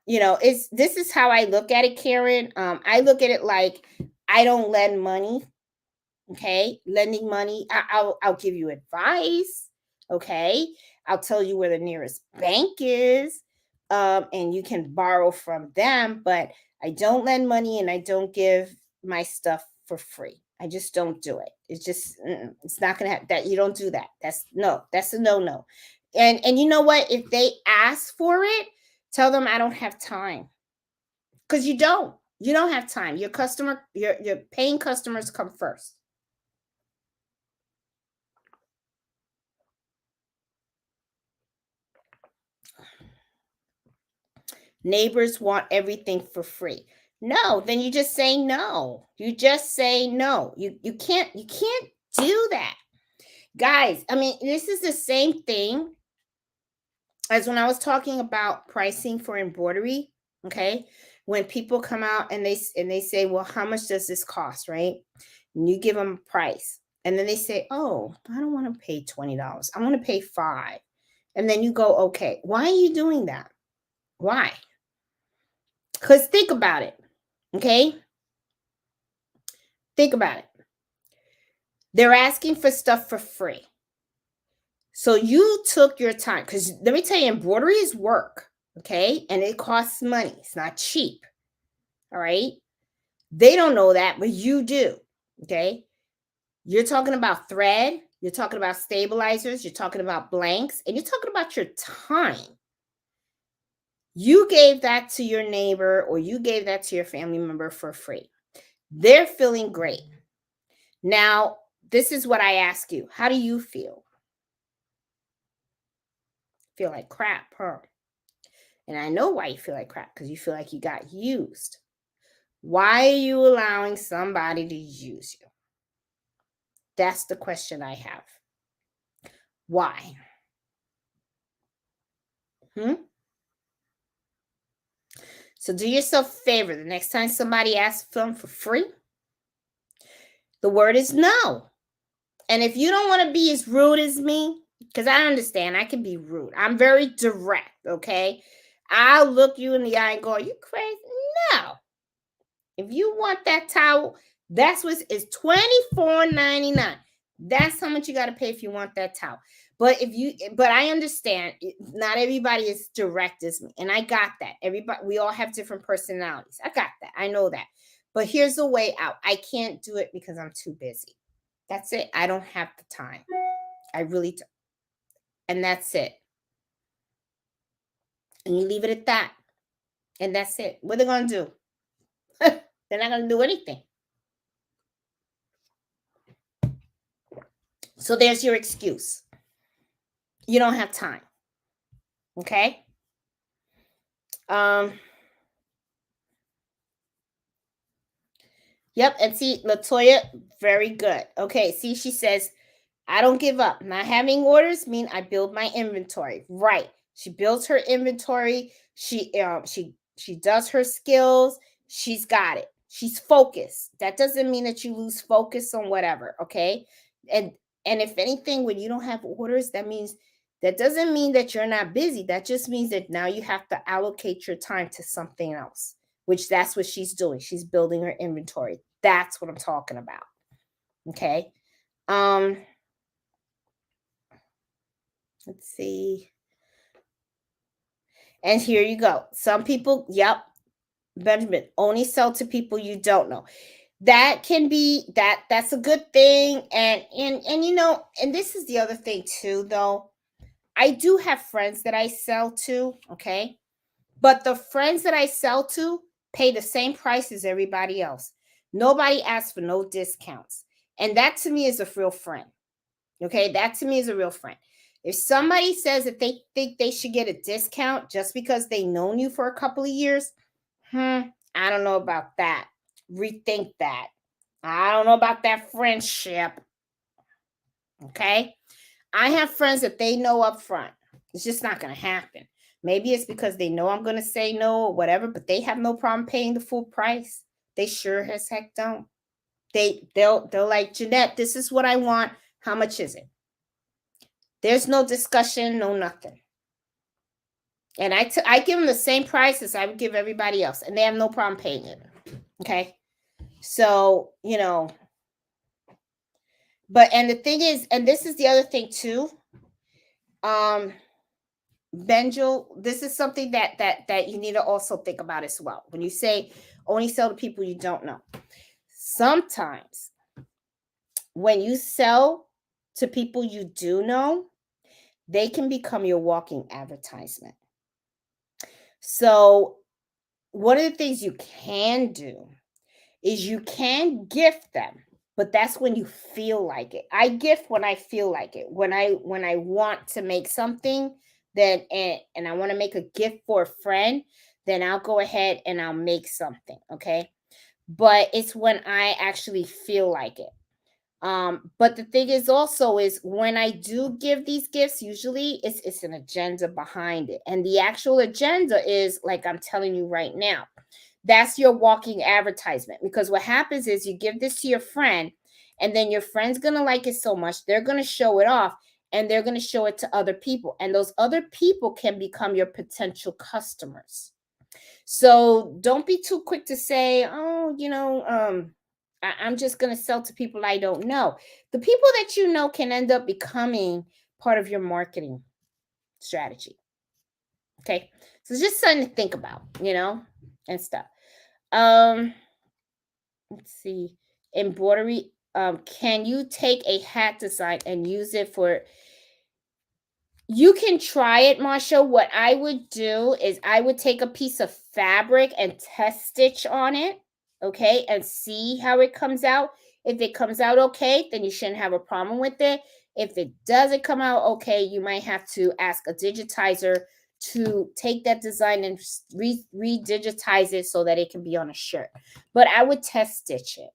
It's this is how I look at it, Karen. I look at it like I don't lend money. Okay, lending money. I'll give you advice. Okay, I'll tell you where the nearest bank is, and you can borrow from them. But I don't lend money, and I don't give my stuff for free. I just don't do it. It's just it's not gonna have that. You don't do that. That's no. That's a no no. And you know what? If they ask for it, tell them I don't have time, because you don't. You don't have time. Your paying customers come first. Neighbors want everything for free. No, then you just say no. You just say no. You can't do that. Guys, I mean, this is the same thing as when I was talking about pricing for embroidery, okay? When people come out and they say, "Well, how much does this cost?" right? And you give them a price. And then they say, "Oh, I don't want to pay $20. I want to pay 5." And then you go, "Okay, why are you doing that? Why?" Because think about it. Okay? Think about it. They're asking for stuff for free. So you took your time, because let me tell you, embroidery is work. Okay? And it costs money. It's not cheap. All right? They don't know that, but you do. Okay? You're talking about thread. You're talking about stabilizers. You're talking about blanks. And you're talking about your time. You gave that to your neighbor, or you gave that to your family member for free. They're feeling great. Now, this is what I ask you. How do you feel? Feel like crap, huh? And I know why you feel like crap, because you feel like you got used. Why are you allowing somebody to use you? That's the question I have. Why? So do yourself a favor. The next time somebody asks for them for free, the word is no. And if you don't want to be as rude as me, because I understand I can be rude. I'm very direct, okay? I'll look you in the eye and go, "Are you crazy?" towel. If you want that towel, that's what it's $24.99. That's how much you got to pay if you want that towel. But I understand not everybody is direct as me, and I got that. We all have different personalities. I got that. I know that. But here's the way out. I can't do it because I'm too busy. That's it. I don't have the time. I really don't. And that's it. And you leave it at that. And that's it. What are they going to do? They're not going to do anything. So there's your excuse. You don't have time. Okay? Yep, and see, Latoya, very good. Okay, see, she says, I don't give up. Not having orders mean I build my inventory. Right. She builds her inventory. She does her skills. She's got it. She's focused. That doesn't mean that you lose focus on whatever, okay? And if anything, when you don't have orders, that doesn't mean that you're not busy. That just means that now you have to allocate your time to something else, which that's what she's doing. She's building her inventory. That's what I'm talking about. Okay? Let's see. And here you go. Some people, yep, Benjamin, only sell to people you don't know. That can be that's a good thing. And you know, and this is the other thing too, though. I do have friends that I sell to, okay? But the friends that I sell to pay the same price as everybody else. Nobody asks for no discounts. And that to me is a real friend. Okay, that to me is a real friend. If somebody says that they think they should get a discount just because they've known you for a couple of years, I don't know about that. Rethink that. I don't know about that friendship. Okay? I have friends that they know up front. It's just not going to happen. Maybe it's because they know I'm going to say no or whatever, but they have no problem paying the full price. They sure as heck don't. They'll like, Jeanette, this is what I want. How much is it? There's no discussion, no nothing. And I give them the same price as I would give everybody else, and they have no problem paying it. Okay? So, you know, and the thing is, and this is the other thing too, Benjel, this is something that you need to also think about as well. When you say only sell to people you don't know. Sometimes when you sell to people you do know, they can become your walking advertisement. So one of the things you can do is you can gift them, but that's when you feel like it. I gift when I feel like it. When I want to make something, then and I want to make a gift for a friend, then I'll go ahead and I'll make something, okay? But it's when I actually feel like it. But the thing is also is when I do give these gifts, usually it's an agenda behind it. And the actual agenda is like I'm telling you right now. That's your walking advertisement, because what happens is you give this to your friend, and then your friend's going to like it so much, they're going to show it off, and they're going to show it to other people. And those other people can become your potential customers. So don't be too quick to say, oh, you know, I'm just going to sell to people I don't know. The people that you know can end up becoming part of your marketing strategy. Okay. So it's just something to think about, you know, and stuff. Let's see. Embroidery. Can you take a hat design and use it for? You can try it, Marsha. What I would do is I would take a piece of fabric and test stitch on it, okay, and see how it comes out. If it comes out okay, then you shouldn't have a problem with it. If it doesn't come out okay, you might have to ask a digitizer to take that design and redigitize it so that it can be on a shirt. But I would test stitch it.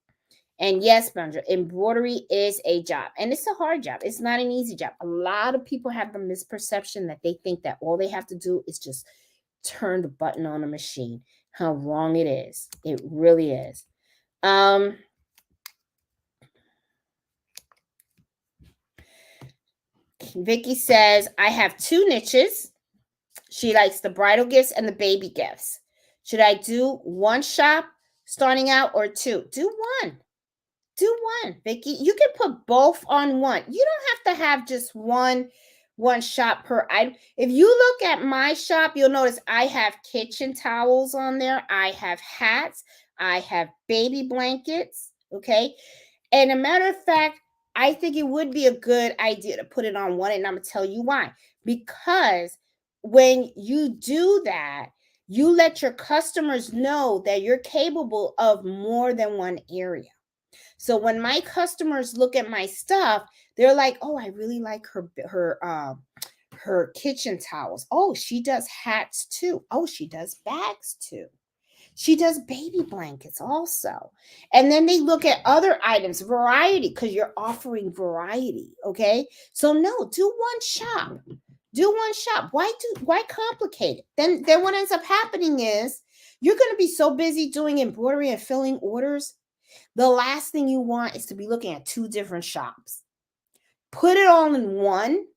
And yes, Brenda, embroidery is a job, and it's a hard job. It's not an easy job. A lot of people have the misperception that they think that all they have to do is just turn the button on a machine. How wrong it is. It really is. Vicky says, I have 2 niches. She likes the bridal gifts and the baby gifts. Should I do one shop starting out or two? Do one. Do one, Vicky. You can put both on one. You don't have to have just one shop per item. If you look at my shop, you'll notice I have kitchen towels on there. I have hats. I have baby blankets. Okay. And a matter of fact, I think it would be a good idea to put it on one, and I'm gonna tell you why. Because when you do that, you let your customers know that you're capable of more than one area. So when my customers look at my stuff, they're like, "Oh, I really like her kitchen towels. Oh, she does hats too. Oh, she does bags too. She does baby blankets also." And then they look at other items, variety, because you're offering variety. Okay. So no, do one shop. Do one shop. Why complicate it? Then what ends up happening is you're gonna be so busy doing embroidery and filling orders. The last thing you want is to be looking at two different shops. Put it all in one,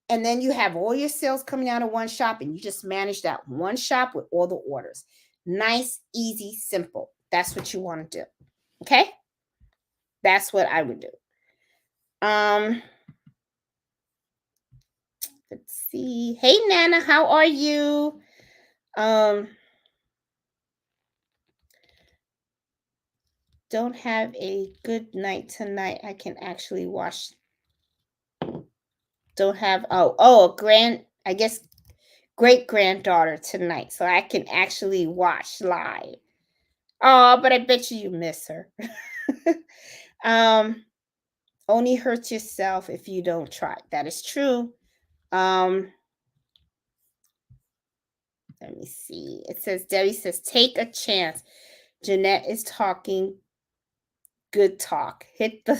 and then you have all your sales coming out of one shop, and you just manage that one shop with all the orders. Nice, easy, simple. That's what you want to do. Okay? That's what I would do. Let's see. Hey Nana, how are you? Don't have a good night tonight. I can actually watch. Don't have I guess great granddaughter tonight, so I can actually watch live. Oh, but I bet you miss her. um, only hurt yourself if you don't try. That is true. Let me see. It says Debbie says take a chance. Jeanette is talking good talk. Hit the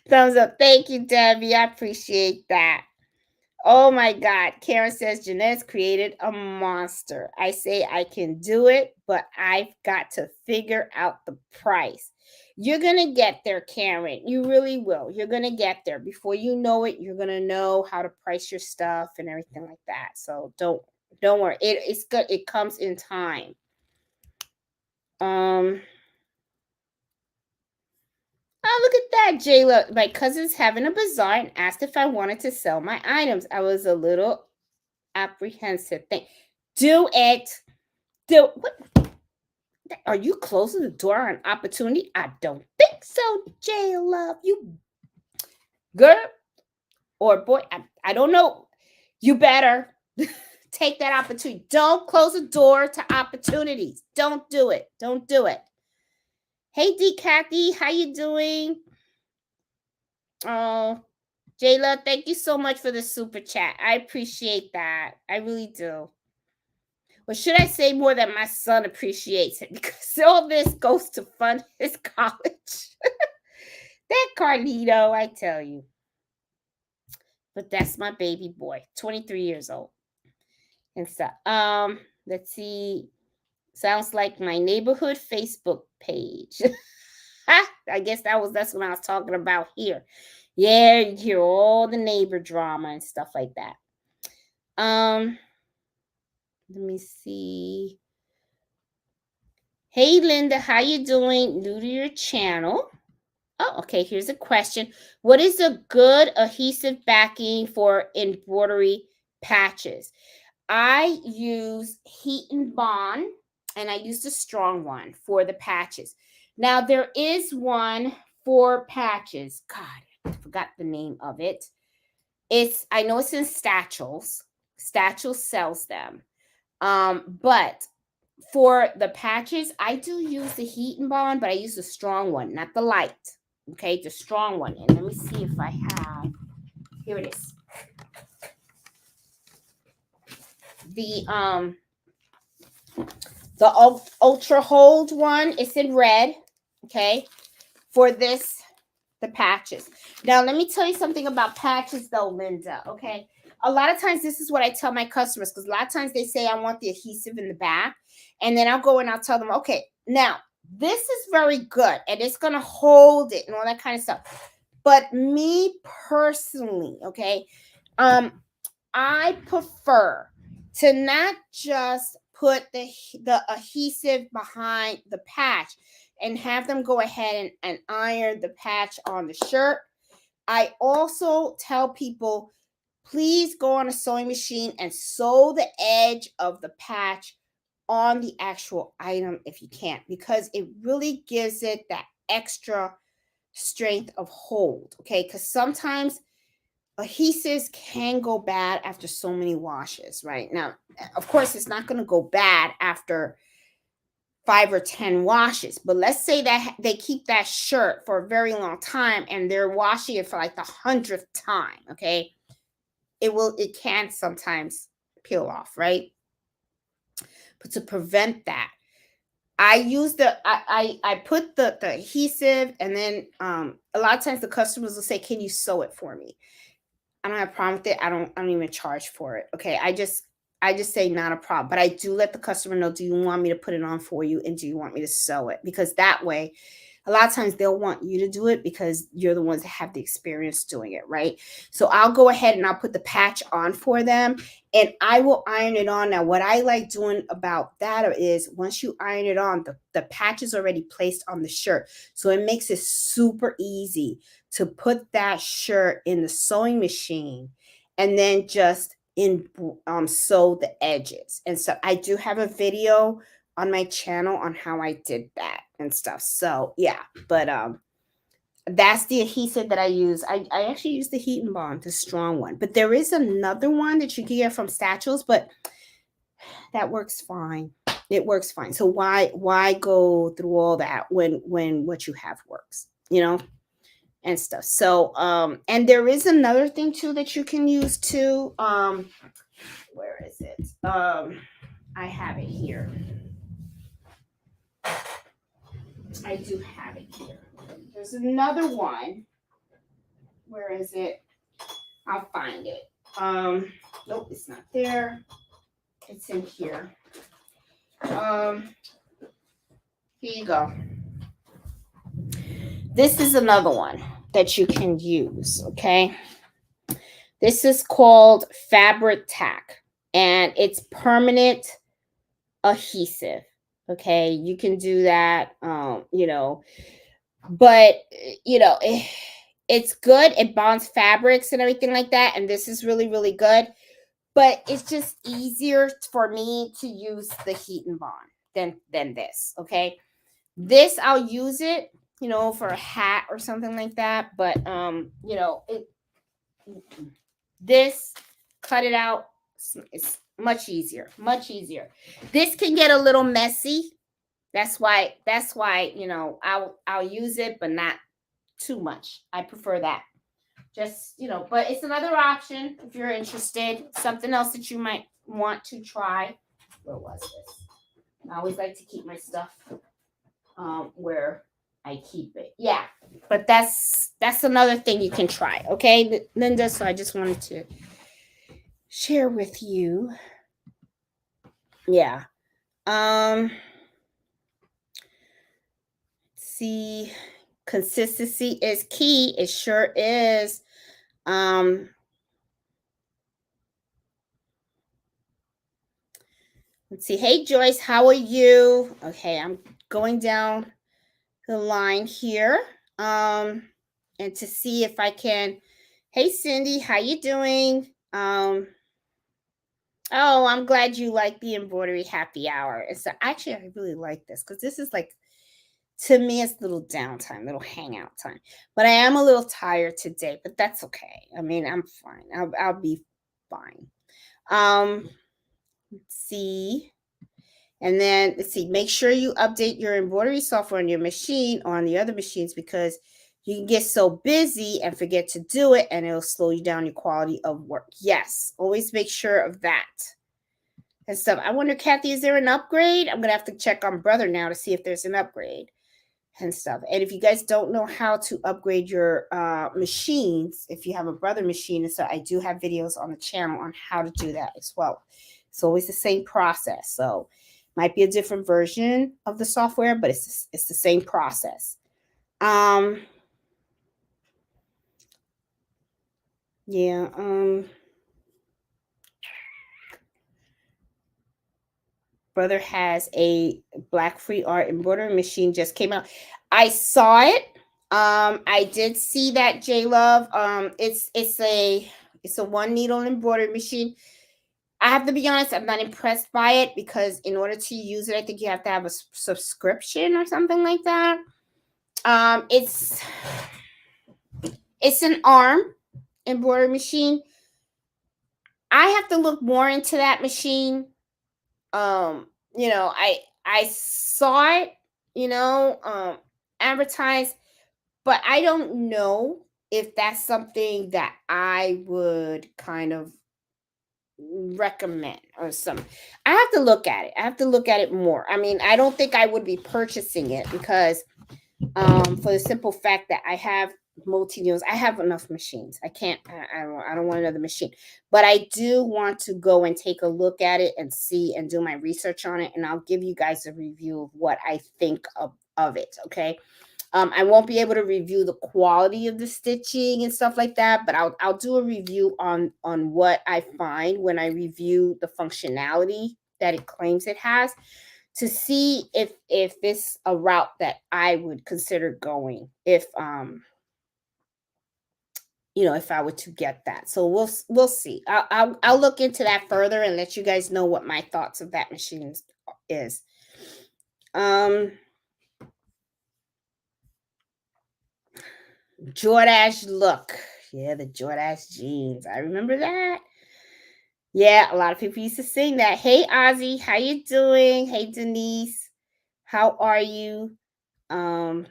thumbs up. Thank you, Debbie. I appreciate that. Oh my God. Karen says Jeanette's created a monster. I say I can do it, but I've got to figure out the price. You're going to get there, Karen. You really will. You're going to get there. Before you know it, you're going to know how to price your stuff and everything like that. So don't worry. It's good. It comes in time. Oh, look at that, Jayla. My cousin's having a bazaar and asked if I wanted to sell my items. I was a little apprehensive. Do it. What? Are you closing the door on opportunity? I don't think so, Jayla. You girl or boy, I don't know. You better take that opportunity. Don't close the door to opportunities. Don't do it. Don't do it. Hey, D. Kathy, how you doing? Oh, Jayla, thank you so much for the super chat. I appreciate that. I really do. Or should I say more that my son appreciates it because all this goes to fund his college. That Carlito, I tell you. But that's my baby boy, 23 years old. And so, let's see. Sounds like my neighborhood Facebook page. I guess that's what I was talking about here. Yeah, you hear all the neighbor drama and stuff like that. Let me see. Hey Linda, how you doing? New to your channel. Oh, okay. Here's a question. What is a good adhesive backing for embroidery patches? I use Heat and Bond, and I use the strong one for the patches. Now, there is one for patches. God, I forgot the name of it. I know it's in Statuels. Statuels sells them. But for the patches, I do use the Heat and Bond, but I use the strong one, not the light. Okay, the strong one. And let me see if I have. Here it is. The Ultra Hold one, it's in red. Okay, for the patches. Now, let me tell you something about patches, though, Linda. Okay, a lot of times this is what I tell my customers because a lot of times they say I want the adhesive in the back, and then I'll go and I'll tell them, okay, now this is very good and it's gonna hold it and all that kind of stuff. But me personally, okay, I prefer to not just put the adhesive behind the patch and have them go ahead and iron the patch on the shirt. I also tell people, please go on a sewing machine and sew the edge of the patch on the actual item if you can, because it really gives it that extra strength of hold. Okay, because sometimes adhesives can go bad after so many washes. Right now, of course, it's not going to go bad after 5 or 10 washes, but let's say that they keep that shirt for a very long time and they're washing it for like the 100th time. Okay, it can sometimes peel off, right? But to prevent that, I use I put the adhesive, and then a lot of times the customers will say, "Can you sew it for me?" I don't have a problem with it. I don't even charge for it. Okay. I just say not a problem. But I do let the customer know, do you want me to put it on for you? And do you want me to sew it? Because that way, a lot of times they'll want you to do it because you're the ones that have the experience doing it, right? So I'll go ahead and I'll put the patch on for them and I will iron it on. Now, what I like doing about that is once you iron it on, the patch is already placed on the shirt. So it makes it super easy to put that shirt in the sewing machine and then just sew the edges. And so I do have a video on my channel on how I did that and stuff. So yeah, but that's the adhesive that I use. I actually use the Heat and Bond, the strong one. But there is another one that you can get from Satchels, but that works fine. It works fine. So why go through all that when what you have works, you know, and stuff. So and there is another thing too that you can use too. Where is it? I have it here. I do have it here. There's another one. Where is it? I'll find it. Nope, it's not there. It's in here. Here you go. This is another one that you can use, okay? This is called Fabric Tack, and it's permanent adhesive. Okay, you can do that, you know, but you know, it's good. It bonds fabrics and everything like that, and this is really, really good. But it's just easier for me to use the Heat and Bond than this. Okay, this I'll use it, you know, for a hat or something like that. But you know, this cut it out. It's much easier, much easier. This can get a little messy. That's why you know I'll use it, but not too much. I prefer that. Just, you know, but it's another option if you're interested. Something else that you might want to try. Where was this? I always like to keep my stuff where I keep it. Yeah, but that's another thing you can try. Okay, Linda. So I just wanted to share with you. Yeah. See, consistency is key. It sure is. Let's see. Hey, Joyce, how are you? Okay, I'm going down the line here. And to see if I can. Hey, Cindy, how you doing? Oh, I'm glad you like the embroidery happy hour. It's actually I really like this because this is like, to me, it's a little downtime, little hangout time. But I am a little tired today, but that's okay. I mean, I'm fine. I'll be fine. Let's see. And then let's see, make sure you update your embroidery software on your machine or on the other machines because you can get so busy and forget to do it and it'll slow you down your quality of work. Yes, always make sure of that and stuff. I wonder, Kathy, is there an upgrade? I'm going to have to check on Brother now to see if there's an upgrade and stuff. And if you guys don't know how to upgrade your machines, if you have a Brother machine and stuff, I do have videos on the channel on how to do that as well. It's always the same process. So might be a different version of the software, but it's the same process. Yeah. brother has a Black Free Art embroidery machine, just came out. I saw it. I did see that, J Love. It's a one needle embroidery machine. I have to be honest, I'm not impressed by it because in order to use it, I think you have to have a subscription or something like that. It's an arm embroidery machine. I have to look more into that machine. You know, I saw it, you know, advertised, but I don't know if that's something that I would kind of recommend or something. I have to look at it. I have to look at it more. I mean, I don't think I would be purchasing it because for the simple fact that I have multi-deals. I have enough machines. I can't I don't want another machine. But I do want to go and take a look at it and see and do my research on it, and I'll give you guys a review of what I think of it, okay? I won't be able to review the quality of the stitching and stuff like that, but I'll do a review on what I find when I review the functionality that it claims it has, to see if it's a route that I would consider going if you know, if I were to get that. So we'll see. I'll look into that further and let you guys know what my thoughts of that machine is. Jordache look. Yeah, the Jordache jeans. I remember that. Yeah, a lot of people used to sing that. Hey Ozzy, how you doing? Hey Denise, how are you? Um,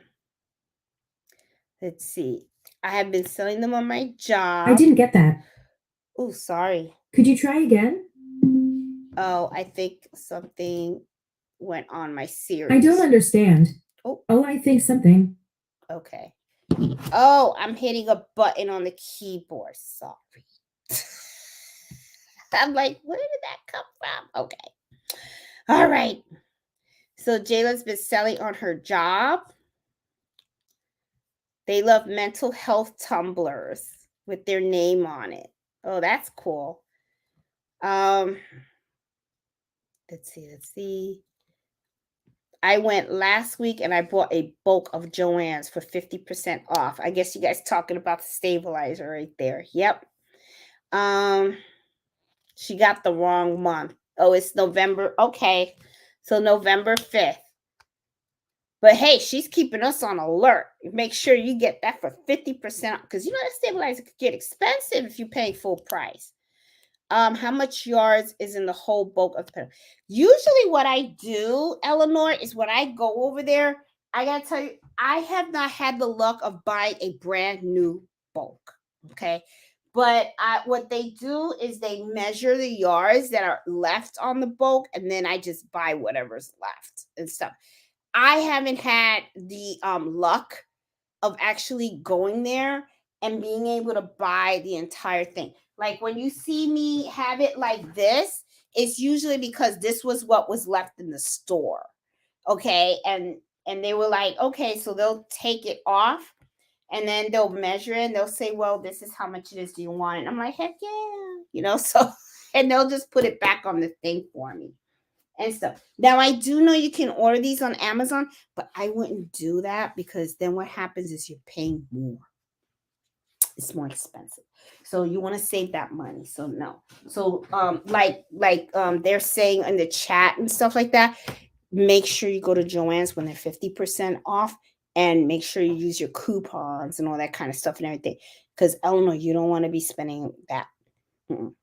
let's see. I have been selling them on my job. I didn't get that. Oh, sorry. Could you try again? Oh, I think something went on my series. I don't understand. Oh, I think something. okay. Oh, I'm hitting a button on the keyboard. Sorry. I'm like, where did that come from? Okay. All right. So Jayla's been selling on her job. They love mental health tumblers with their name on it. Oh, that's cool. Let's see. I went last week and I bought a bulk of Joann's for 50% off. I guess you guys talking about the stabilizer right there. Yep. She got the wrong month. Oh, it's November. Okay. So November 5th. But hey, she's keeping us on alert. Make sure you get that for 50% because you know that stabilizer could get expensive if you pay full price. How much yards is in the whole bulk of the usually what I do, Eleanor, is when I go over there, I gotta tell you, I have not had the luck of buying a brand new bulk. Okay. But what they do is they measure the yards that are left on the bulk, and then I just buy whatever's left and stuff. I haven't had the luck of actually going there and being able to buy the entire thing. Like when you see me have it like this, it's usually because this was what was left in the store. Okay? And they were like, "Okay, so they'll take it off and then they'll measure it and they'll say, "Well, this is how much it is. Do you want it?" I'm like, "Heck yeah." You know, so and they'll just put it back on the thing for me and stuff. Now I do know you can order these on Amazon, but I wouldn't do that because then what happens is you're paying more. It's more expensive. So you want to save that money. So no. So they're saying in the chat and stuff like that, make sure you go to Joann's when they're 50% off and make sure you use your coupons and all that kind of stuff and everything. Because Eleanor, you don't want to be spending that. Mm-mm.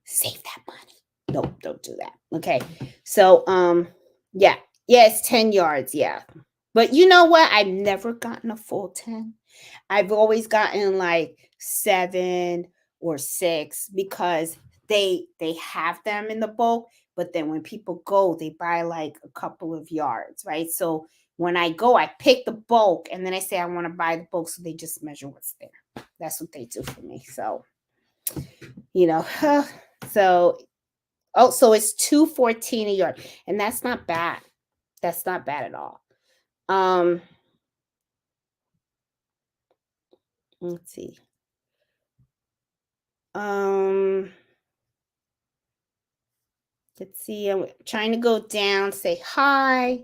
Save that money. Nope, don't do that. Okay. So yeah. Yeah, it's 10 yards, yeah. But you know what? I've never gotten a full 10. I've always gotten like 7 or 6 because they have them in the bulk, but then when people go, they buy like a couple of yards, right? So when I go, I pick the bulk and then I say I want to buy the bulk, so they just measure what's there. That's what they do for me. So, you know, so so it's 214 a yard, and that's not bad. That's not bad at all. Let's see. Um Let's see. I'm trying to go down, say hi.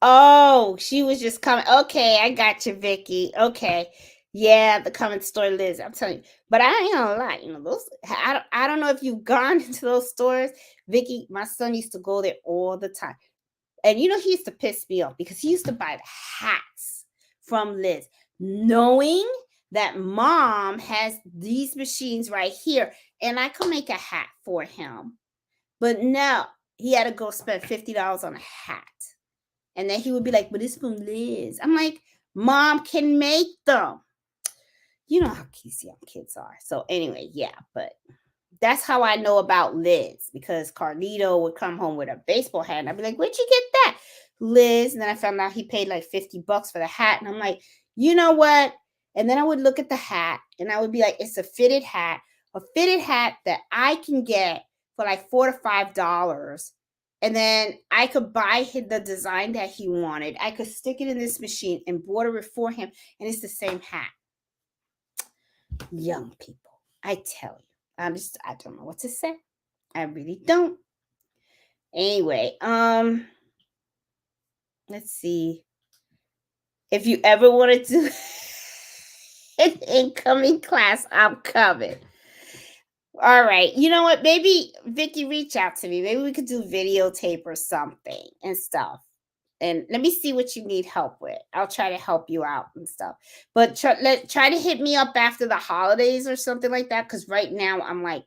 Oh, she was just coming. Okay, I got you, Vicky. Okay. Yeah, the comment store Liz. I'm telling you. But I ain't gonna lie, those I don't know if you've gone into those stores. Vicky, my son used to go there all the time. And he used to piss me off because he used to buy the hats from Liz, knowing that mom has these machines right here, and I could make a hat for him. But no, he had to go spend $50 on a hat. And then he would be like, but it's from Liz. I'm like, mom can make them. You know how these young kids are. So anyway, yeah, but that's how I know about Liz, because Carlito would come home with a baseball hat and I'd be like, where'd you get that? Liz. And then I found out he paid like $50 for the hat. And I'm like, you know what? And then I would look at the hat and I would be like, it's a fitted hat that I can get for like $4 to $5. And then I could buy the design that he wanted. I could stick it in this machine and border it for him. And it's the same hat. Young people, I tell you. I don't know what to say. I really don't. Anyway, let's see. If you ever want to do an incoming class, I'm coming. All right. You know what? Maybe Vicky, reach out to me. Maybe we could do videotape or something and stuff. And let me see what you need help with. I'll try to help you out and stuff. But try to hit me up after the holidays or something like that. Because right now I'm like,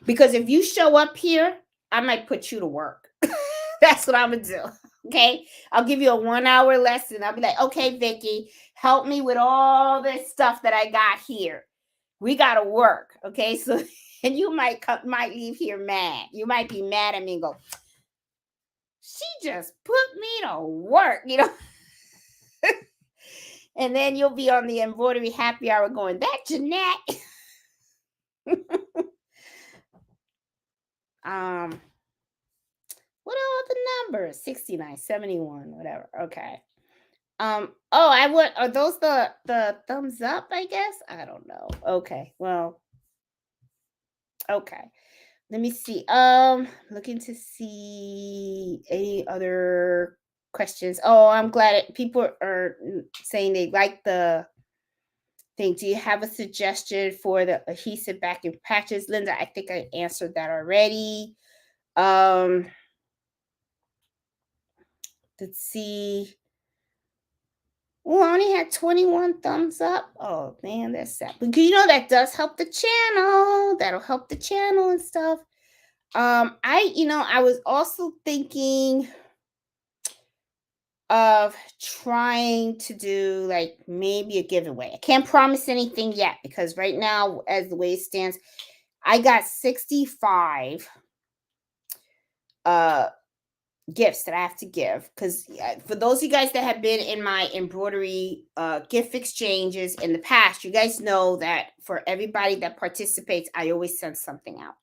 because if you show up here, I might put you to work. That's what I'm gonna do. Okay, I'll give you a 1-hour lesson. I'll be like, okay, Vicky, help me with all this stuff that I got here. We gotta work. Okay, so and you might leave here mad. You might be mad at me and go, she just put me to work, And then you'll be on the embroidery happy hour going, that Jeanette. What are the numbers? 69, 71, whatever. Okay. Are those the thumbs up, I guess? I don't know. Okay. Well, okay. Let me see. Looking to see any other questions. Oh, I'm glad people are saying they like the thing. Do you have a suggestion for the adhesive backing patches? Linda, I think I answered that already. Let's see. Oh, I only had 21 thumbs up. Oh man, that's sad. But that does help the channel. That'll help the channel and stuff. I was also thinking of trying to do like maybe a giveaway. I can't promise anything yet because right now, as the way it stands, I got 65 gifts that I have to give, because for those of you guys that have been in my embroidery gift exchanges in the past, you guys know that for everybody that participates, I always send something out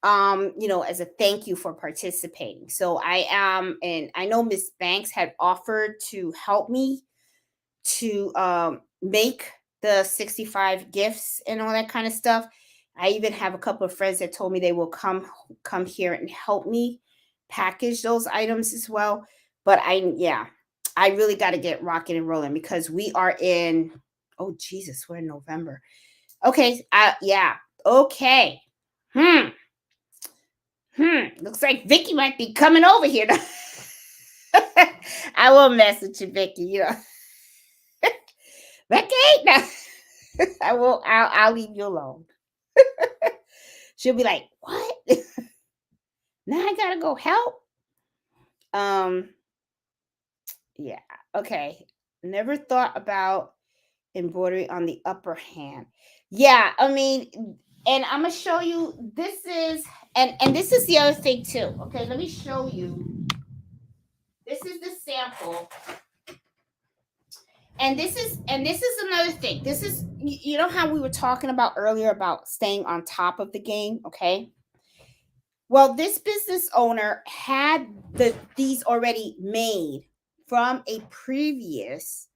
as a thank you for participating. So I am, and I know Miss Banks had offered to help me to make the 65 gifts and all that kind of stuff. I even have a couple of friends that told me they will come here and help me package those items as well. But I really got to get rocking and rolling because we are in, oh Jesus, we're in November. Okay. Yeah. Okay. Looks like Vicky might be coming over here. I will message you, Vicky. Vicky, no. I'll leave you alone. She'll be like, what? Now I gotta go help. Yeah. Okay. Never thought about embroidery on the upper hand. Yeah, I mean, and I'm gonna show you. This is and this is the other thing too. Okay, let me show you. This is the sample. And this is another thing. This is, you know how we were talking about earlier about staying on top of the game, okay? Well, this business owner had these already made from a previous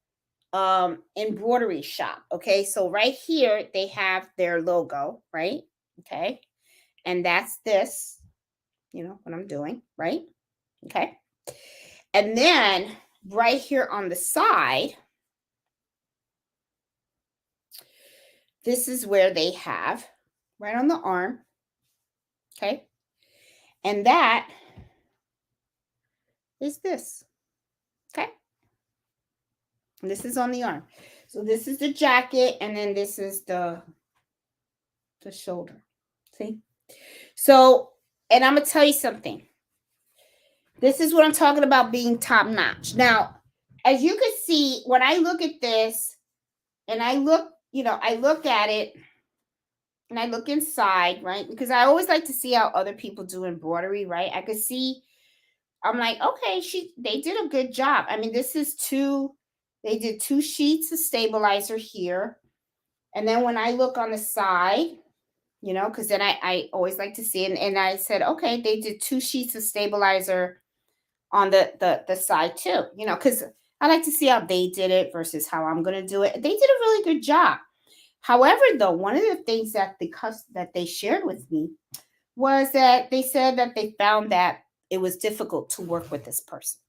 embroidery shop. Okay, so right here they have their logo, right? Okay, and that's this, what I'm doing, right? Okay, and then right here on the side, this is where they have right on the arm. Okay, and that is this. Okay, and this is on the arm. So this is the jacket, and then this is the shoulder. See? So, and I'm gonna tell you something. This is what I'm talking about being top notch. Now, as you can see, when I look at this and I look, I look at it and I look inside, right? Because I always like to see how other people do embroidery, right? I could see, I'm like, okay, they did a good job. I mean, they did 2 sheets of stabilizer here. And then when I look on the side, because then I always like to see it. And I said, okay, they did 2 sheets of stabilizer on the side too, because I like to see how they did it versus how I'm going to do it. They did a really good job. However, though, one of the things that they shared with me was that they said that they found that it was difficult to work with this person.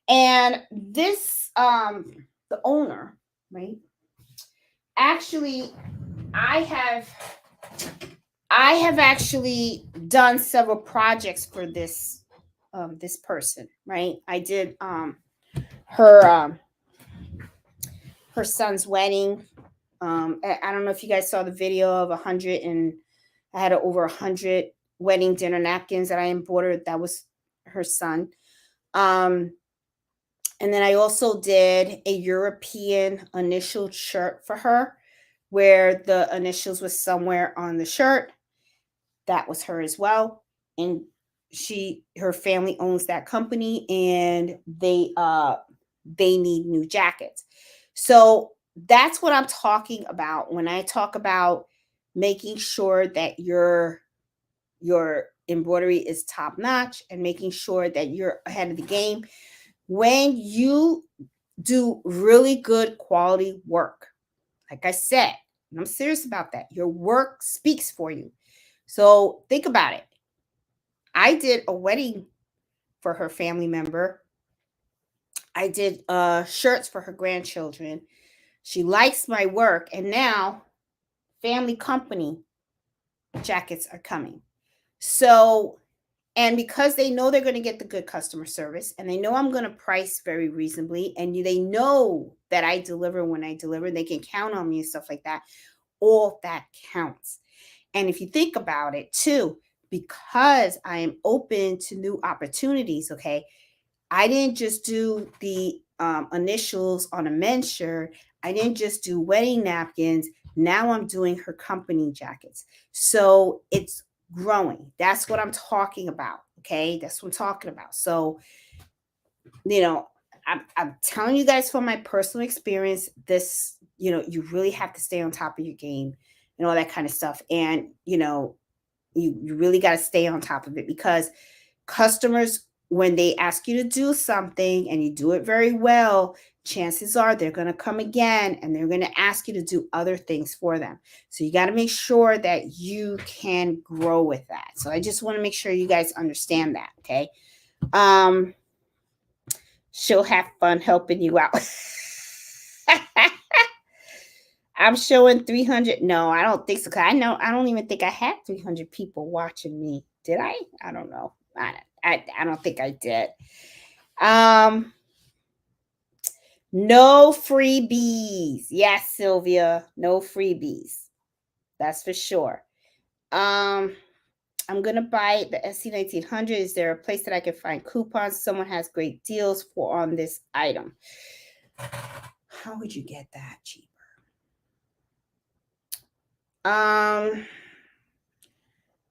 And this, the owner, right? Actually, I have actually done several projects for this person, right? I did her son's wedding. I don't know if you guys saw the video of 100, and I had over 100 wedding dinner napkins that I embroidered. That was her son. And then I also did a European initial shirt for her, where the initials was somewhere on the shirt. That was her as well. And her family owns that company, and they need new jackets. So that's what I'm talking about when I talk about making sure that your embroidery is top notch and making sure that you're ahead of the game. When you do really good quality work, like I said, and I'm serious about that, your work speaks for you. So think about it. I did a wedding for her family member. I did shirts for her grandchildren. She likes my work, and now family company jackets are coming. So, and because they know they're going to get the good customer service, and they know I'm going to price very reasonably, and they know that I deliver when I deliver, they can count on me and stuff like that. All that counts. And if you think about it too, because I am open to new opportunities, okay, I didn't just do the initials on a men's shirt. I didn't just do wedding napkins. Now I'm doing her company jackets. So it's growing. That's what I'm talking about. Okay. That's what I'm talking about. So, I'm telling you guys from my personal experience, this, you really have to stay on top of your game and all that kind of stuff. And, you really got to stay on top of it, because customers, when they ask you to do something and you do it very well, chances are they're going to come again and they're going to ask you to do other things for them. So you got to make sure that you can grow with that. So I just want to make sure you guys understand that. Okay. She'll have fun helping you out. I'm showing 300. No, I don't think so. Cause I don't even think I had 300 people watching me. Did I? I don't know. I don't think I did. No freebies. Yes, Sylvia. No freebies. That's for sure. I'm gonna buy the SC1900. Is there a place that I can find coupons? Someone has great deals on this item. How would you get that cheaper?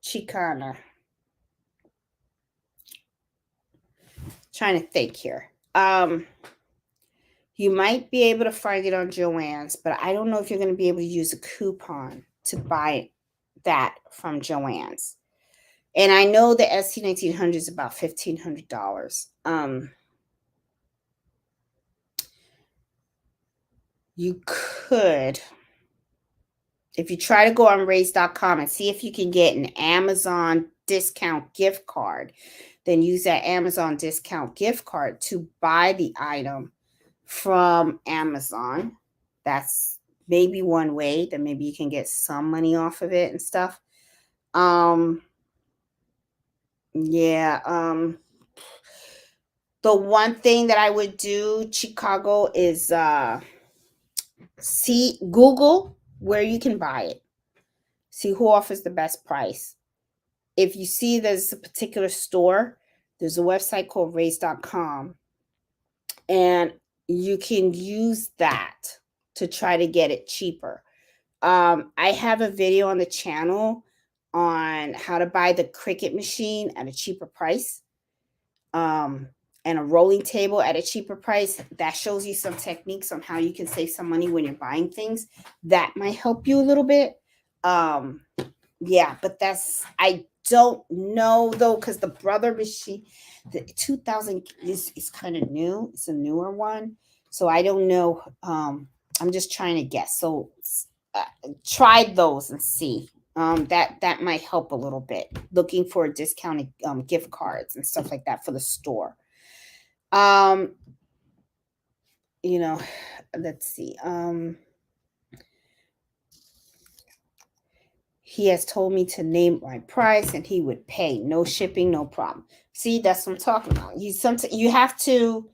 Chicana. Trying to think here. You might be able to find it on Joann's, but I don't know if you're going to be able to use a coupon to buy that from Joann's. And I know the SC1900 is about $1,500. you could, if you try to go on raise.com and see if you can get an Amazon discount gift card, then use that Amazon discount gift card to buy the item from Amazon. That's maybe one way that maybe you can get some money off of it and stuff. Yeah, the one thing that I would do, Chicago, is see, Google where you can buy it. See who offers the best price. If you see there's a particular store, there's a website called raise.com, and you can use that to try to get it cheaper. I have a video on the channel on how to buy the Cricut machine at a cheaper price, and a rolling table at a cheaper price. That shows you some techniques on how you can save some money when you're buying things. That might help you a little bit. Yeah, but I don't know though, because the Brother machine, the 2000 is kind of new. It's a newer one. So I don't know. I'm just trying to guess. So try those and see. That might help a little bit. Looking for discounted gift cards and stuff like that for the store. Let's see. He has told me to name my price and he would pay. No shipping, no problem. See, that's what I'm talking about. You have to.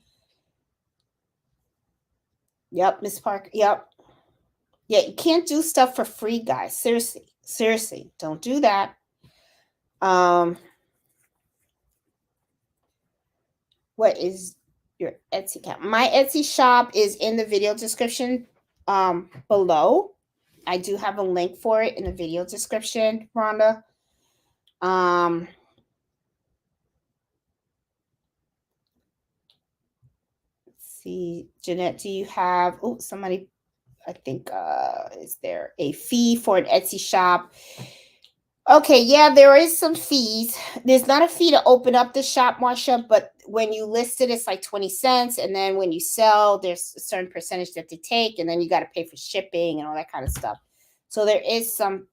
Yep, Miss Parker. Yep. Yeah, you can't do stuff for free, guys. Seriously, don't do that. What is your Etsy account? My Etsy shop is in the video description below. I do have a link for it in the video description, Rhonda. Let's see, Jeanette, do you have? Oh, somebody. I think is there a fee for an Etsy shop? Okay, yeah, there is some fees. There's not a fee to open up the shop, Marsha, but when you list it, it's like 20 cents. And then when you sell, there's a certain percentage that they take, and then you got to pay for shipping and all that kind of stuff. So there is some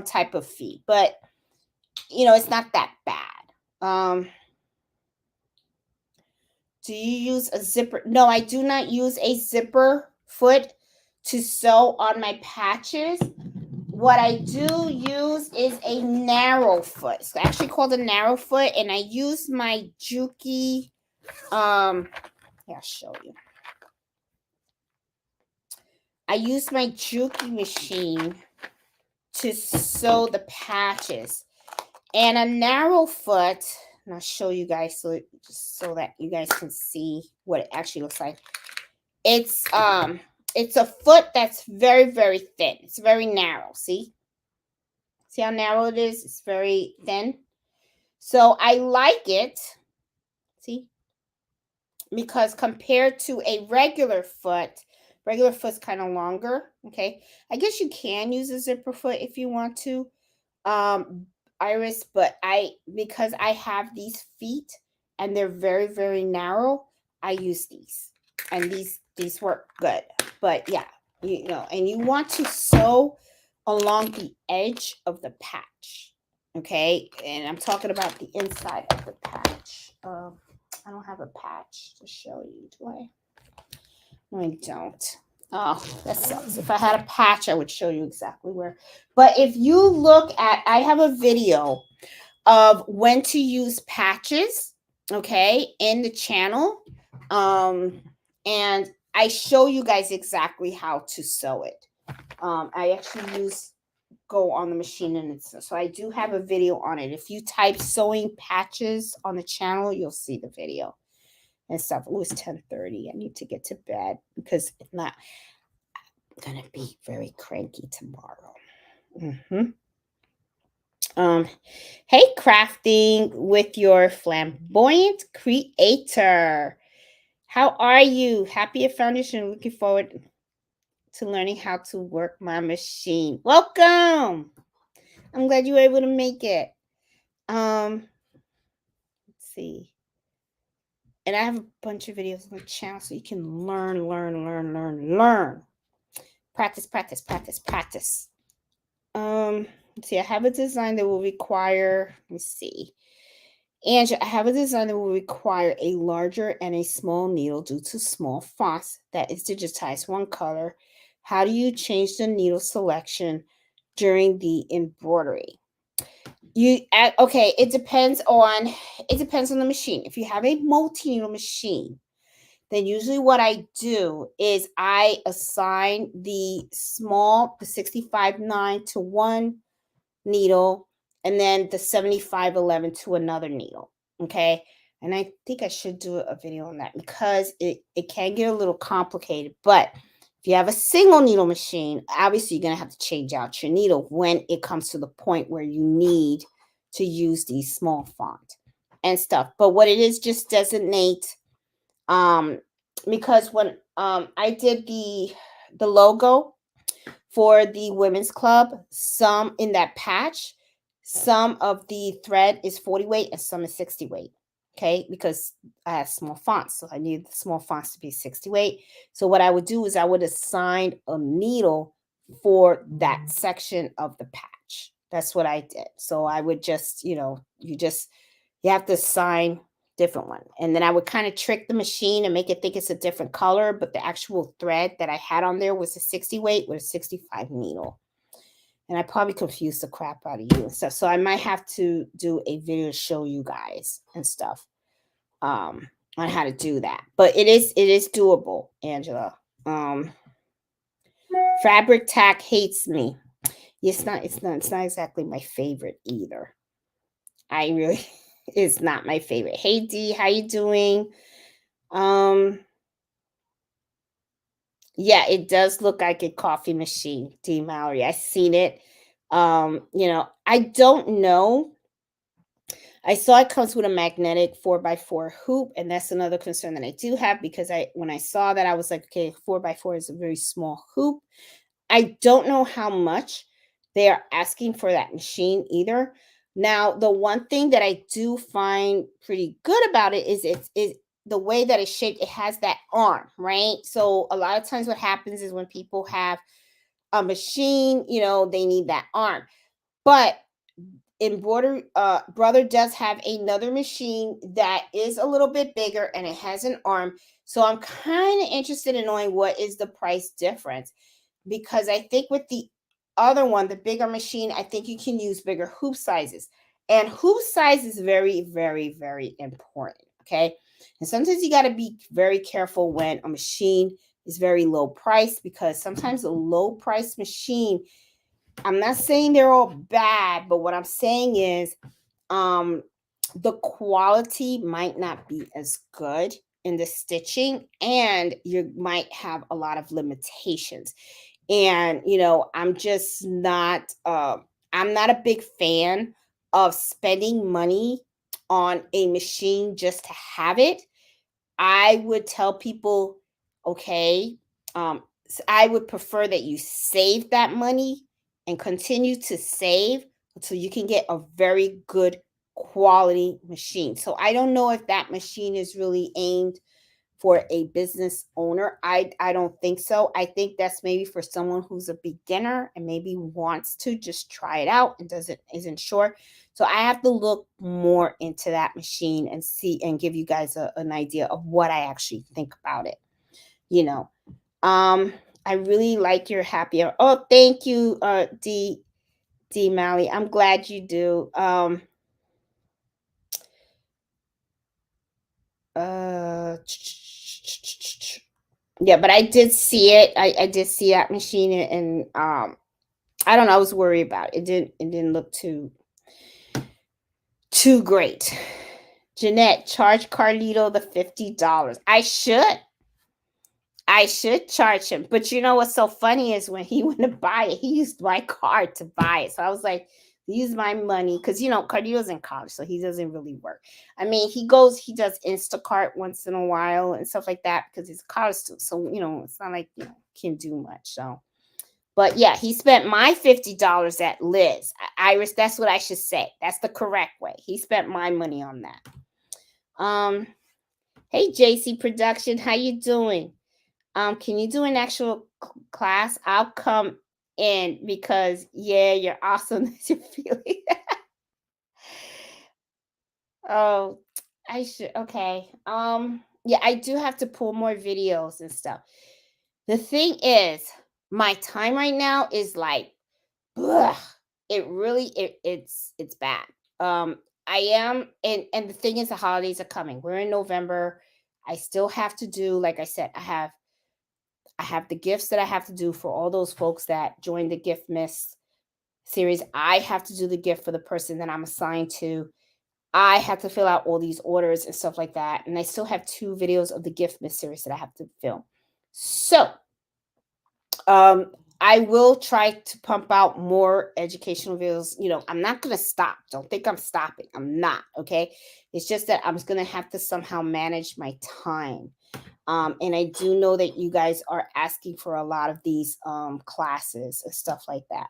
type of fee, but it's not that bad. Do you use a zipper? No, I do not use a zipper foot to sew on my patches. What I do use is a narrow foot. It's actually called a narrow foot, and I use my Juki. I'll show you. I use my Juki machine to sew the patches, and a narrow foot. And I'll show you guys just so that you guys can see what it actually looks like. It's a foot that's very, very thin. It's very narrow. See how narrow it is? It's very thin. So I like it. See? Because compared to a regular foot's kind of longer. Okay. I guess you can use a zipper foot if you want to, Iris, but because I have these feet and they're very, very narrow, I use these. And these work good. But yeah, and you want to sew along the edge of the patch. Okay, and I'm talking about the inside of the patch. I don't have a patch to show you, do I? No, I don't. Oh, that sucks. If I had a patch, I would show you exactly where. But if you look I have a video of when to use patches, okay, in the channel. And I show you guys exactly how to sew it. I actually go on the machine, and so I do have a video on it. If you type sewing patches on the channel, you'll see the video and stuff. It was 10:30. I need to get to bed because if not, I'm gonna be very cranky tomorrow. Hey, crafting with your flamboyant creator. How are you? Happy foundation. Looking forward to learning how to work my machine. Welcome. I'm glad you were able to make it. Let's see. And I have a bunch of videos on the channel so you can learn. Practice, practice, practice, practice. Let's see, I have a design that will require, let me see. And I have a design that will require a larger and a small needle due to small fonts that is digitized one color. How do you change the needle selection during the embroidery? Okay, it depends on the machine. If you have a multi-needle machine, then usually what I do is I assign the 65-9 to one needle and then the 75-11 to another needle. Okay. And I think I should do a video on that because it can get a little complicated. But if you have a single needle machine, obviously you're going to have to change out your needle when it comes to the point where you need to use these small font and stuff. But what it is, just designate, um because when I did the logo for the women's club, some in that patch, some of the thread is 40 weight and some is 60 weight. Okay, because I have small fonts, so I need the small fonts to be 60 weight. So what I would do is I would assign a needle for that section of the patch. That's what I did. So I would just, you have to assign different one. And then I would kind of trick the machine and make it think it's a different color, but the actual thread that I had on there was a 60 weight with a 65 needle. And I probably confused the crap out of you and stuff. So I might have to do a video to show you guys and stuff on how to do that. But it is doable, Angela. Fabric tack hates me. It's not exactly my favorite either. I really it's not my favorite. Hey D, how you doing? Yeah, it does look like a coffee machine, D Mallory. I seen it. I don't know. I saw it comes with a magnetic 4x4 hoop, and that's another concern that I do have because when I saw that, I was like, okay, 4x4 is a very small hoop. I don't know how much they are asking for that machine either. Now, the one thing that I do find pretty good about it is the way that it's shaped. It has that arm, right? So a lot of times what happens is when people have a machine, they need that arm. But embroidery brother does have another machine that is a little bit bigger and it has an arm. So I'm kind of interested in knowing what is the price difference, because I think with the other one, the bigger machine, I think you can use bigger hoop sizes. And hoop size is very, very, very important. Okay. And sometimes you got to be very careful when a machine is very low price, because sometimes a low price machine, I'm not saying they're all bad, but what I'm saying is the quality might not be as good in the stitching, and you might have a lot of limitations. And I'm just not I'm not a big fan of spending money on a machine just to have it. I would tell people, okay, I would prefer that you save that money and continue to save until you can get a very good quality machine. So I don't know if that machine is really aimed for a business owner. I don't think so. I think that's maybe for someone who's a beginner and maybe wants to just try it out and isn't sure. So I have to look more into that machine and see and give you guys an idea of what I actually think about it. You know, I really like your happy hour. Oh, thank you, D Mally. I'm glad you do. Yeah, but I did see it. I did see that machine, and I don't know. I was worried about it. It didn't look too great. Jeanette, charge Carlito the $50. I should charge him. But you know what's so funny is when he went to buy it, he used my card to buy it. So I was like, use my money, because Carlito's in college, so he doesn't really work. I mean, he does Instacart once in a while and stuff like that because he's a college student. So it's not like can do much. So, but yeah, he spent my $50 at Liz. Iris, that's what I should say. That's the correct way. He spent my money on that. Hey JC Production, how you doing? Can you do an actual class, I'll come in because yeah, you're awesome. You're feeling. Oh, I should. Okay. Yeah, I do have to pull more videos and stuff. The thing is, my time right now is like, ugh, it really it's bad. I am, and the thing is, the holidays are coming. We're in November. I still have to do, like I said, I have the gifts that I have to do for all those folks that joined the gift miss series. I have to do the gift for the person that I'm assigned to. I have to fill out all these orders and stuff like that. And I still have 2 videos of the gift miss series that I have to film. So, um, I will try to pump out more educational videos. I'm not going to stop. Don't think I'm stopping. I'm not. Okay. It's just that I'm going to have to somehow manage my time. And I do know that you guys are asking for a lot of these classes and stuff like that.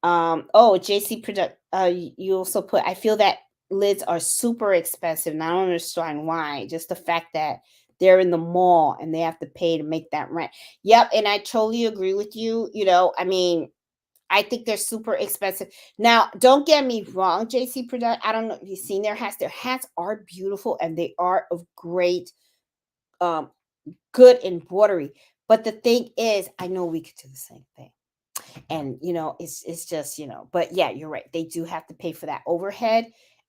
Oh, JC product. You also put. I feel that lids are super expensive, and I don't understand why. Just the fact that they're in the mall and they have to pay to make that rent. Yep, and I totally agree with you. I mean, I think they're super expensive. Now, don't get me wrong, JC product. I don't know if you've seen their hats. Their hats are beautiful and they are of great, um, good embroidery. But the thing is, I know we could do the same thing. And it's just, but yeah, you're right, they do have to pay for that overhead.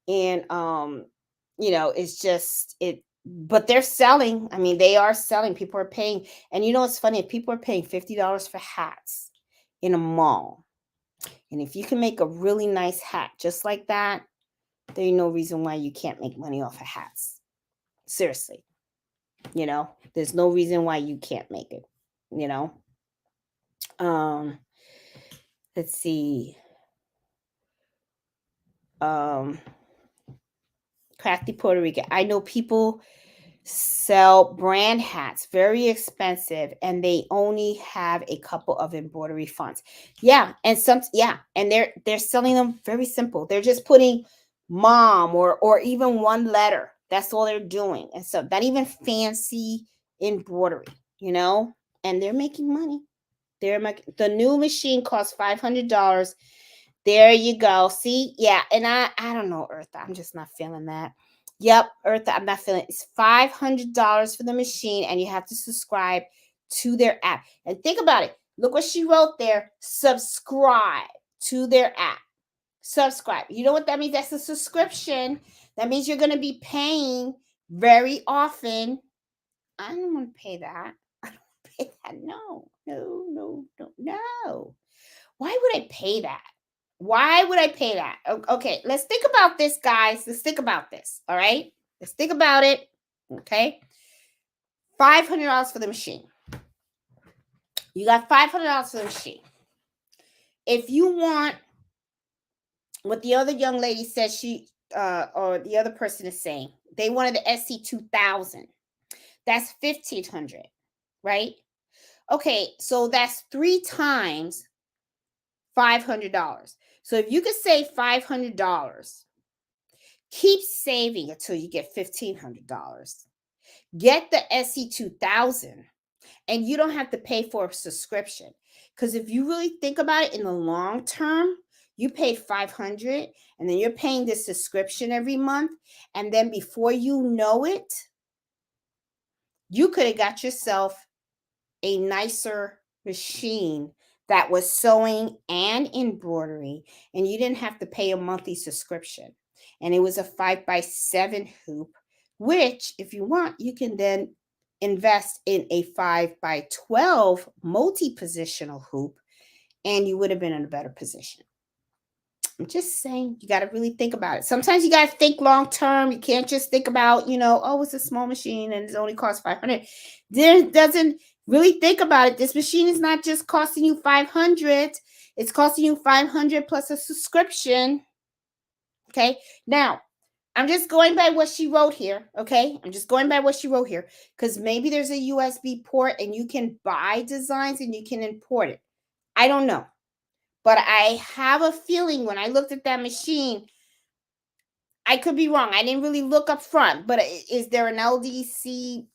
And it's just it, but they're selling. I mean, they are selling, people are paying. And it's funny, if people are paying $50 for hats in a mall, and if you can make a really nice hat just like that, there's no reason why you can't make money off of hats. Seriously, there's no reason why you can't make it. you know um let's see. um Crafty Puerto Rican. I know people sell brand hats, very expensive, and they only have a couple of embroidery fonts. Yeah, and they're selling them very simple. They're just putting mom or even one letter. That's all they're doing. And so not even fancy embroidery, you know, and they're making money. The new machine costs $500. There you go. See, yeah, and I don't know, Eartha. I'm just not feeling that. Yep, Eartha, I'm not feeling it. It's $500 for the machine, and you have to subscribe to their app. And think about it. Look what she wrote there. Subscribe to their app. Subscribe. You know what that means? That's a subscription. That means you're going to be paying very often. I don't want to pay that. I don't want to pay that. No, no, no, no, no. Why would I pay that? Why would I pay that? Okay, let's think about this, guys. Let's think about this. All right, let's think about it. Okay, $500 for the machine. You got $500 for the machine. If you want what the other young lady said, or the other person is saying, they wanted the SC2000. That's 1,500, right? Okay, so that's 3 times $500. So if you could save $500, keep saving until you get $1,500. Get the SC2000, and you don't have to pay for a subscription. Because if you really think about it in the long term, you paid $500 and then you're paying this subscription every month. And then before you know it, you could have got yourself a nicer machine that was sewing and embroidery, and you didn't have to pay a monthly subscription. And it was a 5x7 hoop, which, if you want, you can then invest in a 5x12 multi-positional hoop, and you would have been in a better position. I'm just saying, you got to really think about it. Sometimes you got to think long term. You can't just think about, oh, it's a small machine and it only costs 500. There doesn't really think about it. This machine is not just costing you 500. It's costing you 500 plus a subscription. Okay. Now, I'm just going by what she wrote here. Okay. I'm just going by what she wrote here because maybe there's a USB port and you can buy designs and you can import it. I don't know. But I have a feeling when I looked at that machine, I could be wrong. I didn't really look up front, but is there an LDC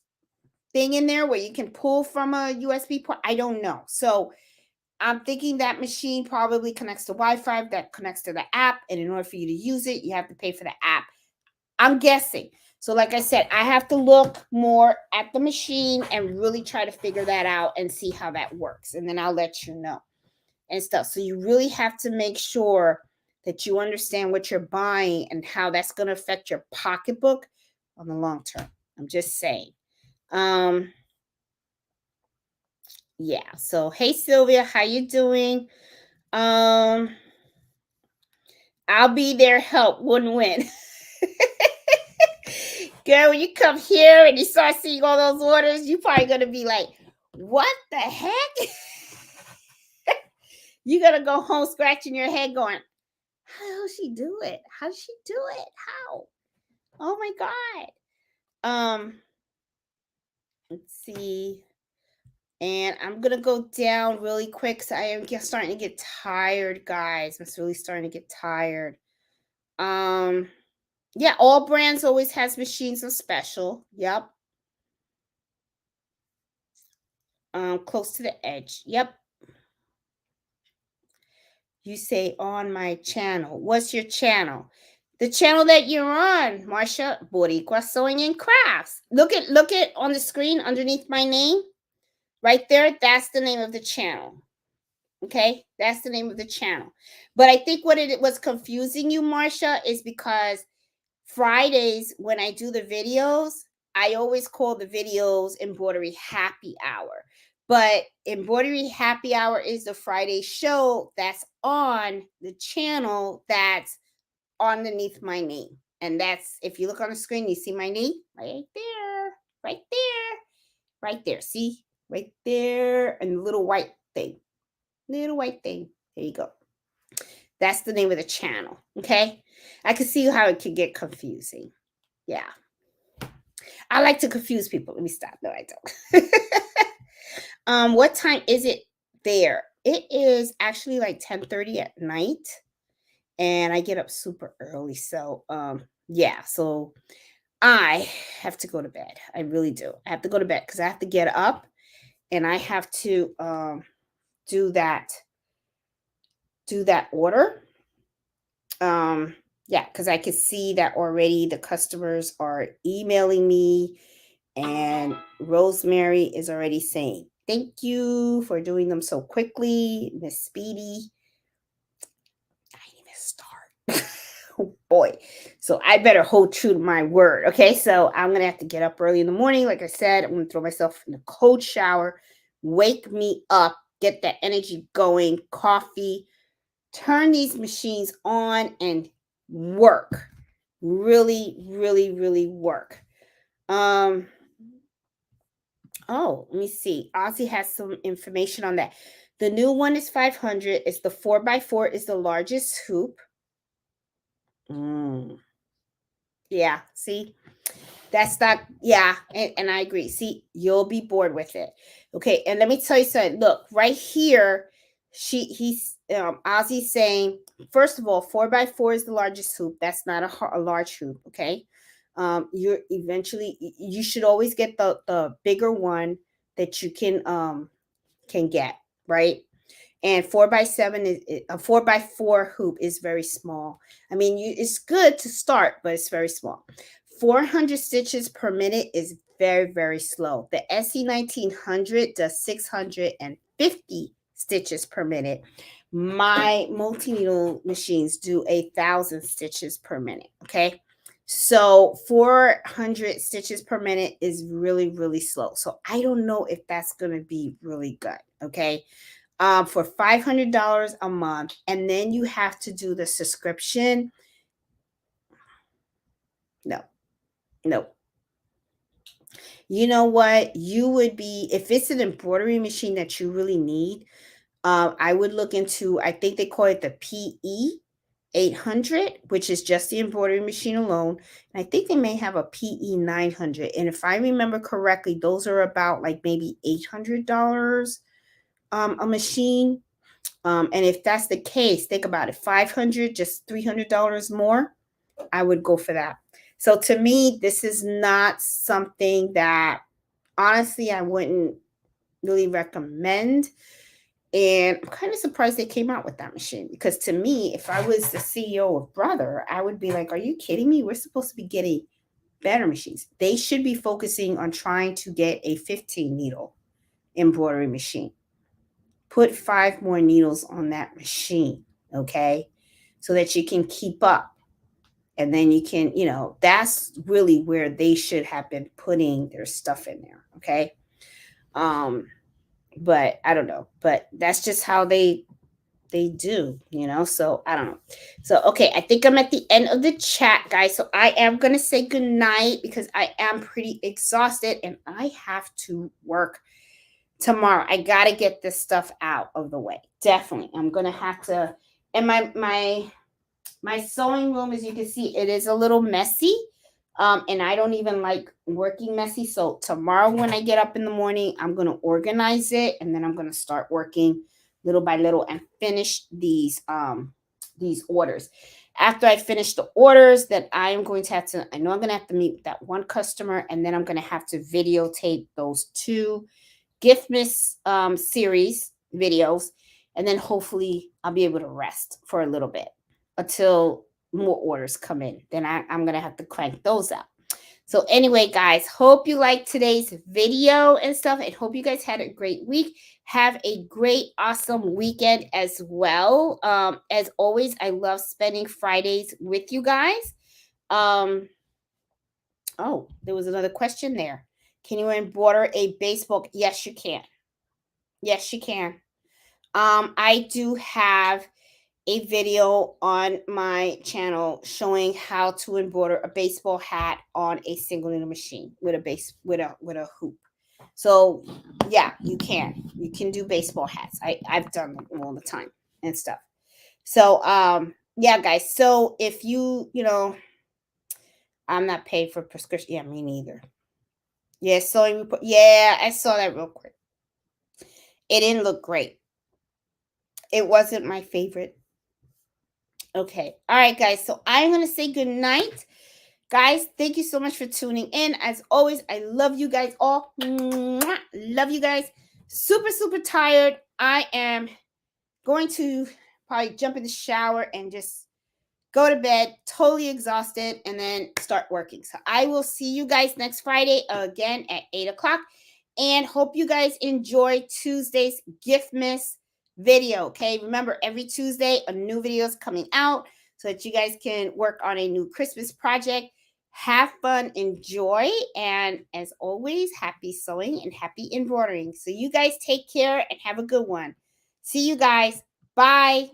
thing in there where you can pull from a USB port. I don't know. So I'm thinking that machine probably connects to Wi-Fi, that connects to the app. And in order for you to use it, you have to pay for the app. I'm guessing. So like I said, I have to look more at the machine and really try to figure that out and see how that works. And then I'll let you know and stuff. So you really have to make sure that you understand what you're buying and how that's going to affect your pocketbook on the long term. I'm just saying. Yeah. So hey Sylvia, how you doing? I'll be there. Help win-win. Girl, when you come here and you start seeing all those orders, you're probably gonna be like, what the heck? You're gonna go home scratching your head going, how does she do it? How does she do it? How? Oh my God. Let's see. And I'm gonna go down really quick because I am starting to get tired, guys. I'm really starting to get tired. Yeah, all brands always has machines on special. Yep. Close to the edge. Yep. You say on my channel. What's your channel? The channel that you're on, Marsha Boricua Sewing and Crafts. Look at on the screen underneath my name. Right there, that's the name of the channel. Okay, that's the name of the channel. But I think what it was confusing you, Marsha, is because Fridays when I do the videos, I always call the videos Embroidery Happy Hour. But Embroidery Happy Hour is the Friday show that's on the channel that's underneath my name. And that's, if you look on the screen, you see my name right there, right there, right there. See, right there, and the little white thing. Little white thing. There you go. That's the name of the channel. Okay. I can see how it could get confusing. Yeah. I like to confuse people. Let me stop. No, I don't. What time is it there? It is actually like 10:30 at night. And I get up super early. So yeah. So I have to go to bed. I really do. I have to go to bed because I have to get up and I have to do that order. Yeah, because I could see that already the customers are emailing me, and Rosemary is already saying thank you for doing them so quickly, Miss Speedy. I didn't even start. Oh boy. So I better hold true to my word. Okay, so I'm gonna have to get up early in the morning. Like I said, I'm gonna throw myself in a cold shower, wake me up, get that energy going, coffee, turn these machines on and work. Really, really, really work. Oh, let me see. Ozzy has some information on that. The new one is 500. It's the 4x4 is the largest hoop. Yeah, see? That's not, yeah, and I agree. See, you'll be bored with it. Okay, and let me tell you something. Look, right here, Ozzy's saying, first of all, 4x4 is the largest hoop. That's not a large hoop, okay? You should always get the bigger one that you can get, right? And 4x7 is a 4x4 hoop is very small. I mean, it's good to start, but it's very small. 400 stitches per minute is very, very slow. The SE 1900 does 650 stitches per minute. My multi-needle machines do 1,000 stitches per minute. Okay. So 400 stitches per minute is really, really slow. So I don't know if that's going to be really good. Okay. For $500 a month, and then you have to do the subscription. No. You know what? You would be, if it's an embroidery machine that you really need, I would look into, I think they call it the PE 800, which is just the embroidery machine alone. And I think they may have a PE 900. And if I remember correctly, those are about like maybe $800 a machine. And if that's the case, think about it, 500, just $300 more, I would go for that. So to me, this is not something that honestly, I wouldn't really recommend. And I'm kind of surprised they came out with that machine because to me, if I was the CEO of Brother, I would be like, are you kidding me? We're supposed to be getting better machines. They should be focusing on trying to get a 15 needle embroidery machine. Put 5 more needles on that machine, okay? So that you can keep up. And then you can, that's really where they should have been putting their stuff in there, okay? Um, but I don't know. But that's just how they do, so I don't know. So okay, I think I'm at the end of the chat, guys, so I am gonna say good night because I am pretty exhausted and I have to work tomorrow. I gotta get this stuff out of the way. Definitely, I'm gonna have to. And my sewing room, as you can see, it is a little messy. And I don't even like working messy. So tomorrow when I get up in the morning, I'm gonna organize it and then I'm gonna start working little by little and finish these orders. After I finish the orders, then I am going to I know I'm gonna have to meet with that one customer, and then I'm gonna have to videotape those 2 gift miss series videos, and then hopefully I'll be able to rest for a little bit until more orders come in. Then I'm gonna have to crank those out. So anyway, guys, hope you liked today's video and stuff, and hope you guys had a great week. Have a great, awesome weekend as well. As always, I love spending Fridays with you guys. Oh, there was another question there. Can you embroider a baseball? Yes, you can. Yes, you can. I do have a video on my channel showing how to embroider a baseball hat on a single needle machine with a hoop. So yeah, you can do baseball hats. I've done them all the time and stuff. So yeah, guys. So if I'm not paid for prescription. Yeah, me neither. Yeah, sewing report. Yeah, I saw that real quick. It didn't look great. It wasn't my favorite. Okay. All right, guys. So I'm going to say good night. Guys, thank you so much for tuning in. As always, I love you guys all. Mwah. Love you guys. Super, super tired. I am going to probably jump in the shower and just go to bed, totally exhausted, and then start working. So I will see you guys next Friday again at 8 o'clock. And hope you guys enjoy Tuesday's gift miss video. Okay, remember every Tuesday a new video is coming out so that you guys can work on a new Christmas project. Have fun, enjoy, and as always, happy sewing and happy embroidering. So you guys take care and have a good one. See you guys. Bye.